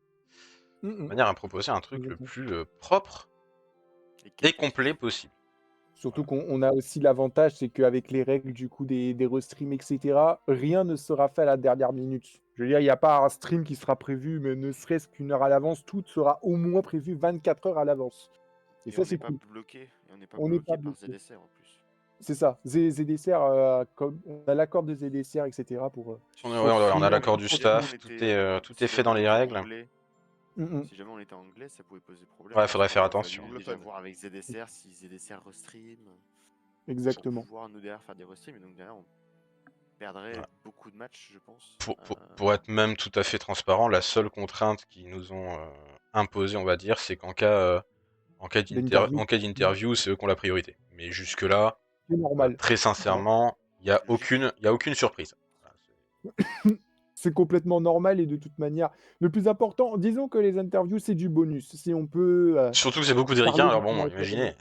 de manière à proposer un truc le plus propre et complet possible. Surtout qu'on a aussi l'avantage, c'est qu'avec les règles du coup des restreams, etc., rien ne sera fait à la dernière minute. Je veux dire, il n'y a pas un stream qui sera prévu, mais ne serait-ce qu'une heure à l'avance, tout sera au moins prévu 24 heures à l'avance. Et ça, on c'est n'est pas cool. bloqué. Et on n'est pas On n'est bloqué pas par bloqué. ZDSR en plus. C'est ça. ZDSR, comme on a l'accord de ZDSR, etc. pour. On a l'accord du Si staff, jamais tout est fait dans les règles. Anglais, Si jamais on était anglais, ça pouvait poser problème. Ouais, faudrait parce faire qu'il aurait attention. fallu déjà voir avec ZDSR si ZDSR restream. Exactement. Pour pouvoir nous derrière faire des restreams, et donc derrière on perdrait beaucoup de matchs, je pense. Pour être même tout à fait transparent, la seule contrainte qu'ils nous ont imposée, on va dire, c'est qu'en cas d'interview, c'est eux qui ont la priorité. Mais jusque-là, C'est normal. très sincèrement, il n'y a aucune surprise. C'est complètement normal et de toute manière, le plus important, disons que les interviews, c'est du bonus. Si on peut Surtout que c'est beaucoup d'Iricains, parler alors justement bon, avec imaginez.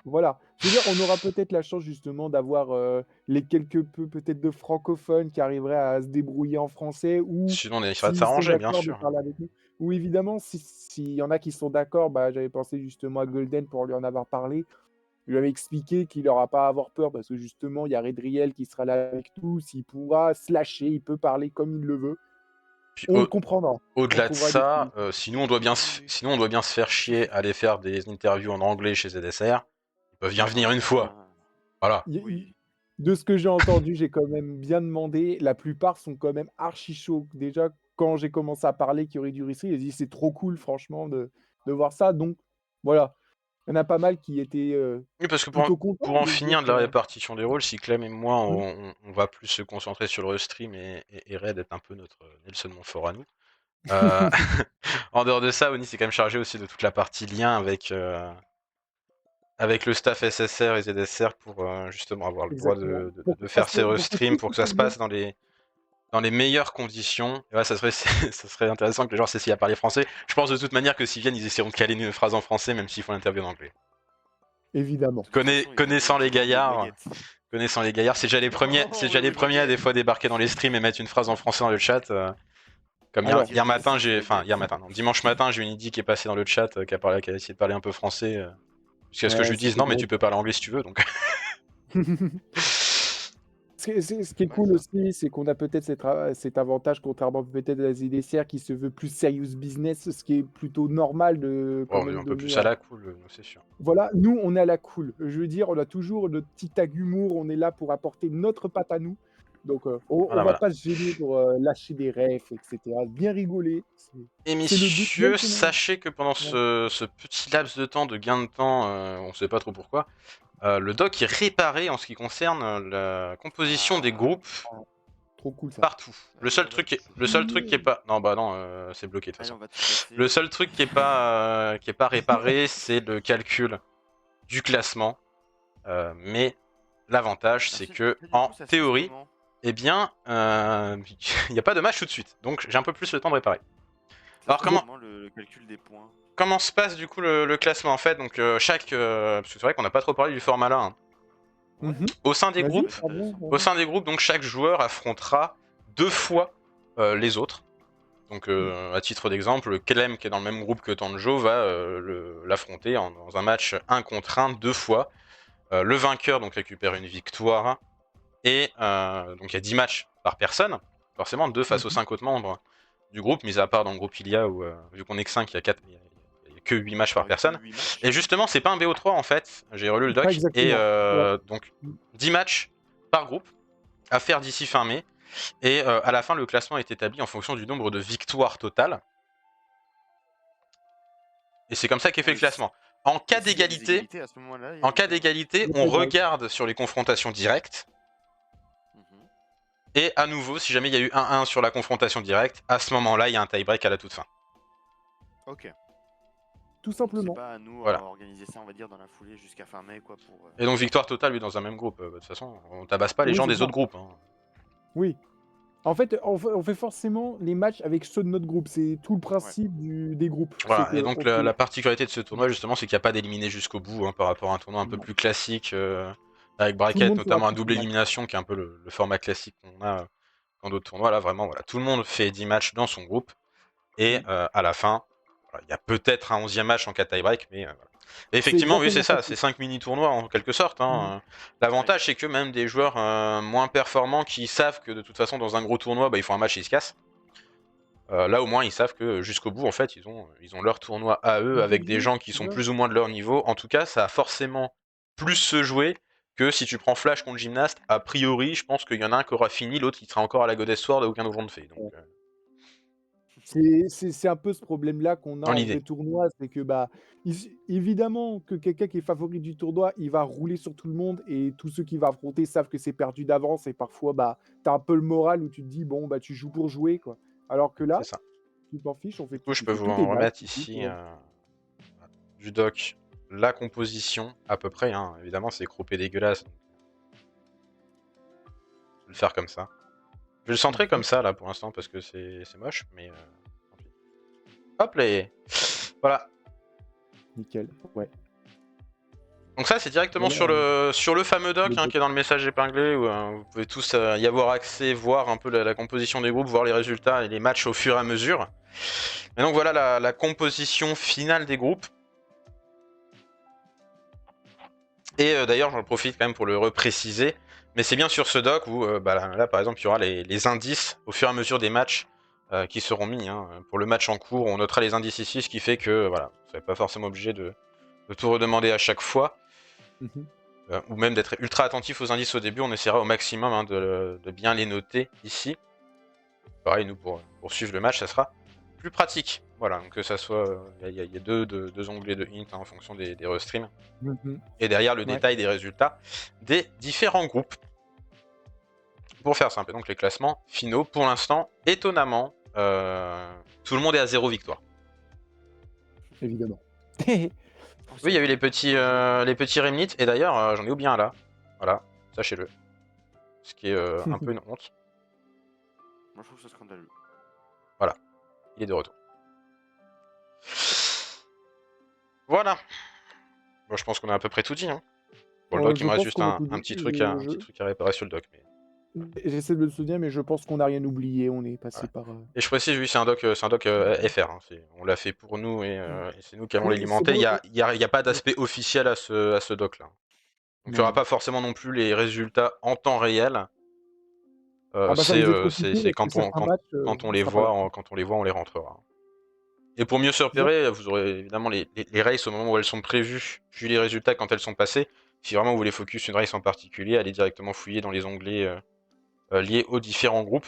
voilà. Je veux dire, on aura peut-être la chance justement d'avoir les quelque peu peut-être de francophones qui arriveraient à se débrouiller en français ou Sinon, on essaiera de s'ils sont s'arranger, bien d'accord de sûr. parler avec nous. Ou évidemment, s'il y en a qui sont d'accord, bah, j'avais pensé justement à Golden pour lui en avoir parlé. Je lui avais expliqué qu'il n'aura pas à avoir peur parce que justement, il y a Redriel qui sera là avec nous. S'il pourra se lâcher, il peut parler comme il le veut. Puis On le comprendra. On au-delà de trouvera des ça, solutions. sinon on doit bien se faire chier à aller faire des interviews en anglais chez ZSR. Ils peuvent bien venir une fois. Ah, Voilà. oui. De ce que j'ai entendu, j'ai quand même bien demandé. La plupart sont quand même archi chauds. Déjà, quand j'ai commencé à parler qu'il y aurait du wrestling, ils ont dit c'est trop cool, franchement, de voir ça. Donc, voilà. Il y en a pas mal qui étaient Oui, parce que plutôt contents pour en de se dire finir de la répartition des rôles, si Clem et moi, Mmh. on va plus se concentrer sur le restream et Red est un peu notre Nelson Montfort à nous. En dehors de ça, Oni s'est quand même chargé aussi de toute la partie lien avec le staff SSR et ZSR pour justement avoir le droit Exactement. de faire ses Pour que restreams, tout pour que se ça passe se bien. passe dans les meilleures conditions. Et ouais, ça serait, ça serait intéressant que les gens s'essayent à parler français. Je pense de toute manière que s'ils viennent, ils essaieront de caler une phrase en français, même s'ils font l'interview en anglais. Évidemment. De toute façon, ils Connaissant les vendent des gaillards, nuggets. c'est déjà les premiers, c'est déjà Oh, les le premiers à des nugget. fois débarquer dans les streams et mettre une phrase en français dans le chat. Comme Alors, hier matin, Nuggets. dimanche matin, j'ai une Idi qui est passée dans le chat, qui a essayé de parler un peu français, jusqu'à ce que je ouais, lui dise c'était non, mais drôle. tu peux parler anglais si tu veux. Donc, Ce qui est Ouais, cool ça. aussi, c'est qu'on a peut-être cet avantage, contrairement peut-être à la ZDCR qui se veut plus serious business, ce qui est plutôt normal de quand bon, on est même un peu donner plus à à la cool, nous, c'est sûr. voilà, nous, on est à la cool. Je veux dire, on a toujours notre petit tag humour, on est là pour apporter notre patte à nous. Donc, on Voilà, va voilà. pas se gêner pour lâcher des refs, etc. Bien rigoler. Et C'est le but, même messieurs, si on sachez que pendant ouais. ce petit laps de temps, de gain de temps, on sait pas trop pourquoi, le doc est réparé en ce qui concerne la composition des groupes Trop cool ça. partout. Allez, on va Le seul truc qui est pas, non bah non, c'est bloqué de toute Allez, façon. on va tout casser. Le seul truc qui est pas réparé, c'est le calcul du classement. Mais l'avantage, c'est que Du en coup, ça se passe théorie, comment? eh bien, il n'y a pas de match tout de suite. Donc j'ai un peu plus le temps de réparer. Ça Alors se passe Donc, comment le calcul des points? comment se passe du coup le classement en fait? Donc parce que c'est vrai qu'on n'a pas trop parlé du format là. Hein. Ouais, Au sein des vas-y, groupes, ça peut être pardon. intéressant. au sein des groupes, donc chaque joueur affrontera 2 fois les autres. Donc à titre d'exemple, Clem qui est dans le même groupe que Tanjo va l'affronter dans un match 1 contre 1 2 fois. Le vainqueur donc récupère une victoire. Et donc il y a 10 matchs par personne, forcément 2 face aux 5 autres membres du groupe, mis à part dans le groupe Ilia où vu qu'on est que 5, il y a que 8 matchs par Alors, que personne. 8 matchs. Et justement, c'est pas un BO3 en fait, j'ai relu le Pas doc, et exactement. Ouais. donc 10 matchs par groupe à faire d'ici fin mai. Et à la fin, le classement est établi en fonction du nombre de victoires totales. Et c'est comme ça qu'est fait le classement. En cas Et s'il y a des d'égalité, égalités, à ce moment-là, il y a des points? on Le tie-break. regarde sur les confrontations directes. Mhm. Et à nouveau, si jamais il y a eu 1-1 sur la confrontation directe, à ce moment-là, il y a un tie-break à la toute fin. Ok. Tout Donc c'est simplement. pas à nous Voilà. à organiser ça, on va dire, dans la foulée jusqu'à fin mai, quoi, pour... Et donc victoire totale, lui, dans un même groupe. De toute façon, on tabasse pas les Oui, gens c'est des ça. autres groupes. Hein. Oui. En fait, on fait forcément les matchs avec ceux de notre groupe. C'est tout le principe des groupes. C'est Voilà. Et que donc on fait... la particularité de ce tournoi, justement, c'est qu'il n'y a pas d'éliminé jusqu'au bout, hein, par rapport à un tournoi un peu Non. plus classique, avec Tout le bracket, monde fera notamment un plus de double matchs. élimination, qui est un peu le format classique qu'on a dans d'autres tournois. Là, vraiment, voilà, tout le monde fait 10 matchs dans son groupe. Et à la fin, voilà, il y a peut-être un 11e match en cas de tie-break, mais voilà. Et C'est effectivement, oui, c'est exactement ça. ça, c'est 5 mini-tournois en quelque sorte. Mm. Hein. L'avantage, c'est que même des joueurs moins performants qui savent que de toute façon, dans un gros tournoi, bah, ils font un match et ils se cassent. Là, au moins, ils savent que jusqu'au bout, en fait, ils ont leur tournoi à eux avec des gens qui sont Ouais. plus ou moins de leur niveau. En tout cas, ça a forcément plus se jouer que si tu prends Flash contre Gymnast. A priori, je pense qu'il y en a un qui aura fini, l'autre qui sera encore à la Goddess Sword et aucun nouveau de fait. Donc, C'est un peu ce problème-là qu'on a dans en vrai l'idée. tournoi, c'est que bah, évidemment que quelqu'un qui est favori du tournoi, il va rouler sur tout le monde et tous ceux qu'il va affronter savent que c'est perdu d'avance et parfois bah t'as un peu le moral où tu te dis bon bah tu joues pour jouer quoi. Alors que C'est là, ça. tu t'en fiches, Du coup, je tu peux fais vous tous tes en matchs. remettre ici du doc la composition, à peu près. Hein. Évidemment, c'est croppé dégueulasse. Je vais le faire comme ça. Je vais le centrer comme ça là pour l'instant parce que c'est moche, mais tant pis. Hop les. Voilà. Nickel. Ouais. Donc ça c'est directement Voilà, sur le fameux doc le doc. qui est dans le message épinglé où vous pouvez tous y avoir accès, voir un peu la composition des groupes, voir les résultats et les matchs au fur et à mesure. Et donc voilà la composition finale des groupes. Et d'ailleurs j'en profite quand même pour le repréciser, mais c'est bien sur ce doc où là par exemple il y aura les indices au fur et à mesure des matchs qui seront mis. Hein. Pour le match en cours, on notera les indices ici, ce qui fait que voilà, vous n'êtes pas forcément obligé de tout redemander à chaque fois. Mhm. Ou même d'être ultra attentif aux indices au début, on essaiera au maximum hein, de bien les noter ici. Pareil, nous pour suivre le match, ça sera plus pratique. Voilà, donc que ça soit, il y a deux onglets de hint hein, en fonction des restreams. Mhm. Et derrière le Ouais. détail des résultats des différents groupes. Pour faire simple, donc les classements finaux, pour l'instant, étonnamment, tout le monde est à 0 victoire. Évidemment. Oui, il y a eu les petits Remnits, et d'ailleurs, j'en ai oublié un là. Voilà, sachez-le. Ce qui est un peu une honte. Moi, je trouve ça scandaleux. Voilà, il est de retour. Voilà. Bon, je pense qu'on a à peu près tout dit. Hein. Bon, le doc, il Je me reste pense juste qu'on a un tout dit. petit truc à réparer sur le doc. Mais... J'essaie de me souvenir, mais je pense qu'on n'a rien oublié. On est passé Ouais. par. Et je précise, oui, c'est un doc FR. Hein. On l'a fait pour nous et c'est nous qui allons Oui, l'alimenter. c'est Il bon. n'y a pas d'aspect officiel à ce doc là. Donc il n'y aura Non. pas forcément non plus les résultats en temps réel. Ah bah ça risque d'être compliqué C'est parce que certains matchs, quand on on les sera pas là. voit, on les rentrera. Et pour mieux se repérer, vous aurez évidemment les races au moment où elles sont prévues, puis les résultats quand elles sont passées. Si vraiment vous voulez focus une race en particulier, allez directement fouiller dans les onglets liés aux différents groupes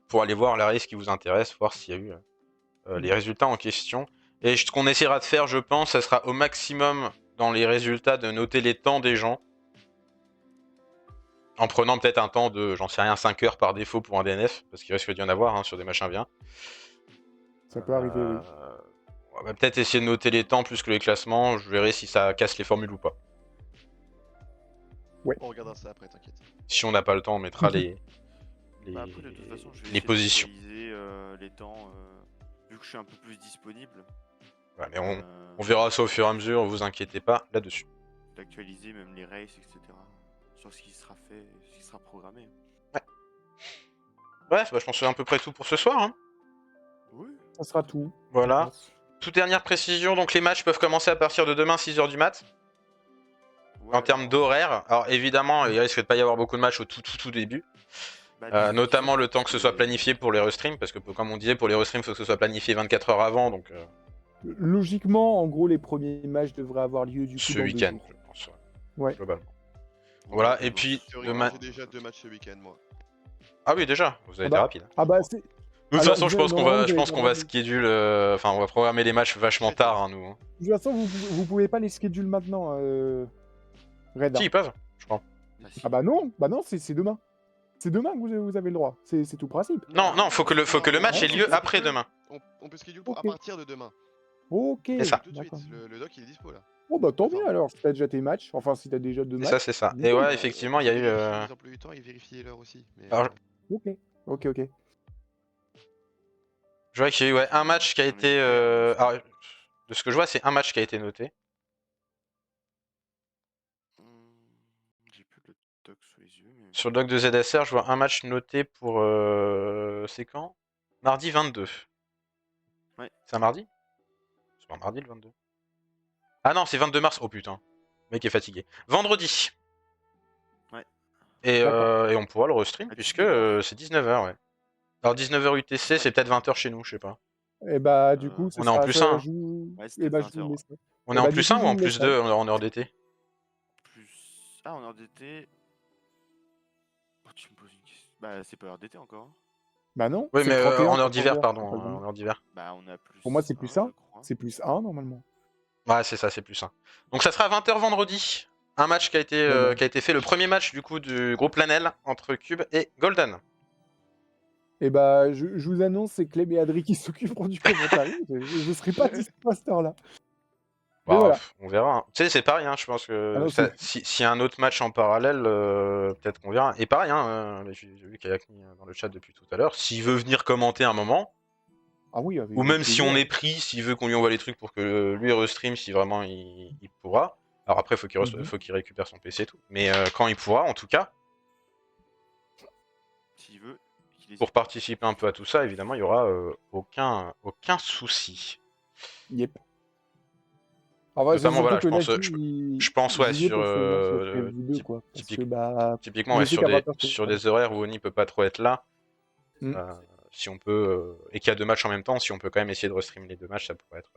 pour aller voir la race qui vous intéresse, voir s'il y a eu les résultats en question. Et ce qu'on essaiera de faire, je pense, ça sera au maximum dans les résultats de noter les temps des gens. En prenant peut-être un temps de, j'en sais rien, 5 heures par défaut pour un DNF, parce qu'il risque d'y en avoir hein, sur des machins bien. Ça peut arriver, oui. On va peut-être essayer de noter les temps plus que les classements, je verrai si ça casse les formules ou pas. On regardera ça après, t'inquiète. Si on n'a pas le temps, on mettra les Bah après, de toute façon, je vais les essayer positions. d'actualiser les temps, vu que je suis un peu plus disponible. Ouais, mais on verra ça au fur et à mesure, vous inquiétez pas là-dessus. D'actualiser même les races, etc. Sur ce qui sera fait, ce qui sera programmé. Ouais. Bref, bah, je pense que c'est à peu près tout pour ce soir. Hein. Oui. Ça sera tout. Voilà. Toute dernière précision, donc les matchs peuvent commencer à partir de demain 6h du mat. Ouais, En termes d'horaire, alors évidemment, il risque de pas y avoir beaucoup de matchs au tout début. bah, Notamment disons le temps que ce soit planifié pour les restreams, parce que comme on disait, pour les restreams, il faut que ce soit planifié 24 heures avant, donc Logiquement, en gros, les premiers matchs devraient avoir lieu du coup ce dans 2 week-end, jours. je pense, Ouais. globalement. Ouais, Voilà, et bon, puis Théoriquement, demain. j'ai déjà 2 matchs ce week-end, moi. Ah oui, déjà, vous avez été rapide. Ah bah c'est. De toute Alors, façon, je pense qu'on va schedule, enfin, on va programmer les matchs vachement tard, hein, nous. Hein. De toute façon, vous pouvez pas les schedule maintenant, Red. Si, ils peuvent, je crois. Ah bah non, c'est demain. C'est demain que vous avez le droit. C'est tout le principe. Non, faut que le match ait lieu on après peut- demain. On peut schedule pour à Ok. partir de demain. Ok. C'est ça. Tout de suite, D'accord. le doc il est dispo là. Oh bah tant mieux Enfin, alors, si t'as déjà tes matchs. Enfin, si t'as déjà 2 matchs. C'est ça. nickel. Et ouais, effectivement, il y a eu. J'ai vérifié les emplois du temps et vérifié l'heure aussi. Mais, Alors, Ok. je vois qu'il y a eu un match qui a été. Alors, de ce que je vois, c'est un match qui a été noté. J'ai plus le doc sous les yeux. Mais... Sur le doc de ZSR, je vois un match noté pour. C'est quand? Mardi 22. Ouais. C'est un mardi? C'est pas un mardi le 22. Ah non, c'est 22 mars. Oh putain. Le mec est fatigué. Vendredi. Ouais. Et on pourra le restream À puisque 19h. c'est 19h, ouais. Alors 19h UTC, c'est peut-être 20h chez nous, je sais pas. Et bah du coup, on est en plus 1. Ouais, Et bah je 20 vous heures, laisse. On est en plus 1 ou en plus 2 en heure d'été? Ah, en heure d'été. Oh, tu me poses une question. Bah, c'est pas heure d'été encore. Hein. Bah non. Oui, c'est mais le 31, en heure d'hiver, 14h, pardon. c'est pas le En heure d'hiver. Bah, on a plus. Pour moi, c'est plus 1. je crois. C'est plus 1 normalement. Ouais, c'est ça, c'est plus 1. Donc ça sera à 20h vendredi. Un match qui a été fait, le premier match du coup du groupe Lanel entre Cube et Golden. Et bah je vous annonce, c'est Clem et Adri qui s'occuperont du commentaire. Je serai pas dispo à cette heure-là. Mais Bah, voilà. on verra, hein. Tu sais, c'est pareil, hein, je pense que Ah non, ça- c'est- s'il y a un autre match en parallèle, peut-être qu'on verra. Et pareil, hein, j'ai vu qu'il y a Yakni dans le chat depuis tout à l'heure. S'il veut venir commenter un moment, Ah oui, ou avec même si on plaisir. est pris, s'il veut qu'on lui envoie les trucs pour que lui restream, si vraiment il pourra. Alors après, Mhm. faut qu'il récupère son PC et tout. Mais quand il pourra, en tout cas, S'il veut, qu'il pour hésite pas. participer un peu à tout ça, évidemment, il y aura aucun souci. Yep. En vrai, c'est Notamment, surtout voilà, que là, je pense, ouais, j'y ai sur pour ce match prévu 2, quoi. Parce que, bah, typiquement, je ouais, sais qu'à 20h, c'est sur voilà. des horaires où Oni peut pas trop être là. Mm. Si on peut, et qu'il y a 2 matchs en même temps, si on peut quand même essayer de restream les 2 matchs, ça pourrait être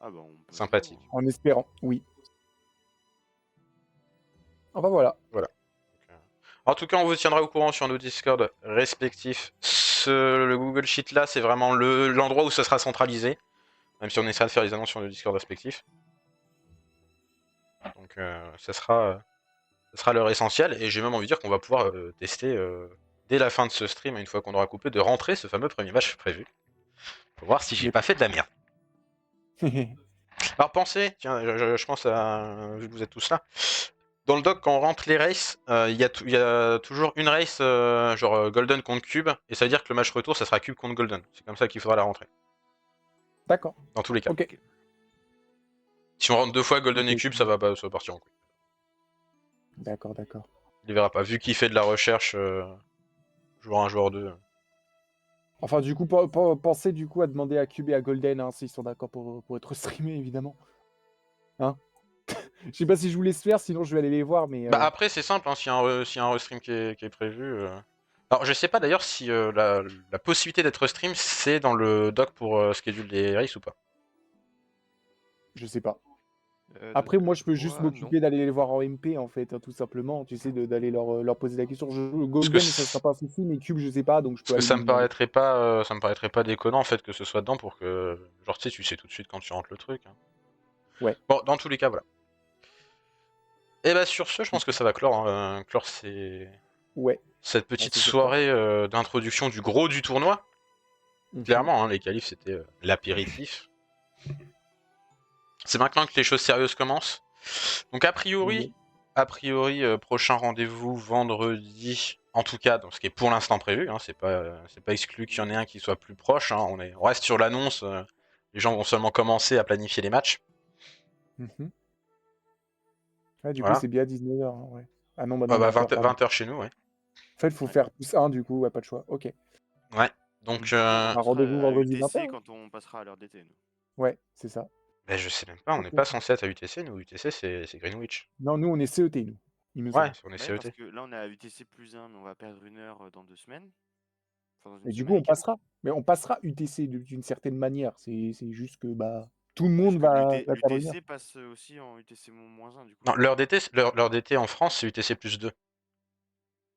Ah bah on peut sympathique. toujours, hein. En espérant, oui. Enfin, voilà. Voilà. Donc, en tout cas, on vous tiendra au courant sur nos Discord respectifs. Le Google Sheet là, c'est vraiment l'endroit où ça sera centralisé. Même si on essaiera de faire les annonces sur nos Discord respectifs. Donc ça sera l'heure essentielle. Et j'ai même envie de dire qu'on va pouvoir tester dès la fin de ce stream, une fois qu'on aura coupé, de rentrer ce fameux premier match prévu. Pour voir si j'ai Yep. pas fait de la merde. Alors pensez, tiens, je pense à... Vu que vous êtes tous là. Dans le doc, quand on rentre les races, il y a toujours une race, genre Golden contre Cube, et ça veut dire que le match retour, ça sera Cube contre Golden. C'est comme ça qu'il faudra la rentrer. D'accord. Dans tous les cas. Ok. Si on rentre 2 fois Golden Ok, et Cube, ok. ça va partir en couille. D'accord, d'accord. Il verra pas. Vu qu'il fait de la recherche, joueur 1, joueur 2. Enfin, du coup, pensez du coup à demander à Cube et à Golden hein, s'ils sont d'accord pour être streamés, évidemment. Hein. Je sais pas si je vous laisse faire, sinon je vais aller les voir, mais... Bah après, c'est simple, hein, s'il y a un restream qui est prévu. Alors, je sais pas d'ailleurs si la possibilité d'être restream, c'est dans le doc pour schedule des races ou pas. Je sais pas. De Après, ce que moi, je peux juste vois, m'occuper d'aller les voir en MP, en fait, hein, tout simplement. Tu sais, d'aller leur poser la question. Golden, ça sera pas un souci, mais Cube, je sais pas, donc je peux Parce que aller lui demander. ça me paraîtrait pas déconnant en fait que ce soit dedans pour que, genre, tu sais tout de suite quand tu rentres le truc. Hein. Ouais. Bon, dans tous les cas, voilà. Et bah sur ce, je pense que ça va clore Ouais. cette petite c'est ça. soirée d'introduction du gros du tournoi. Mhm. Clairement, hein, les qualifs c'était l'apéritif. C'est maintenant que les choses sérieuses commencent. Donc a priori, prochain rendez-vous vendredi. En tout cas, dans ce qui est pour l'instant prévu, hein, c'est pas exclu qu'il y en ait un qui soit plus proche. Hein, on reste sur l'annonce. Les gens vont seulement commencer à planifier les matchs. Mhm. Ouais, du coup, Voilà. c'est bien 19h. Hein, ouais. Ah non, bah Ah non, bah 20h. 20h chez nous, ouais. En fait, il faut faire plus 1, du coup, ouais, pas de choix. Ok. Ouais. Donc, On Un sera rendez-vous à vendredi UTC 20h. quand on passera à l'heure d'été, nous. Ouais, c'est ça. bah, je sais même pas, on n'est Ok. pas censé être à UTC, nous. UTC, c'est Greenwich. Non, nous, on est CET, nous. Il me Ouais, semble. on est Ouais, parce CET. que là on est à UTC plus 1, mais on va perdre 1 heure dans 2 semaines. Enfin, dans une Et du semaine coup, et on quelques. passera. Mais on passera UTC d'une certaine manière. C'est juste que bah tout le Parce monde que va perdre 1 heure. l'UTC passe aussi en UTC -1, du coup. Non, l'heure d'été en France, c'est UTC plus 2.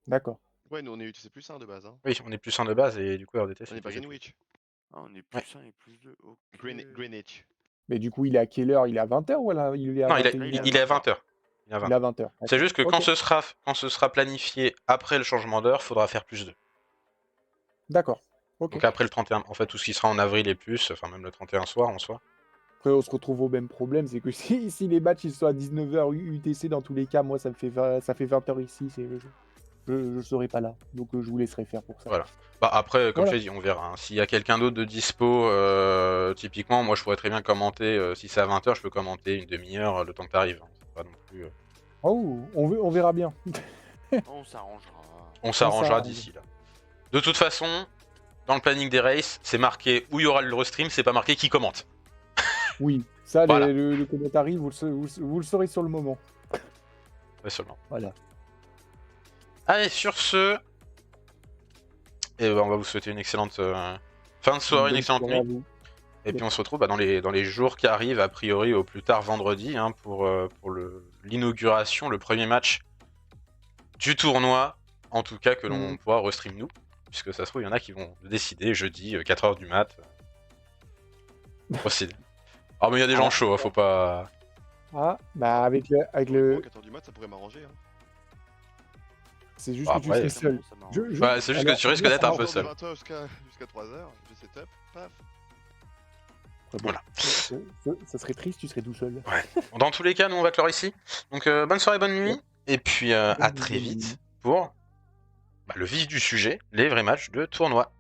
D'accord. Ouais, nous on est UTC plus 1 de base. Hein. Oui, on est plus 1 de base et du coup, l'heure d'été, On c'est n'est pas UTC+. Greenwich. Ah, on est Ouais. plus 1 et plus 2. Ok. Greenwich. Mais du coup, il est à quelle heure? Il est à 20h ou là, il est à Non, 21h? il est à 20h. Il est à 20h. Il est à 20h. C'est juste que Ok. quand ce sera planifié après le changement d'heure, faudra faire plus 2. D'accord. Ok. Donc après le 31, en fait, tout ce qui sera en avril et plus, enfin même le 31 soir en soi. Après, on se retrouve au même problème, c'est que si les matchs ils sont à 19h UTC, dans tous les cas, moi, ça fait 20h ici. Je serai pas là. Donc, je vous laisserai faire pour ça. Voilà. Bah après, comme Voilà. je t'ai dit, on verra. Hein. S'il y a quelqu'un d'autre de dispo, typiquement, moi je pourrais très bien commenter, si c'est à 20h, je peux commenter une demi-heure le temps que t'arrives. Hein. C'est pas non plus... Oh, on verra bien. On s'arrangera. On s'arrangera s'arrange. d'ici là. De toute façon, dans le planning des races, c'est marqué où il y aura le restream, c'est pas marqué qui commente. Oui, ça, Voilà. le commentary, vous le saurez sur le moment. Ouais, seulement. Voilà. Allez, sur ce, et ben, on va vous souhaiter une excellente fin de soirée, une bonne excellente soirée à nuit. vous. Et puis on se retrouve dans les jours qui arrivent, a priori au plus tard vendredi, hein, pour l'inauguration, le premier match du tournoi, en tout cas que l'on pourra restream nous, puisque ça se trouve, il y en a qui vont décider jeudi, 4h du mat. Possible. Alors mais il y a des gens chauds, hein, faut pas... Ah, bah avec le... 4h du mat, ça pourrait m'arranger. Hein. C'est juste Bah, que tu après, serais seul. Ça m'arrange. Ouais, c'est juste que tu risques d'être un peu ça seul. De 20h jusqu'à 3h, je setup, paf. Bon, Voilà. ça serait triste, tu serais tout seul. Dans tous les cas, nous on va clore ici. Donc bonne soirée, bonne nuit. Ouais. Et puis à très Bonne vite nuit. pour le vif du sujet, les vrais matchs de tournoi.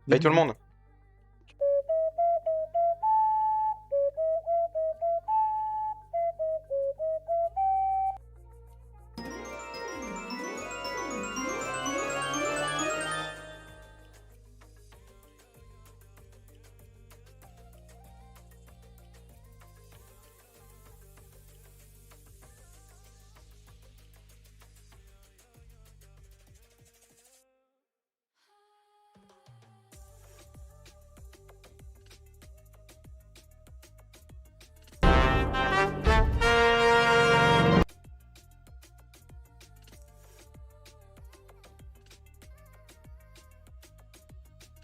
Des Bye tout le bisous. monde.